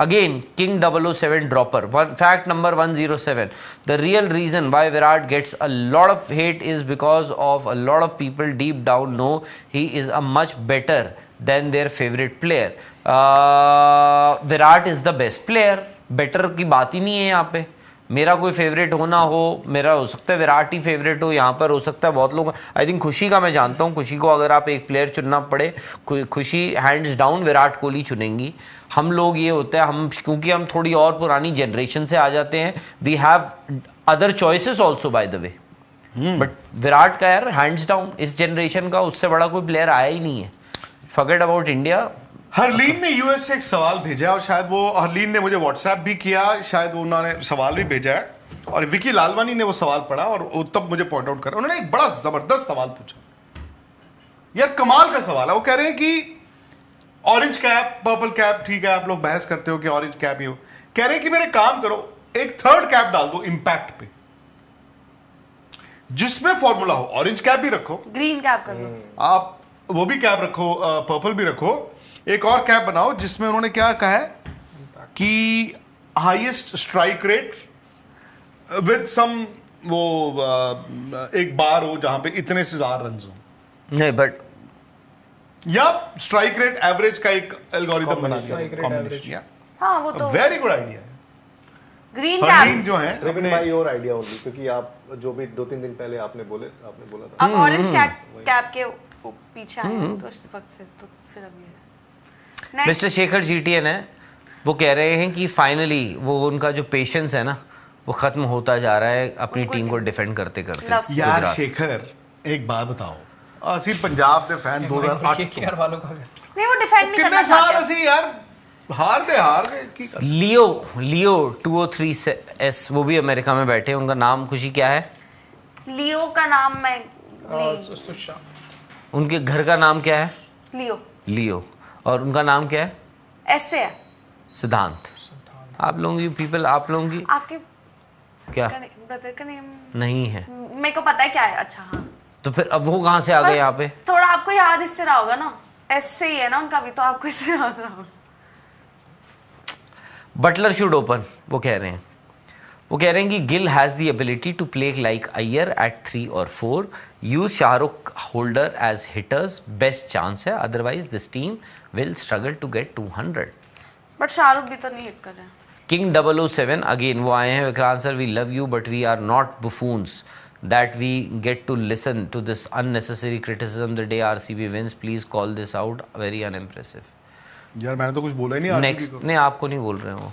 [SPEAKER 5] Again, King 007 dropper. Fact number 107. The real reason why Virat gets a lot of hate is because of a lot of people deep down know he is a much better than their favorite player. Virat is the best player. Better की बात ही नहीं है यहाँ पे. मेरा कोई favourite होना हो, मेरा हो सकता है विराट ही फेवरेट हो, यहाँ पर हो सकता है बहुत लोग. आई थिंक खुशी का मैं जानता हूँ, खुशी को अगर आप एक प्लेयर चुनना पड़े, खुशी हैंड्स डाउन विराट कोहली चुनेंगी. हम लोग ये होता है, हम क्योंकि हम थोड़ी और पुरानी जनरेशन से आ जाते हैं, we have other choices also by the way. But Virat का यार हैंड्स डाउन इस जनरेशन का उससे बड़ा कोई प्लेयर आया ही नहीं है. Forget about India.
[SPEAKER 2] हरलीन ने यूएस से एक सवाल भेजा और शायद वो हरलीन ने मुझे व्हाट्सएप भी किया, शायद वो उन्होंने सवाल भी भेजा है और विकी लालवानी ने वो सवाल पढ़ा और वो तब मुझे पॉइंट आउट करा. उन्होंने एक बड़ा जबरदस्त सवाल पूछा यार, कमाल का सवाल है. वो कह रहे हैं कि ऑरेंज कैप पर्पल कैप, ठीक है आप लोग बहस करते हो कि ऑरेंज कैप ही हो, कह रहे हैं कि मेरे काम करो एक थर्ड कैप डाल दो इंपैक्ट पे जिसमें फॉर्मूला हो. ऑरेंज कैप भी रखो,
[SPEAKER 1] ग्रीन कैप कर लो,
[SPEAKER 2] आप वो भी कैप रखो, पर्पल भी रखो, एक और कैप बनाओ जिसमें उन्होंने क्या कहा है कि highest strike rate with some वो एक बार हो जहां पे इतने से ज्यादा रन हो.
[SPEAKER 5] नहीं बट
[SPEAKER 2] या स्ट्राइक रेट एवरेज का एक एल्गोरिथम बना दिया,
[SPEAKER 3] Strike rate
[SPEAKER 2] कॉम्बिनेशन. या
[SPEAKER 1] हाँ वो तो
[SPEAKER 2] वेरी गुड आइडिया है.
[SPEAKER 1] Green
[SPEAKER 2] Harleen
[SPEAKER 1] cap.
[SPEAKER 2] जो है
[SPEAKER 4] Driven by your idea only, क्योंकि आप जो भी 2-3 दिन पहले आपने बोला था.
[SPEAKER 1] अब ऑरेंज कैप के पीछे आए हैं, तो उस वक्त से तो फिर अभी Next.
[SPEAKER 5] मिस्टर शेखर जीटीएन है, वो कह रहे हैं कि फाइनली वो उनका जो पेशेंस है ना वो खत्म होता जा रहा है अपनी
[SPEAKER 1] उनको
[SPEAKER 5] टीम को डिफेंड करते करते.
[SPEAKER 1] Love story.
[SPEAKER 2] यार
[SPEAKER 5] गुजरात.
[SPEAKER 2] शेखर एक बात बताओ, ਅਸੀਂ पंजाब ਦੇ फैन 2008
[SPEAKER 3] केकेआर वालों का
[SPEAKER 1] नहीं वो डिफेंड नहीं
[SPEAKER 2] कितने
[SPEAKER 1] करना
[SPEAKER 2] साल
[SPEAKER 1] चाहते.
[SPEAKER 2] ਅਸੀਂ यार हार गए की
[SPEAKER 5] लियो 203S, वो भी अमेरिका में बैठे हैं. उनका नाम खुशी क्या है?
[SPEAKER 1] लियो का नाम मैं
[SPEAKER 3] सुशा.
[SPEAKER 5] उनके घर का नाम क्या है?
[SPEAKER 1] लियो
[SPEAKER 5] लियो. और उनका नाम क्या है?
[SPEAKER 1] ऐसे है.
[SPEAKER 5] सिद्धांत. आप लोगों की पीपल, आप लोगों की
[SPEAKER 1] आपके
[SPEAKER 5] क्या
[SPEAKER 1] ब्रदर का नेम
[SPEAKER 5] नहीं है?
[SPEAKER 1] मेरे को पता है क्या है. अच्छा हाँ,
[SPEAKER 5] तो फिर अब वो कहाँ से आ गए यहाँ पे?
[SPEAKER 1] थोड़ा आपको याद इससे रहा होगा ना, ऐसे ही है ना उनका भी, तो आपको इससे याद रहा होगा.
[SPEAKER 5] बटलर शुड ओपन, वो कह रहे हैं. वो कह रहे हैं कि Gill has the ability to play like Iyer at 3 और 4. Use Shahrukh Holder as hitters, best chance है, otherwise this team will struggle to get 200.
[SPEAKER 1] But Shahrukh भी तो नहीं हिट कर रहे हैं.
[SPEAKER 5] किंग 007 अगेन वो आए हैं. Vikrant sir, we love you but we are not buffoons that we get to listen to this unnecessary criticism the day RCB wins. Please call this out. Very unimpressive.
[SPEAKER 2] यार मैंने तो कुछ बोला ही नहीं आरसीबी
[SPEAKER 5] नेक्स्ट
[SPEAKER 2] को.
[SPEAKER 5] नहीं, आपको नहीं बोल रहे हो.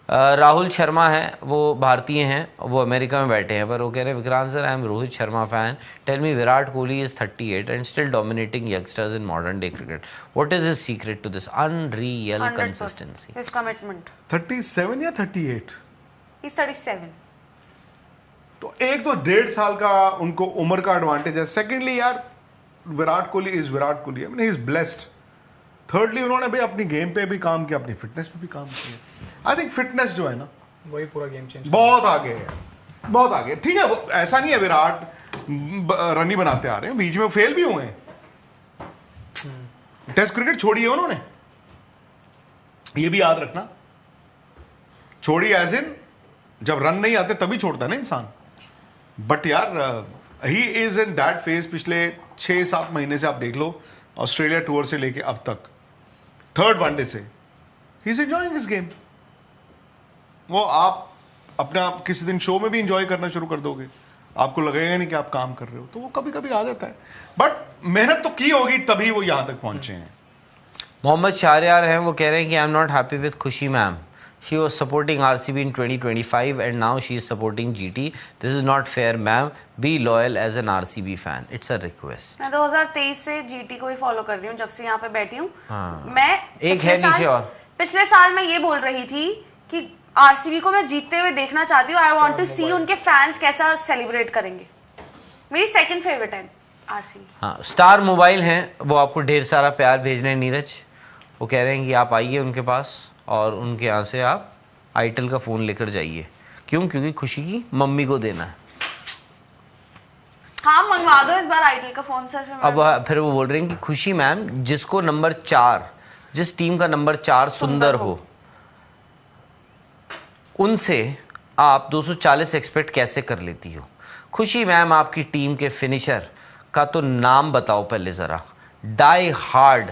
[SPEAKER 5] राहुल शर्मा है, वो भारतीय हैं, वो अमेरिका में बैठे हैं, पर वो कह रहे हैं Vikrant sir, I am Rohit Sharma fan. Tell me Virat Kohli is 38 and still dominating youngsters in modern day cricket. What is his secret to this unreal
[SPEAKER 1] 100%.
[SPEAKER 5] Consistency?
[SPEAKER 1] His commitment.
[SPEAKER 2] 37 या 38?
[SPEAKER 1] He's 37.
[SPEAKER 2] तो एक तो 1.5 साल का उनको उम्र का एडवांटेज है. सेकेंडली यार Virat Kohli is Virat Kohli, I mean he is blessed. Thirdly उन्होंने भाई अपनी गेम पे भी काम किया, अपनी फिटनेस पे भी काम किया. आई थिंक फिटनेस जो है ना
[SPEAKER 3] वही पूरा गेम चेंज.
[SPEAKER 2] बहुत आगे है, बहुत आगे. ठीक है, वो ऐसा नहीं है विराट रन ही बनाते आ रहे हैं, बीच में फेल भी हुए हैं. टेस्ट क्रिकेट छोड़ी है उन्होंने, ये भी याद रखना. छोड़ी एज इन जब रन नहीं आते तभी छोड़ता है ना इंसान. बट यार he is in that phase. पिछले 6-7 महीने से आप देख लो, ऑस्ट्रेलिया टूर से लेके अब तक, थर्ड वनडे से, he is enjoying his game. वो आप अपना किसी दिन शो में भी इंजॉय करना शुरू कर दोगे, आपको लगेगा नहीं कि आप काम कर रहे हो. तो वो कभी कभी आ जाता है, बट मेहनत तो की होगी तभी वो यहां तक पहुंचे हैं.
[SPEAKER 5] मोहम्मद शाहरियार हैं, वो कह रहे हैं कि आई एम नॉट हैप्पी विद खुशी ma'am. She was supporting RCB in 2025 and now she is supporting GT. This is not fair, ma'am. Be loyal as an RCB fan. It's a request.
[SPEAKER 1] मैं 2023 से GT को ही follow कर रही हूँ, जब से यहाँ पे बैठी हूँ.
[SPEAKER 5] हाँ.
[SPEAKER 1] मैं
[SPEAKER 5] एक है नीचे और.
[SPEAKER 1] पिछले साल मैं ये बोल रही थी कि RCB को मैं जीतते हुए देखना चाहती हूँ. आई वांट टू सी उनके फैंस कैसा सेलिब्रेट करेंगे. मेरी सेकंड फेवरेट है RCB.
[SPEAKER 5] हाँ, स्टार मोबाइल हैं, वो आपको ढेर सारा प्यार भेज रहे हैं नीरज. वो कह रहे हैं कि आप आइए उनके पास और उनके यहाँ से आप आईटेल का फ़ोन लेकर जाइए। क्यों? क्योंकि खुशी की मम्मी को देना है।
[SPEAKER 1] हाँ मंगवा दो इस बार आईटेल का फोन सर।
[SPEAKER 5] फिर वो बोल रहे हैं कि खुशी मैम, जिसको नंबर 4, जिस टीम का नंबर 4 सुंदर हो, उनसे आप 240 एक्सपेक्ट कैसे कर लेती हो? खुशी मैम, आपकी टीम के फिनिशर का तो नाम बताओ पहले जरा। डाई हार्ड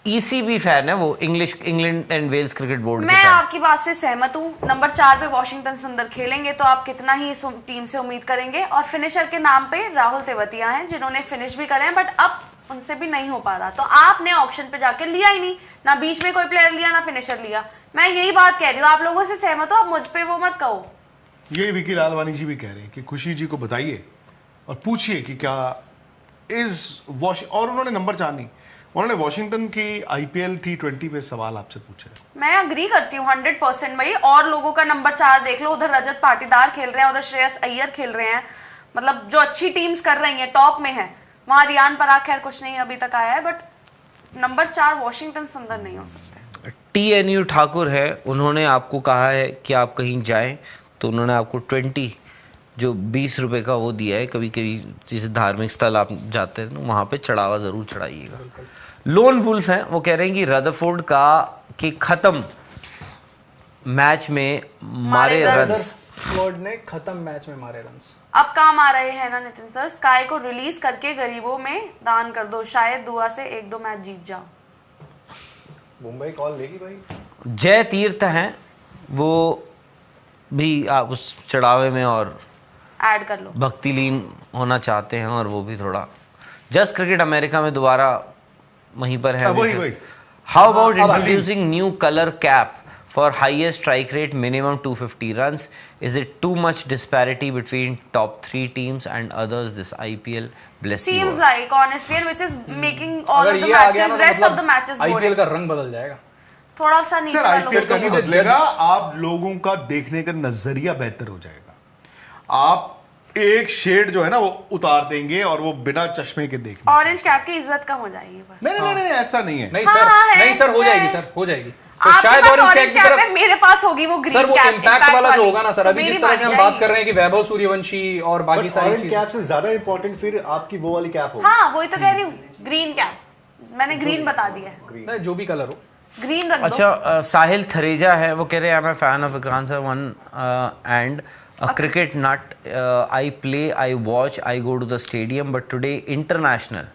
[SPEAKER 5] ईसीबी फैन है वो, England and Wales cricket board.
[SPEAKER 1] मैं आपकी बात से सहमत हूँ। नंबर 4 पे वॉशिंगटन सुंदर खेलेंगे तो आप कितना ही इस टीम से उम्मीद करेंगे। और फिनिशर के नाम पे राहुल तेवतिया हैं जिन्होंने फिनिश भी करे हैं, बट अब उनसे भी नहीं हो पा रहा। तो आपने ऑक्शन पे जाके लिया ही नहीं, ना बीच में कोई प्लेयर लिया ना फिनिशर लिया। मैं यही बात कह रही हूँ, आप लोगों से सहमत हो, आप मुझ पे वो मत कहो।
[SPEAKER 2] ये विकी लालवानी जी भी कह रहे हैं कि खुशी जी को बताइए और पूछिए कि क्या और उन्होंने नंबर 4 नहीं, उन्होंने वॉशिंगटन की आईपीएल T20 पे सवाल आपसे पूछा है।
[SPEAKER 1] मैं अग्री करती हूँ 100% भाई। और लोगों का नंबर 4 देख लो, उधर रजत पाटीदार खेल रहे हैं, उधर श्रेयस अय्यर खेल रहे हैं, मतलब जो अच्छी टीम्स कर रही हैं, टॉप में है। वहां रियान पराग खैर कुछ नहीं अभी तक आया है, बट नंबर 4 वॉशिंगटन सुंदर नहीं हो सकते।
[SPEAKER 5] TNU ठाकुर है, उन्होंने आपको कहा है कि आप कहीं जाएं तो उन्होंने आपको 20 जो 20 रुपए का वो दिया है। कभी कभी जैसे धार्मिक स्थल आप जाते हैं तो वहाँ पे चढ़ावा ज़रूर चढ़ाइएगा। लोन वुल्फ हैं, वो कह रहे हैं कि रदरफोर्ड के ख़त्म मैच में मारे रन्स।
[SPEAKER 3] रदरफोर्ड ने खत्म मैच में मारे रन्स।
[SPEAKER 1] अब काम आ रहे हैं ना नितिन सर, स्काई को रिलीज करके गरीबों में दान कर दो, शायद दुआ से 1-2 मैच जीत जाओ।
[SPEAKER 4] मुंबई कॉल लेगी भाई।
[SPEAKER 5] जय तीर्थ हैं, वो भी आप उस चढ़ावे में और
[SPEAKER 1] ऐड कर लो,
[SPEAKER 5] भक्ति लीन होना चाहते हैं, और वो भी थोड़ा जस्ट क्रिकेट अमेरिका में दोबारा वहीं पर है।
[SPEAKER 2] वही
[SPEAKER 5] how about introducing new colour cap for highest strike rate minimum 250 runs? Is it too much disparity between top 3 teams and others this IPL? Bless you
[SPEAKER 1] seems
[SPEAKER 5] all.
[SPEAKER 1] like honestly, and which is making all
[SPEAKER 3] अगर
[SPEAKER 1] of the
[SPEAKER 3] ये आ गया
[SPEAKER 1] matches,
[SPEAKER 3] ना,
[SPEAKER 1] rest
[SPEAKER 3] मतलब
[SPEAKER 1] of the matches boring।
[SPEAKER 3] IPL का रंग बदल जाएगा।
[SPEAKER 1] थोड़ा सा नीचे
[SPEAKER 2] सर
[SPEAKER 1] वालों
[SPEAKER 2] आईपीएल
[SPEAKER 1] को
[SPEAKER 2] का नहीं
[SPEAKER 3] मुझे
[SPEAKER 2] बदलेगा, आप लोगों का देखने का नजरिया बेहतर हो जाएगा। आप एक शेड जो है ना वो उतार देंगे और वो बिना चश्मे के देखने।
[SPEAKER 1] ऑरेंज कैप की इज्जत कम हो जाएगी पर।
[SPEAKER 2] नहीं ऐसा नहीं है।
[SPEAKER 3] नहीं
[SPEAKER 1] हाँ,
[SPEAKER 3] सर,
[SPEAKER 1] हाँ, है,
[SPEAKER 3] नहीं सर, हो
[SPEAKER 1] है।
[SPEAKER 3] जाएगी सर, हो जाएगी। तो
[SPEAKER 1] आपके
[SPEAKER 3] शायद
[SPEAKER 1] पास
[SPEAKER 3] ऑरेंज
[SPEAKER 1] ऑरेंज
[SPEAKER 3] कैप की
[SPEAKER 1] कैप है,
[SPEAKER 3] तरफ
[SPEAKER 1] मेरे पास होगी वो ग्रीन
[SPEAKER 3] सर, वो
[SPEAKER 1] कैप,
[SPEAKER 3] इम्पैक्ट वाला जो होगा ना सर, अभी
[SPEAKER 1] मेरी
[SPEAKER 3] जिस तरह से हम
[SPEAKER 1] बात
[SPEAKER 3] बात कर रहे हैं कि वैभव सूर्यवंशी और बाकी सारी
[SPEAKER 4] ऑरेंज
[SPEAKER 3] चीजें।
[SPEAKER 4] कैप से ज्यादा इंपॉर्टेंट फिर आपकी वो वाली कैप होगी।
[SPEAKER 1] हाँ वही तो कह रही हूँ, ग्रीन कैप। मैंने ग्रीन बता दिया है,
[SPEAKER 3] नहीं, जो भी कलर हो।
[SPEAKER 1] ग्रीन रख दो।
[SPEAKER 5] अच्छा, साहिल थरेजा है, वो कह रहे हैं I am a fan of Vikrant sir one and a cricket nut. I play, I watch, I go to the stadium, but today international,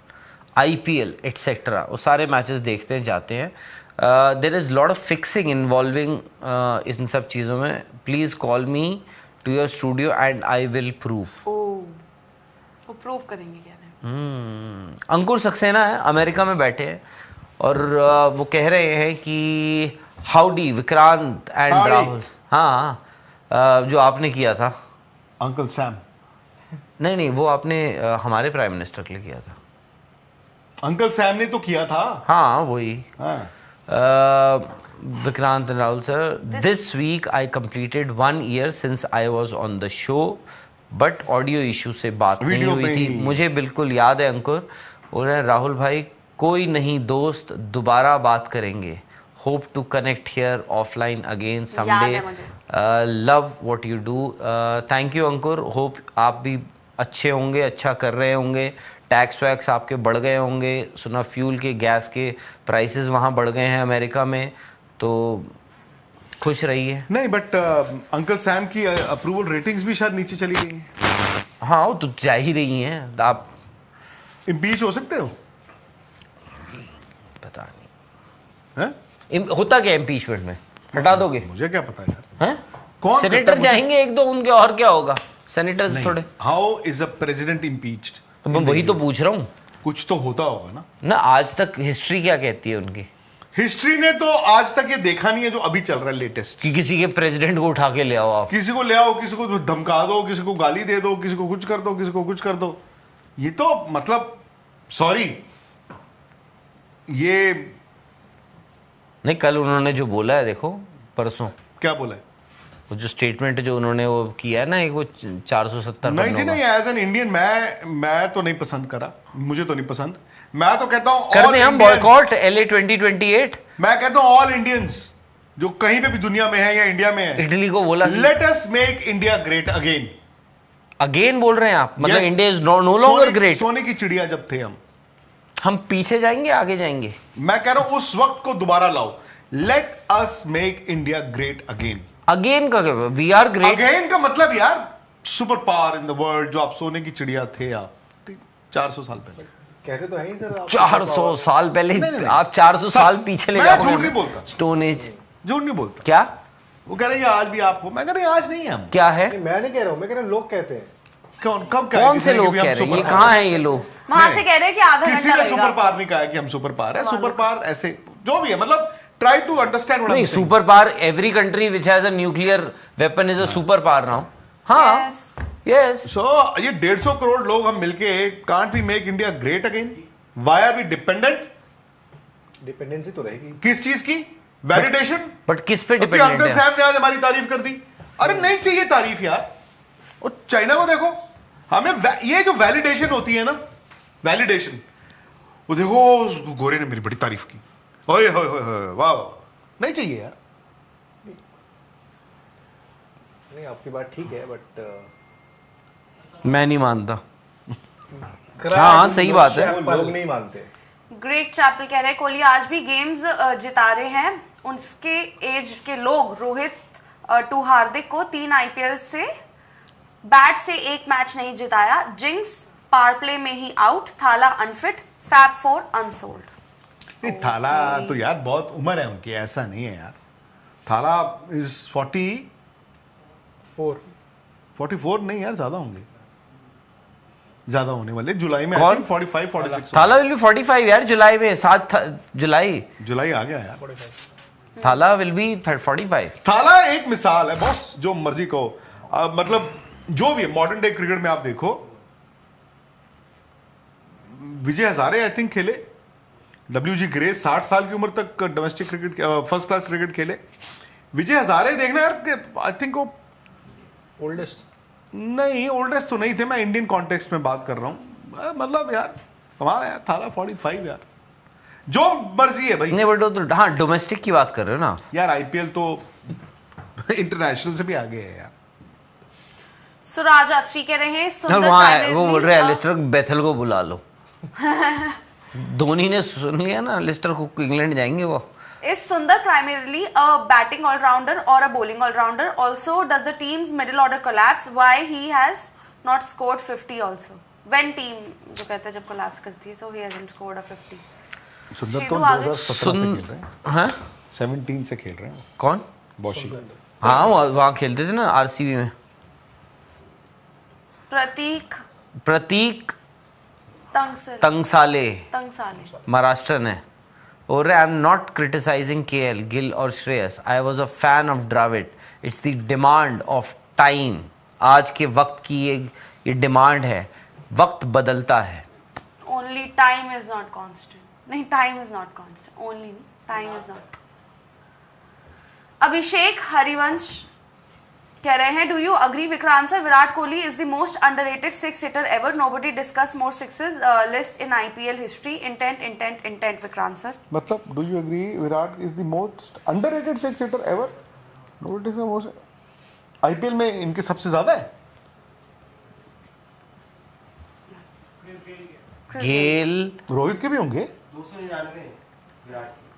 [SPEAKER 5] IPL, etc. वो सारे मैचेस देखते हैं, जाते हैं। There is lot of fixing involving इन सब चीज़ों में। Please call me to your studio and I will prove.
[SPEAKER 1] वो प्रूव करेंगे क्या नहीं?
[SPEAKER 5] अंकुर सक्सेना है, अमेरिका में बैठे हैं और वो कह रहे हैं कि howdy Vikrant and
[SPEAKER 2] Howdy.
[SPEAKER 5] Rahul. हाँ, जो आपने किया था
[SPEAKER 2] अंकल सैम।
[SPEAKER 5] नहीं, वो आपने हमारे प्राइम मिनिस्टर के लिए किया था।
[SPEAKER 2] अंकल सैम ने तो किया था।
[SPEAKER 5] हाँ वही।
[SPEAKER 2] हाँ।
[SPEAKER 5] Vikrant and Rahul sir, this week I completed 1 year since I was on the show, but audio issue से बात नहीं
[SPEAKER 2] वीडियो
[SPEAKER 5] हुई
[SPEAKER 2] पे
[SPEAKER 5] थी।
[SPEAKER 2] ही।
[SPEAKER 5] मुझे बिल्कुल याद है अंकुर। बोल रहे हैं राहुल भाई, कोई नहीं दोस्त, दोबारा बात करेंगे। Hope to connect here offline again someday.
[SPEAKER 1] है मुझे।
[SPEAKER 5] Love what you do. Thank you Ankur. Hope आप भी अच्छे होंगे, अच्छा कर रहे होंगे। टैक्स वैक्स आपके बढ़ गए होंगे, सुना फ्यूल के, गैस के प्राइसेस वहाँ बढ़ गए हैं अमेरिका में, तो खुश रहिए।
[SPEAKER 2] नहीं बट अंकल सैम की अप्रूवल रेटिंग्स भी शायद नीचे चली गई हैं।
[SPEAKER 5] हाँ, वो तो जा ही रही हैं। आप
[SPEAKER 2] इम्पीच हो सकते हो?
[SPEAKER 5] पता नहीं
[SPEAKER 2] हैं?
[SPEAKER 5] होता क्या इम्पीचमेंट में, हटा दोगे?
[SPEAKER 2] मुझे क्या पता यार।
[SPEAKER 5] हैं?
[SPEAKER 2] कौन
[SPEAKER 5] सेनेटर
[SPEAKER 2] करता है?
[SPEAKER 5] जाएंगे एक दो उनके, और क्या होगा? सेनेटर्स थोड़े।
[SPEAKER 2] How is a president impeached?
[SPEAKER 5] तो मैं वही तो पूछ रहा हूँ
[SPEAKER 2] कुछ तो होता होगा
[SPEAKER 5] ना। आज तक हिस्ट्री क्या कहती है उनकी?
[SPEAKER 2] हिस्ट्री ने तो आज तक ये देखा नहीं है जो अभी चल रहा है लेटेस्ट।
[SPEAKER 5] कि किसी के प्रेसिडेंट को उठा के ले आओ आप।
[SPEAKER 2] किसी को ले आओ, किसी को धमका दो, किसी को गाली दे दो, किसी को कुछ कर दो, किसी को कुछ कर दो। ये तो मतलब सॉरी, ये
[SPEAKER 5] नहीं, कल उन्होंने जो बोला है, देखो परसों
[SPEAKER 2] क्या बोला है?
[SPEAKER 5] वो जो स्टेटमेंट जो उन्होंने वो किया है ना, एक वो 470
[SPEAKER 2] नहीं जी नहीं, एज एन इंडियन मैं तो नहीं पसंद करा, मुझे तो नहीं पसंद। मैं तो कहता हूं
[SPEAKER 5] कर दें हम बॉयकॉट LA 2028।
[SPEAKER 2] मैं कहता हूं ऑल इंडियंस जो कहीं पे भी दुनिया में है या इंडिया में है,
[SPEAKER 5] इटली को बोला
[SPEAKER 2] let us make India great again.
[SPEAKER 5] Again बोल रहे हैं आप, मतलब
[SPEAKER 2] Yes.
[SPEAKER 5] India is no longer great.
[SPEAKER 2] सोने की चिड़िया जब थे हम
[SPEAKER 5] पीछे जाएंगे आगे जाएंगे?
[SPEAKER 2] मैं कह रहा हूं उस वक्त को दोबारा लाओ। Late us make India great again.
[SPEAKER 5] Again का वी आर ग्रेट।
[SPEAKER 2] अगेन का मतलब यार super power in the world, जो आप सोने की चिड़िया थे आप 400 साल पहले।
[SPEAKER 4] कहते तो है ही सर आप
[SPEAKER 5] 400 साल पहले?
[SPEAKER 2] नहीं।
[SPEAKER 5] आप 400 साल
[SPEAKER 2] सच।
[SPEAKER 5] पीछे ले
[SPEAKER 2] मैं
[SPEAKER 5] जाओगे।
[SPEAKER 2] झूठ नहीं बोलता।
[SPEAKER 5] Stone age.
[SPEAKER 2] झूठ नहीं बोलता।
[SPEAKER 5] क्या
[SPEAKER 2] वो कह रहे हैं आज भी आप हो, मैं कह रहा हूं आज नहीं है हम।
[SPEAKER 5] क्या है?
[SPEAKER 4] नहीं, मैं नहीं कह रहा हूँ, मैं कह रहा हूँ लोग कहते हैं।
[SPEAKER 2] कब
[SPEAKER 5] कौन से लोग कह रहे हैं? ये कहाँ है ये लोग?
[SPEAKER 1] वहां से कह रहे हैं कि आधा
[SPEAKER 2] किसी
[SPEAKER 1] घंटा
[SPEAKER 2] ने सुपर
[SPEAKER 1] लगेगा।
[SPEAKER 2] पावर नहीं कहा है कि हम सुपर पावर है। सुपर पावर ऐसे जो भी है, मतलब ट्राई टू अंडरस्टैंड।
[SPEAKER 5] नहीं, super power, every country which has a nuclear weapon is a super power now. हाँ,
[SPEAKER 1] Yes.
[SPEAKER 5] यस।
[SPEAKER 2] सो ये 150 करोड़ लोग हम मिलके can't we make India great again? Why are we dependent?
[SPEAKER 4] Dependency तो रहेगी।
[SPEAKER 2] किस चीज की? वैलिडेशन।
[SPEAKER 5] बट किस पे
[SPEAKER 2] अंकल
[SPEAKER 5] डिपेंडेंट है?
[SPEAKER 2] साहब ने आज हमारी तारीफ कर दी। अरे नहीं चाहिए तारीफ यार। और चाइना को देखो, हमें ये जो वैलिडेशन होती है ना, वैलिडेशन, वो देखो उस गोरे ने मेरी बड़ी तारीफ की, ओए होए होए होए, वाह वाह। नहीं चाहिए यार।
[SPEAKER 4] नहीं, आपकी बात ठीक है, बट
[SPEAKER 5] मैं नहीं मानता। हाँ, सही बात है।
[SPEAKER 4] वो लोग नहीं मानते।
[SPEAKER 1] ग्रेट चैपल कह रहे हैं कोहली आज भी गेम्स जिता रहे हैं। उसके एज के लोग रोहित टू हार्दिक को 3 आईपीएल से बैट से एक मैच नहीं जिताया। जिंक्स पावर प्ले में ही आउट। थाला अनफिट। Fab 4 unsold.
[SPEAKER 2] नहीं, थाला तो यार बहुत उम्र है उनकी, ऐसा नहीं है यार। थाला इज 44 नहीं यार, ज्यादा होंगे, ज्यादा होने वाले। जुलाई में
[SPEAKER 5] कौन?
[SPEAKER 2] 45 46।
[SPEAKER 5] थाला विल बी 45 यार, जुलाई में 7 जुलाई।
[SPEAKER 2] जुलाई आ गया यार।
[SPEAKER 5] थाला विल बी 45।
[SPEAKER 2] थाला एक मिसाल है बॉस, जो मर्जी कहो। मतलब जो भी है मॉडर्न डे क्रिकेट में आप देखो, विजय हजारे आई थिंक खेले, WG ग्रे 60 साल की उम्र तक domestic cricket, first class cricket खेले। विजय हजारे देखना यार, आई थिंक वो
[SPEAKER 3] ओल्डेस्ट
[SPEAKER 2] नहीं, ओल्डेस्ट तो नहीं थे, मैं इंडियन कॉन्टेक्स्ट में बात कर रहा हूं। मतलब यार हमारा यार थाला 45 यार, जो मर्जी है भाई।
[SPEAKER 5] नहीं बट तो हाँ, डोमेस्टिक की बात कर रहे हो ना
[SPEAKER 2] यार। आईपीएल तो इंटरनेशनल से भी आगे है यार।
[SPEAKER 1] सुराज अत्री कह रहे हैं सुंदर
[SPEAKER 5] वहाँ
[SPEAKER 1] प्राइमरी
[SPEAKER 5] वो बोल रहे हैं
[SPEAKER 1] लीग,
[SPEAKER 5] लिस्टर बेथल को बुला लो। धोनी ने सुन लिया ना, लिस्टर को इंग्लैंड जाएंगे वो।
[SPEAKER 1] Is Sundar primarily a batting all-rounder or a bowling all-rounder? Also, does the team's middle order collapse? Why he has not scored 50 also? When team जो कहते हैं जब collapse करती है, so he hasn't scored a 50.
[SPEAKER 2] सुंदर तो
[SPEAKER 1] शेडू आगे।
[SPEAKER 2] 2017 से खेल रहे हैं,
[SPEAKER 5] हाँ
[SPEAKER 2] 17 से खेल रहे हैं
[SPEAKER 5] कौन?
[SPEAKER 2] बॉशी।
[SPEAKER 5] हाँ वहाँ खेलते थे ना आरसीबी में। प्रतीक तंगसाले महाराष्ट्र है। और I am not criticising KL Gill और Shreyas, I was a fan of Dravid. It's the demand of time. आज के वक्त की ये डिमांड है, वक्त बदलता है।
[SPEAKER 1] Only time is not constant. नहीं, time is not constant. Only time is not. अभिषेक हरिवंश कह रहे हैं, do you agree Vikrant sir, Virat Kohli is the most underrated 6 hitter ever, nobody discuss more sixes list in IPL history. Intent Vikrant sir.
[SPEAKER 2] मतलब do you agree Virat is the most underrated 6 hitter ever? Nobody is the most. IPL में इनके सबसे ज्यादा है।
[SPEAKER 5] गेल,
[SPEAKER 2] रोहित के भी होंगे।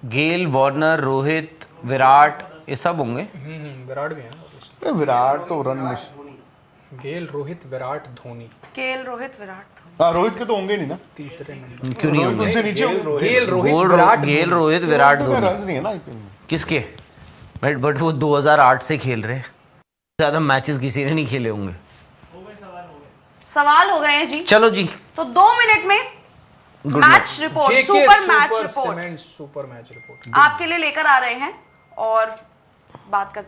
[SPEAKER 5] गेल, Warner, Rohit, Virat, ये सब होंगे।
[SPEAKER 3] विराट भी है ना।
[SPEAKER 2] विराट तो रन
[SPEAKER 3] गेल, रोहित, विराट, धोनी।
[SPEAKER 1] केएल, रोहित, विराट।
[SPEAKER 2] रोहित के तो होंगे नहीं ना,
[SPEAKER 3] तीसरे नंबर
[SPEAKER 5] क्यों नहीं
[SPEAKER 2] रोहित
[SPEAKER 5] होंगे?
[SPEAKER 2] उनसे नीचे होंगे।
[SPEAKER 3] गेल, रोहित, विराट,
[SPEAKER 5] गेल, रोहित, विराट, धोनी।
[SPEAKER 2] रन नहीं है ना आईपीएल में।
[SPEAKER 5] किसके? बट वो 2008 से खेल रहे हैं, ज्यादा मैचेस किसी ने नहीं खेले होंगे।
[SPEAKER 1] सवाल हो गए हैं जी।
[SPEAKER 5] चलो जी,
[SPEAKER 1] तो 2 मिनट में match report, super match report
[SPEAKER 3] आपके लिए लेकर आ रहे हैं और बात करते हैं।